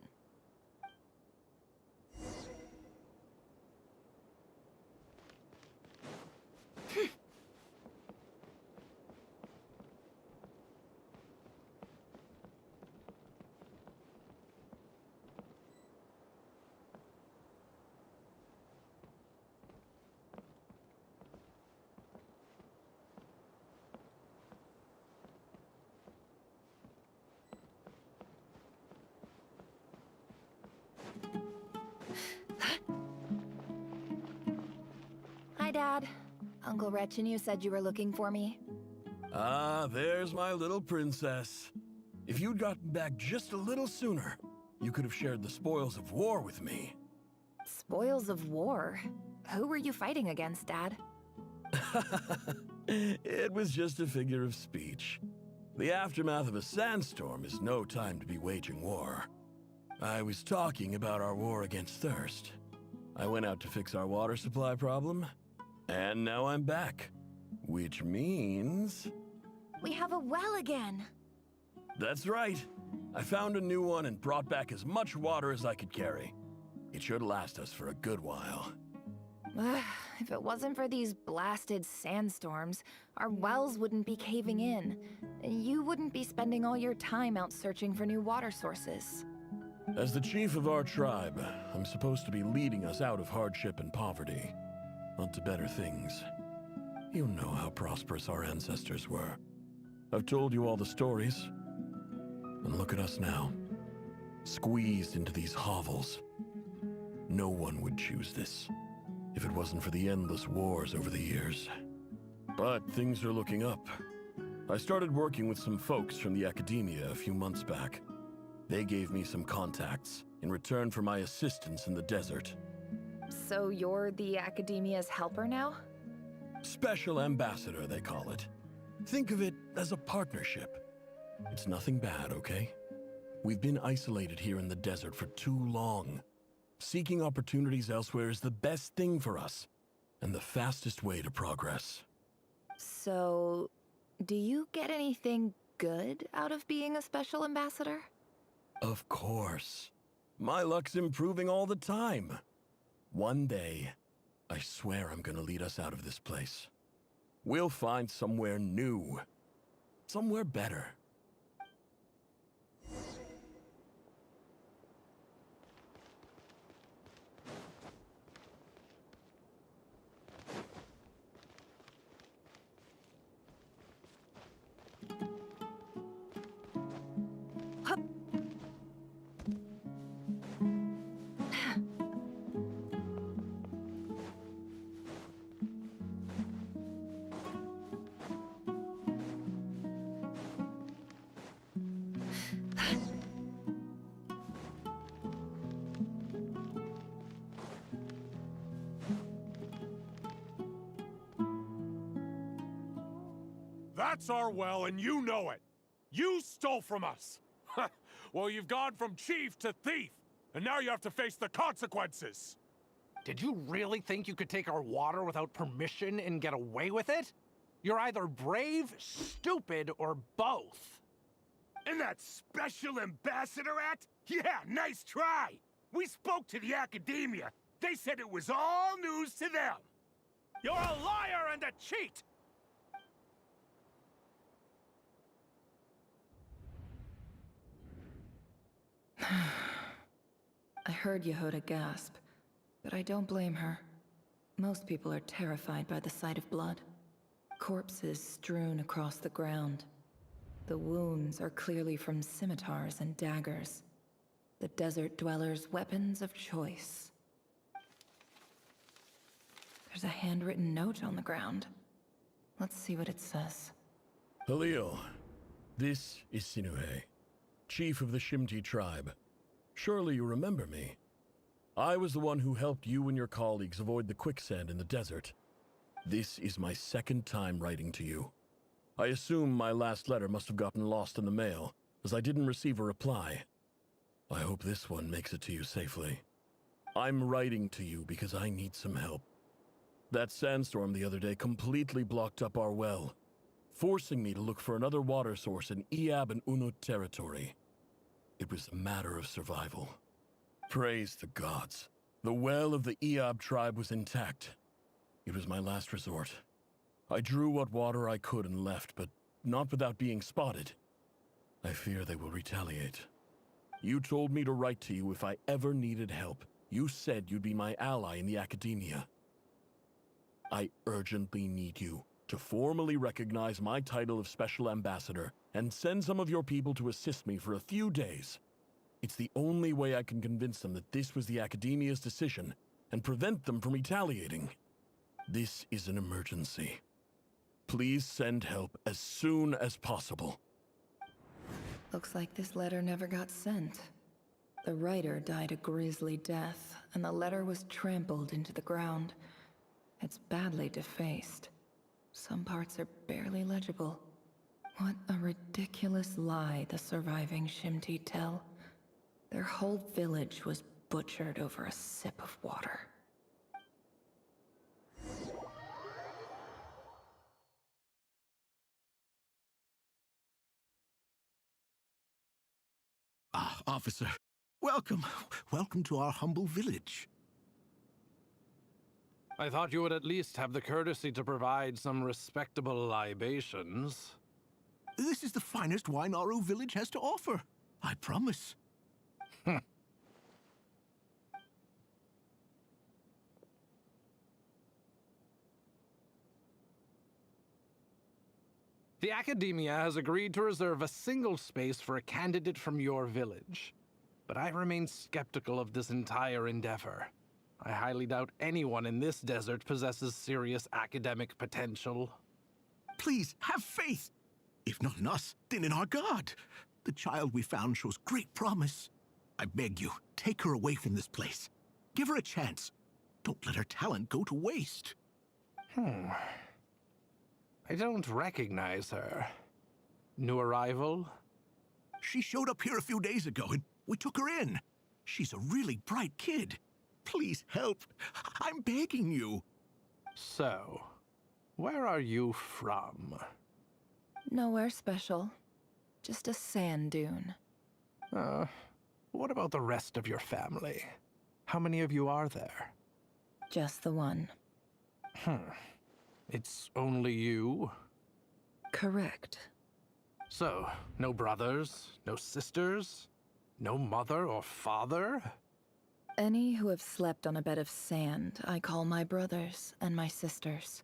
Hi, Dad. Uncle Retinue said you were looking for me. Ah, there's my little princess. If you'd gotten back just a little sooner, you could have shared the spoils of war with me. Spoils of war? Who were you fighting against, Dad? It was just a figure of speech. The aftermath of a sandstorm is no time to be waging war. I was talking about our war against thirst. I went out to fix our water supply problem, and now I'm back. Which means... We have a well again! That's right. I found a new one and brought back as much water as I could carry. It should last us for a good while. If it wasn't for these blasted sandstorms, our wells wouldn't be caving in. You wouldn't be spending all your time out searching for new water sources. As the chief of our tribe, I'm supposed to be leading us out of hardship and poverty, onto better things. You know how prosperous our ancestors were. I've told you all the stories. And look at us now, squeezed into these hovels. No one would choose this, if it wasn't for the endless wars over the years. But things are looking up. I started working with some folks from the academia a few months back. They gave me some contacts in return for my assistance in the desert. So you're the academia's helper now? Special ambassador, they call it. Think of it as a partnership. It's nothing bad, okay? We've been isolated here in the desert for too long. Seeking opportunities elsewhere is the best thing for us, and the fastest way to progress. So, do you get anything good out of being a special ambassador? Of course. My luck's improving all the time. One day, I swear I'm gonna lead us out of this place. We'll find somewhere new. Somewhere better. That's our well, and you know it. You stole from us. Well, you've gone from chief to thief, and now you have to face the consequences. Did you really think you could take our water without permission and get away with it? You're either brave, stupid, or both. And that special ambassador act? Yeah, nice try. We spoke to the academia. They said it was all news to them. You're a liar and a cheat! I heard Yehuda gasp, but I don't blame her. Most people are terrified by the sight of blood. Corpses strewn across the ground. The wounds are clearly from scimitars and daggers. The desert dwellers' weapons of choice. There's a handwritten note on the ground. Let's see what it says. Halil, this is Sinuhe, chief of the Shimti tribe. Surely you remember me. I was the one who helped you and your colleagues avoid the quicksand in the desert. This is my second time writing to you. I assume my last letter must have gotten lost in the mail, as I didn't receive a reply. I hope this one makes it to you safely. I'm writing to you because I need some help. That sandstorm the other day completely blocked up our well, forcing me to look for another water source in Iab and Unut territory. It was a matter of survival. Praise the gods. The well of the Iab tribe was intact. It was my last resort. I drew what water I could and left, but not without being spotted. I fear they will retaliate. You told me to write to you if I ever needed help. You said you'd be my ally in the academia. I urgently need you to formally recognize my title of Special Ambassador and send some of your people to assist me for a few days. It's the only way I can convince them that this was the academia's decision and prevent them from retaliating. This is an emergency. Please send help as soon as possible. Looks like this letter never got sent. The writer died a grisly death, and the letter was trampled into the ground. It's badly defaced. Some parts are barely legible. What a ridiculous lie the surviving Shimti tell. Their whole village was butchered over a sip of water. Ah, officer. Welcome. Welcome to our humble village. I thought you would at least have the courtesy to provide some respectable libations. This is the finest wine Aru village has to offer. I promise. The Academia has agreed to reserve a single space for a candidate from your village. But I remain skeptical of this entire endeavor. I highly doubt anyone in this desert possesses serious academic potential. Please, have faith. If not in us, then in our god. The child we found shows great promise. I beg you, take her away from this place. Give her a chance. Don't let her talent go to waste. I don't recognize her. New arrival? She showed up here a few days ago and we took her in. She's a really bright kid. Please help. I'm begging you. So, where are you from? Nowhere special. Just a sand dune. What about the rest of your family? How many of you are there? Just the one. It's only you? Correct. So, no brothers, no sisters, no mother or father? Any who have slept on a bed of sand, I call my brothers and my sisters.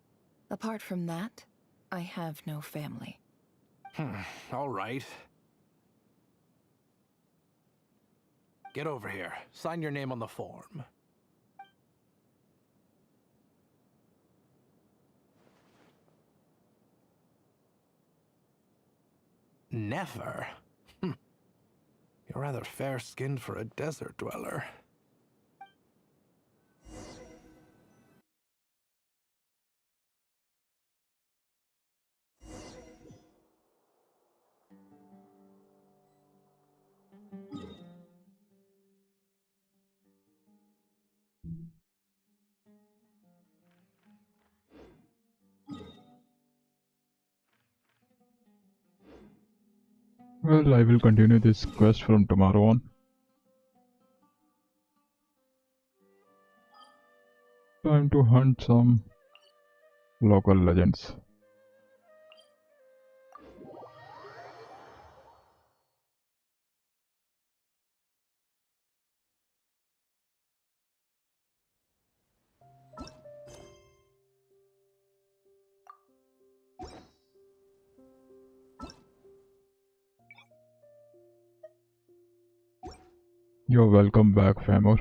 Apart from that, I have no family. All right. Get over here. Sign your name on the form. Nefer? You're rather fair-skinned for a desert dweller. Well, I will continue this quest from tomorrow on. Time to hunt some local legends. You're welcome back, Famor.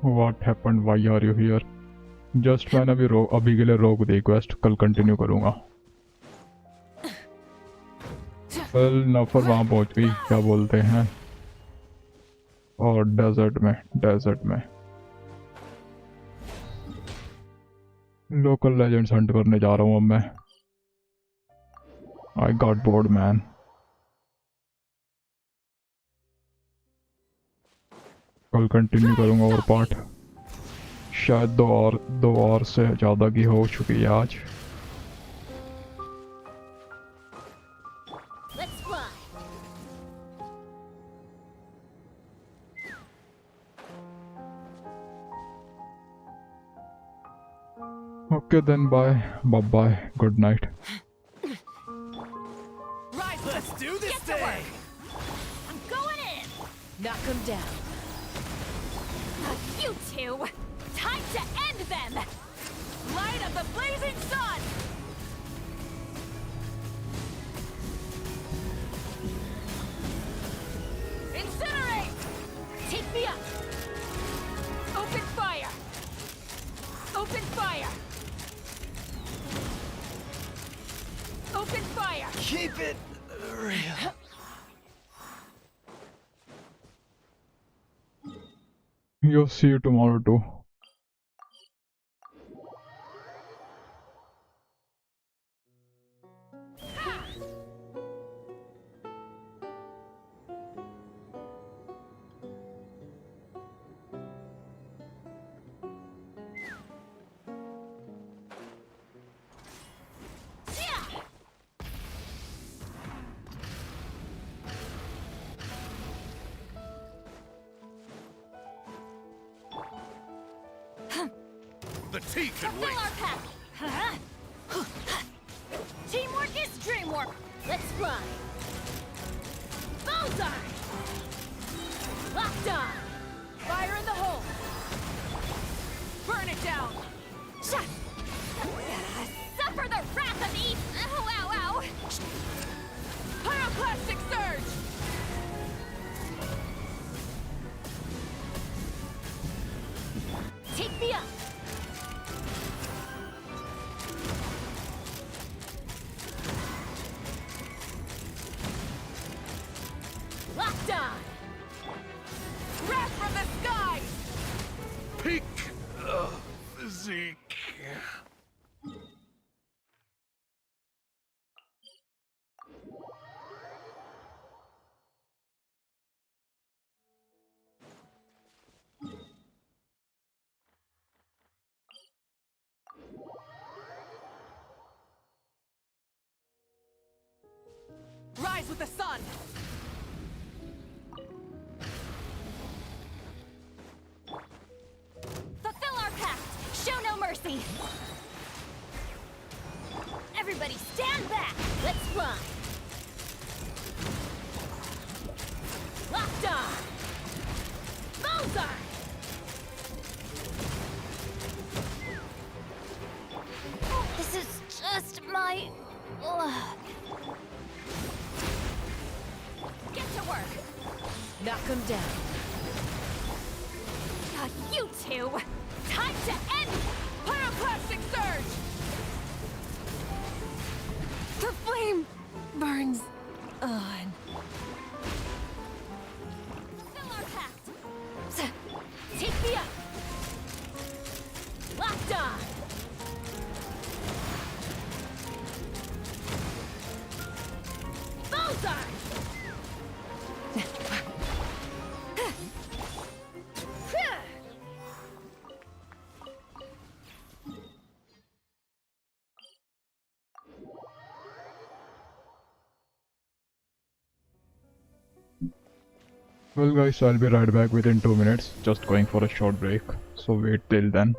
What happened? Why are you here? Just मैंने अभी के लिए रोक दी quest, कल continue करूँगा। Well, नफर वहाँ पहुँच गई, क्या बोलते हैं, और डेजर्ट में लोकल लेजेंड्स हंट करने जा रहा हूँ अब मैं। I got bored, man. कल कंटिन्यू करूँगा और पार्ट शायद दो और से ज़्यादा की हो चुकी है आज। Okay then, bye, good night. Rise, let's do this thing. I'm going in. Knock them down. You two, time to end them. Light of the blazing sun. Incinerate. Take me up. Open fire. Open fire. Open fire! Keep it real. You'll see you tomorrow too. The tea can wait. Fulfill our path. Teamwork is dreamwork. Let's fly. Bullseye. Locked on. Fire in the hole. Burn it down. Suffer the wrath of Eve! Ow, ow, ow! Pyroclastic surge. Take me up! Locked on. Wrath from the skies. Peak physique. Rise with the sun. Fulfill our pact! Show no mercy! Everybody stand back! Let's run! Locked on. Bullseye. This is just my... Get to work. Knock them down. You two! Time to end Pyroclastic surge. The flame burns on. Fulfill our pact! Bullseye! Well guys, I'll be right back within 2 minutes, just going for a short break, so wait till then.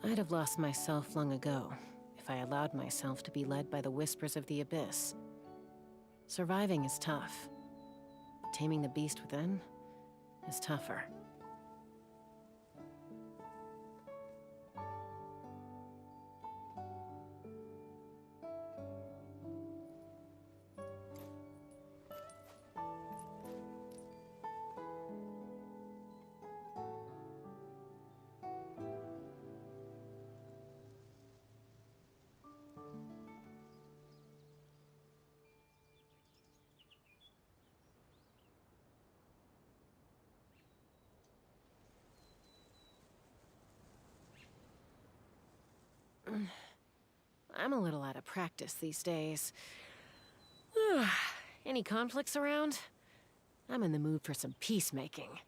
I'd have lost myself long ago if I allowed myself to be led by the whispers of the abyss. Surviving is tough. Taming the beast within is tougher. I'm a little out of practice these days. Any conflicts around? I'm in the mood for some peacemaking.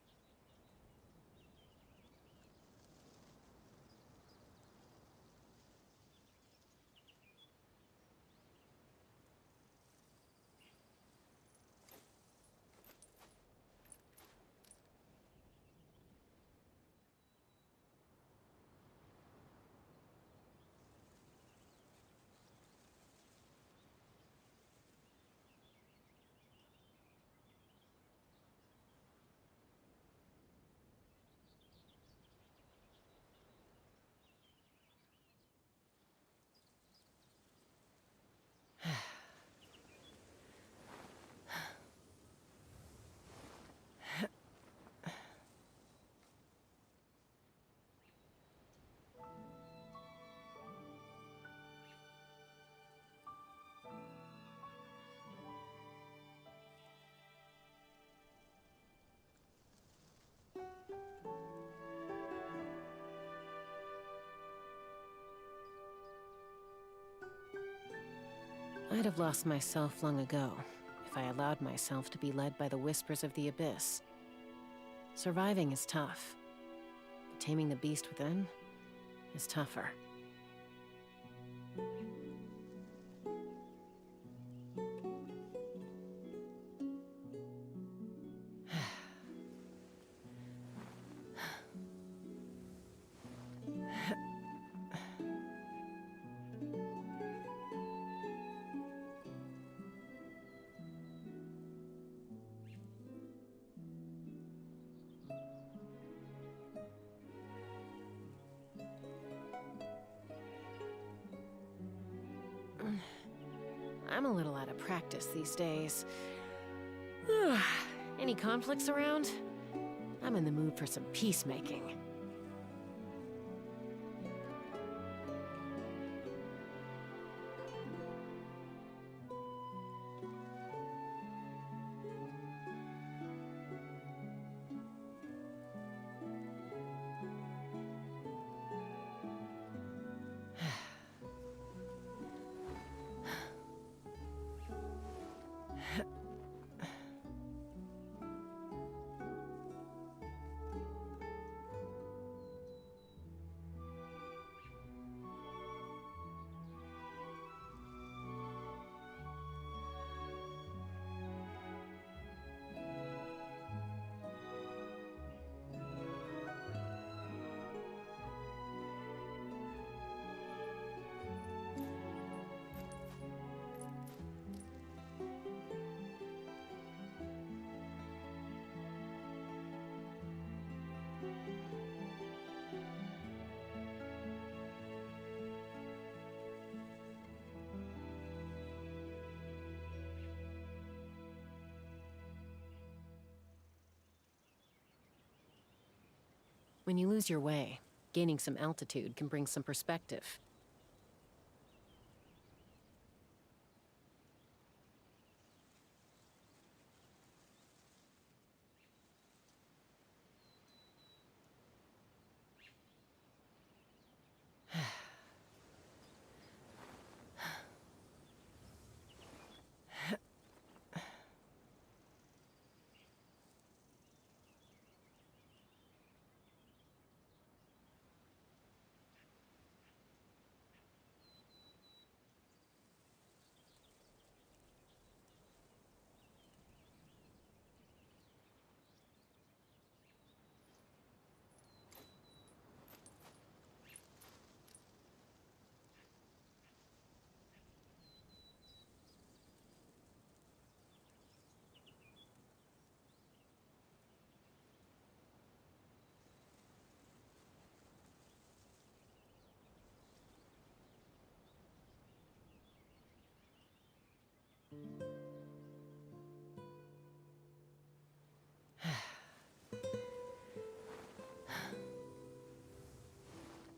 I'd have lost myself long ago if I allowed myself to be led by the whispers of the abyss. Surviving is tough, but taming the beast within is tougher. I'm a little out of practice these days. Any conflicts around? I'm in the mood for some peacemaking. When you lose your way, gaining some altitude can bring some perspective.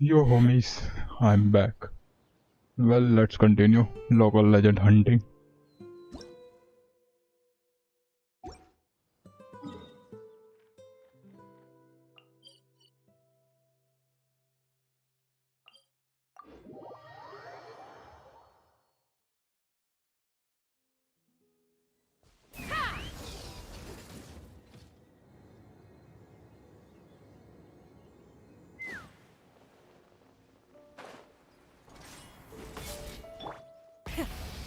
Yo homies, I'm back. Well, let's continue local legend hunting.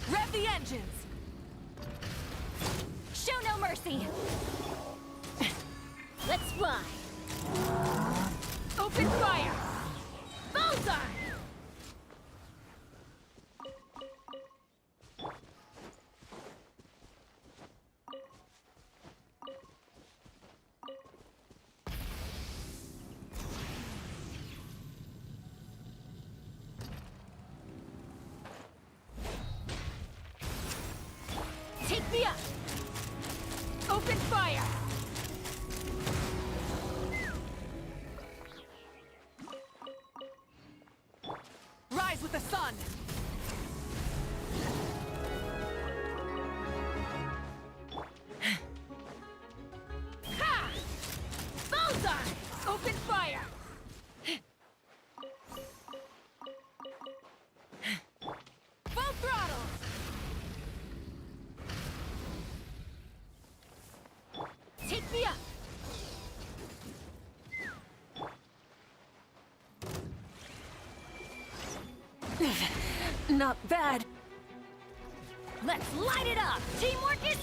Rev the engines! Show no mercy! Let's fly! Open fire! Bullseye! Take me up! Open Not bad. Let's light it up! Teamwork is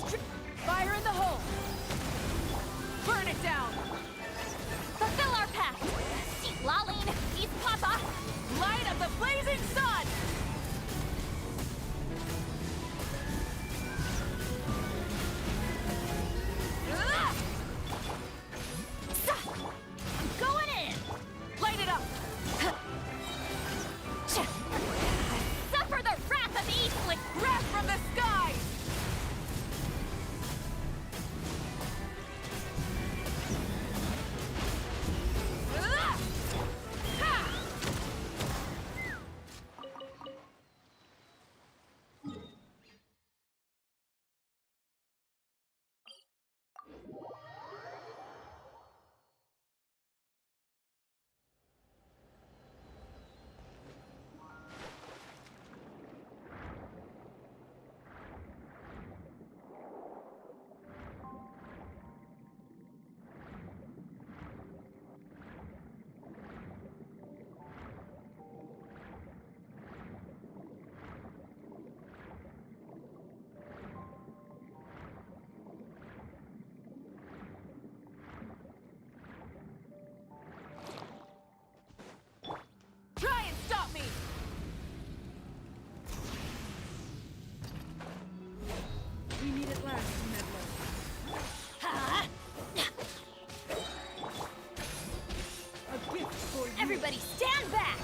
Fire in the hole! Burn it down! Fulfill our pact! Eat Laline, eat Papa! Light of the blazing sun! I'm going in! Light it up! Suffer the wrath of Eastlick! Wrath from the skies! Try and stop me! We need it last, Medlow. A gift for you. Everybody stand back!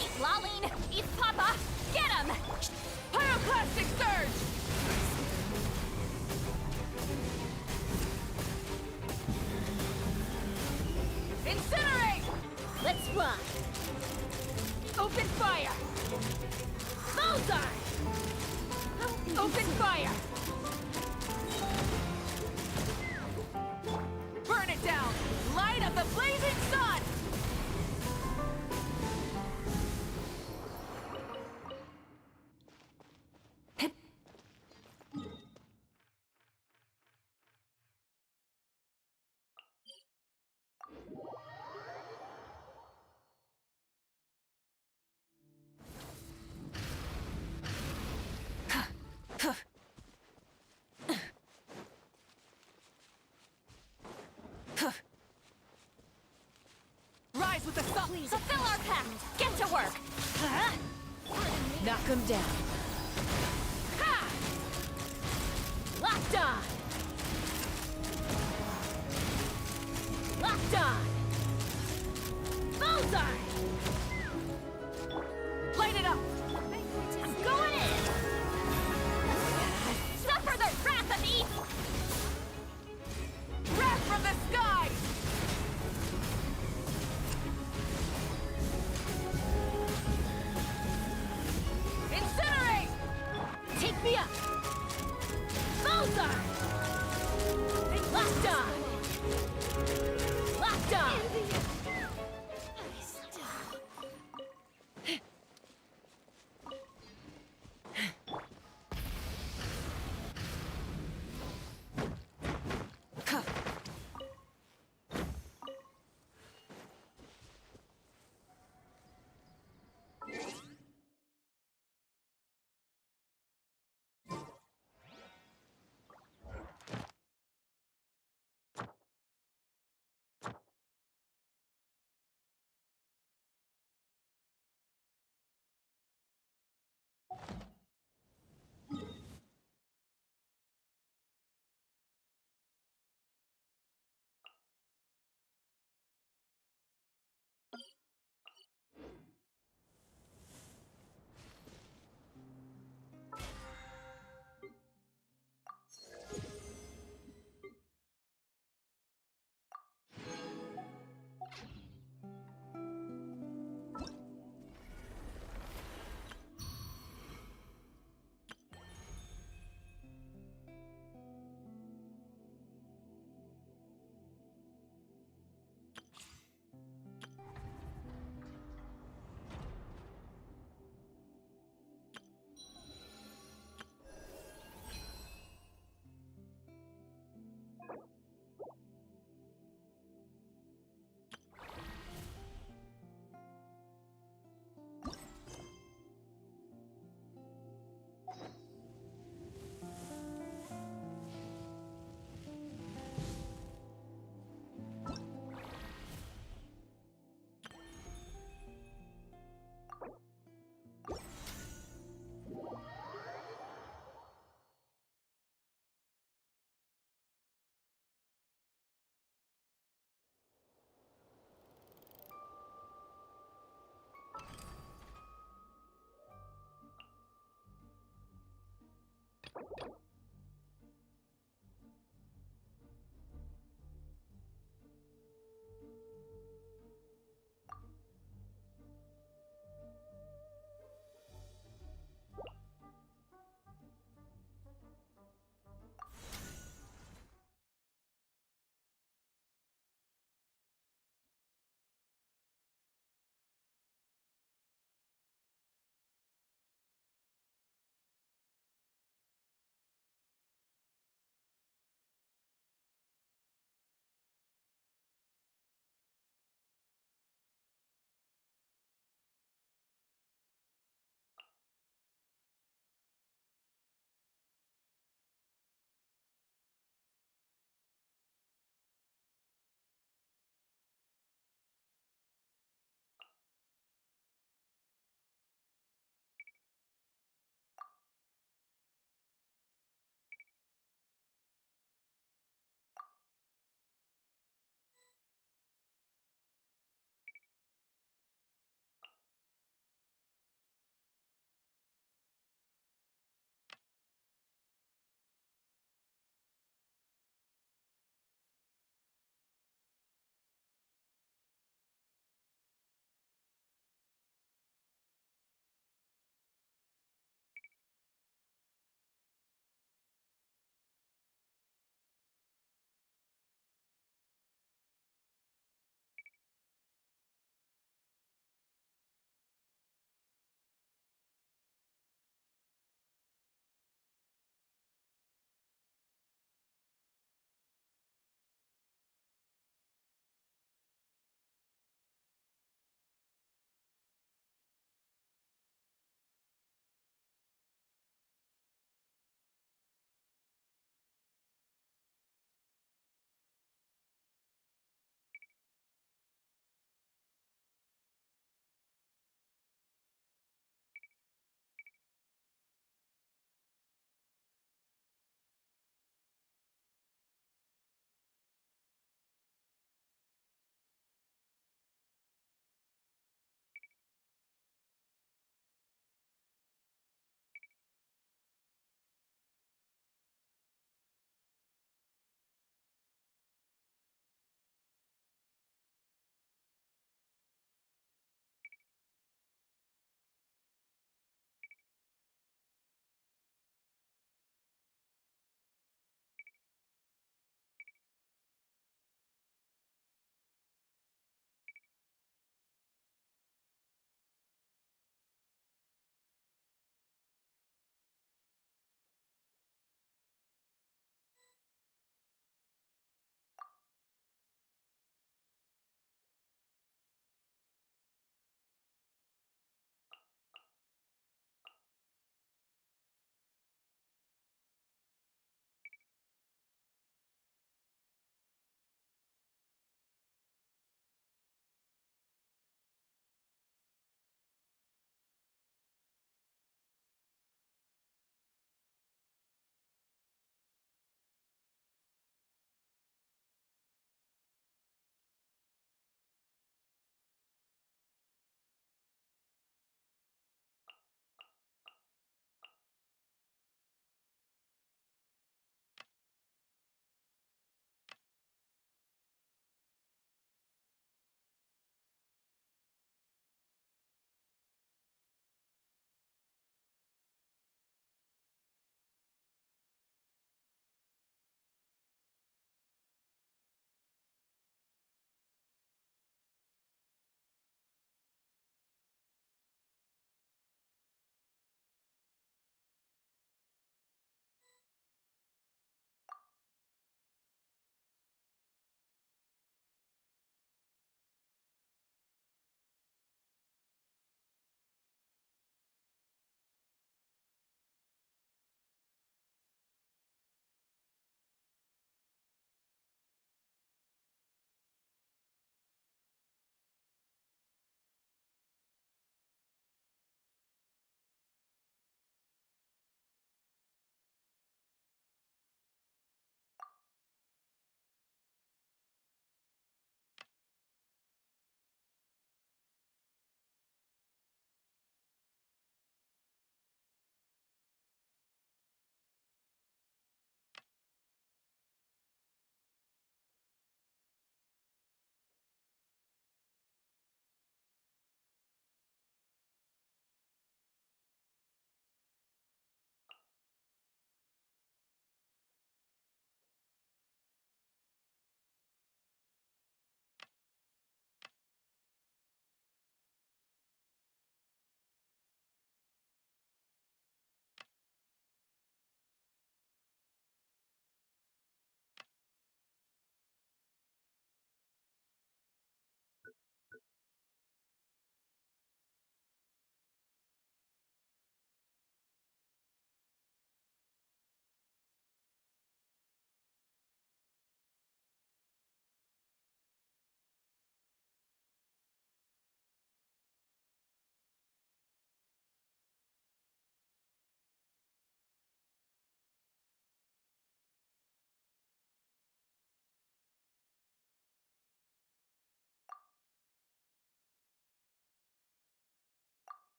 Eat Laline, eat Papa! Get him! Pyroclastic surge! Incinerate! Let's run! Open fire! Bullseye! Open fire! Burn it down! Light of the blazing sun! Rise with the sun! Please, fulfill our pact! Get to work! Knock him down! Ha! Locked on! Locked on! Bullseye! Light it up! I'm going in! Suffer the wrath of evil! Wrath from the skies! Incinerate! Take me up! Bullseye! Locked on! Locked on!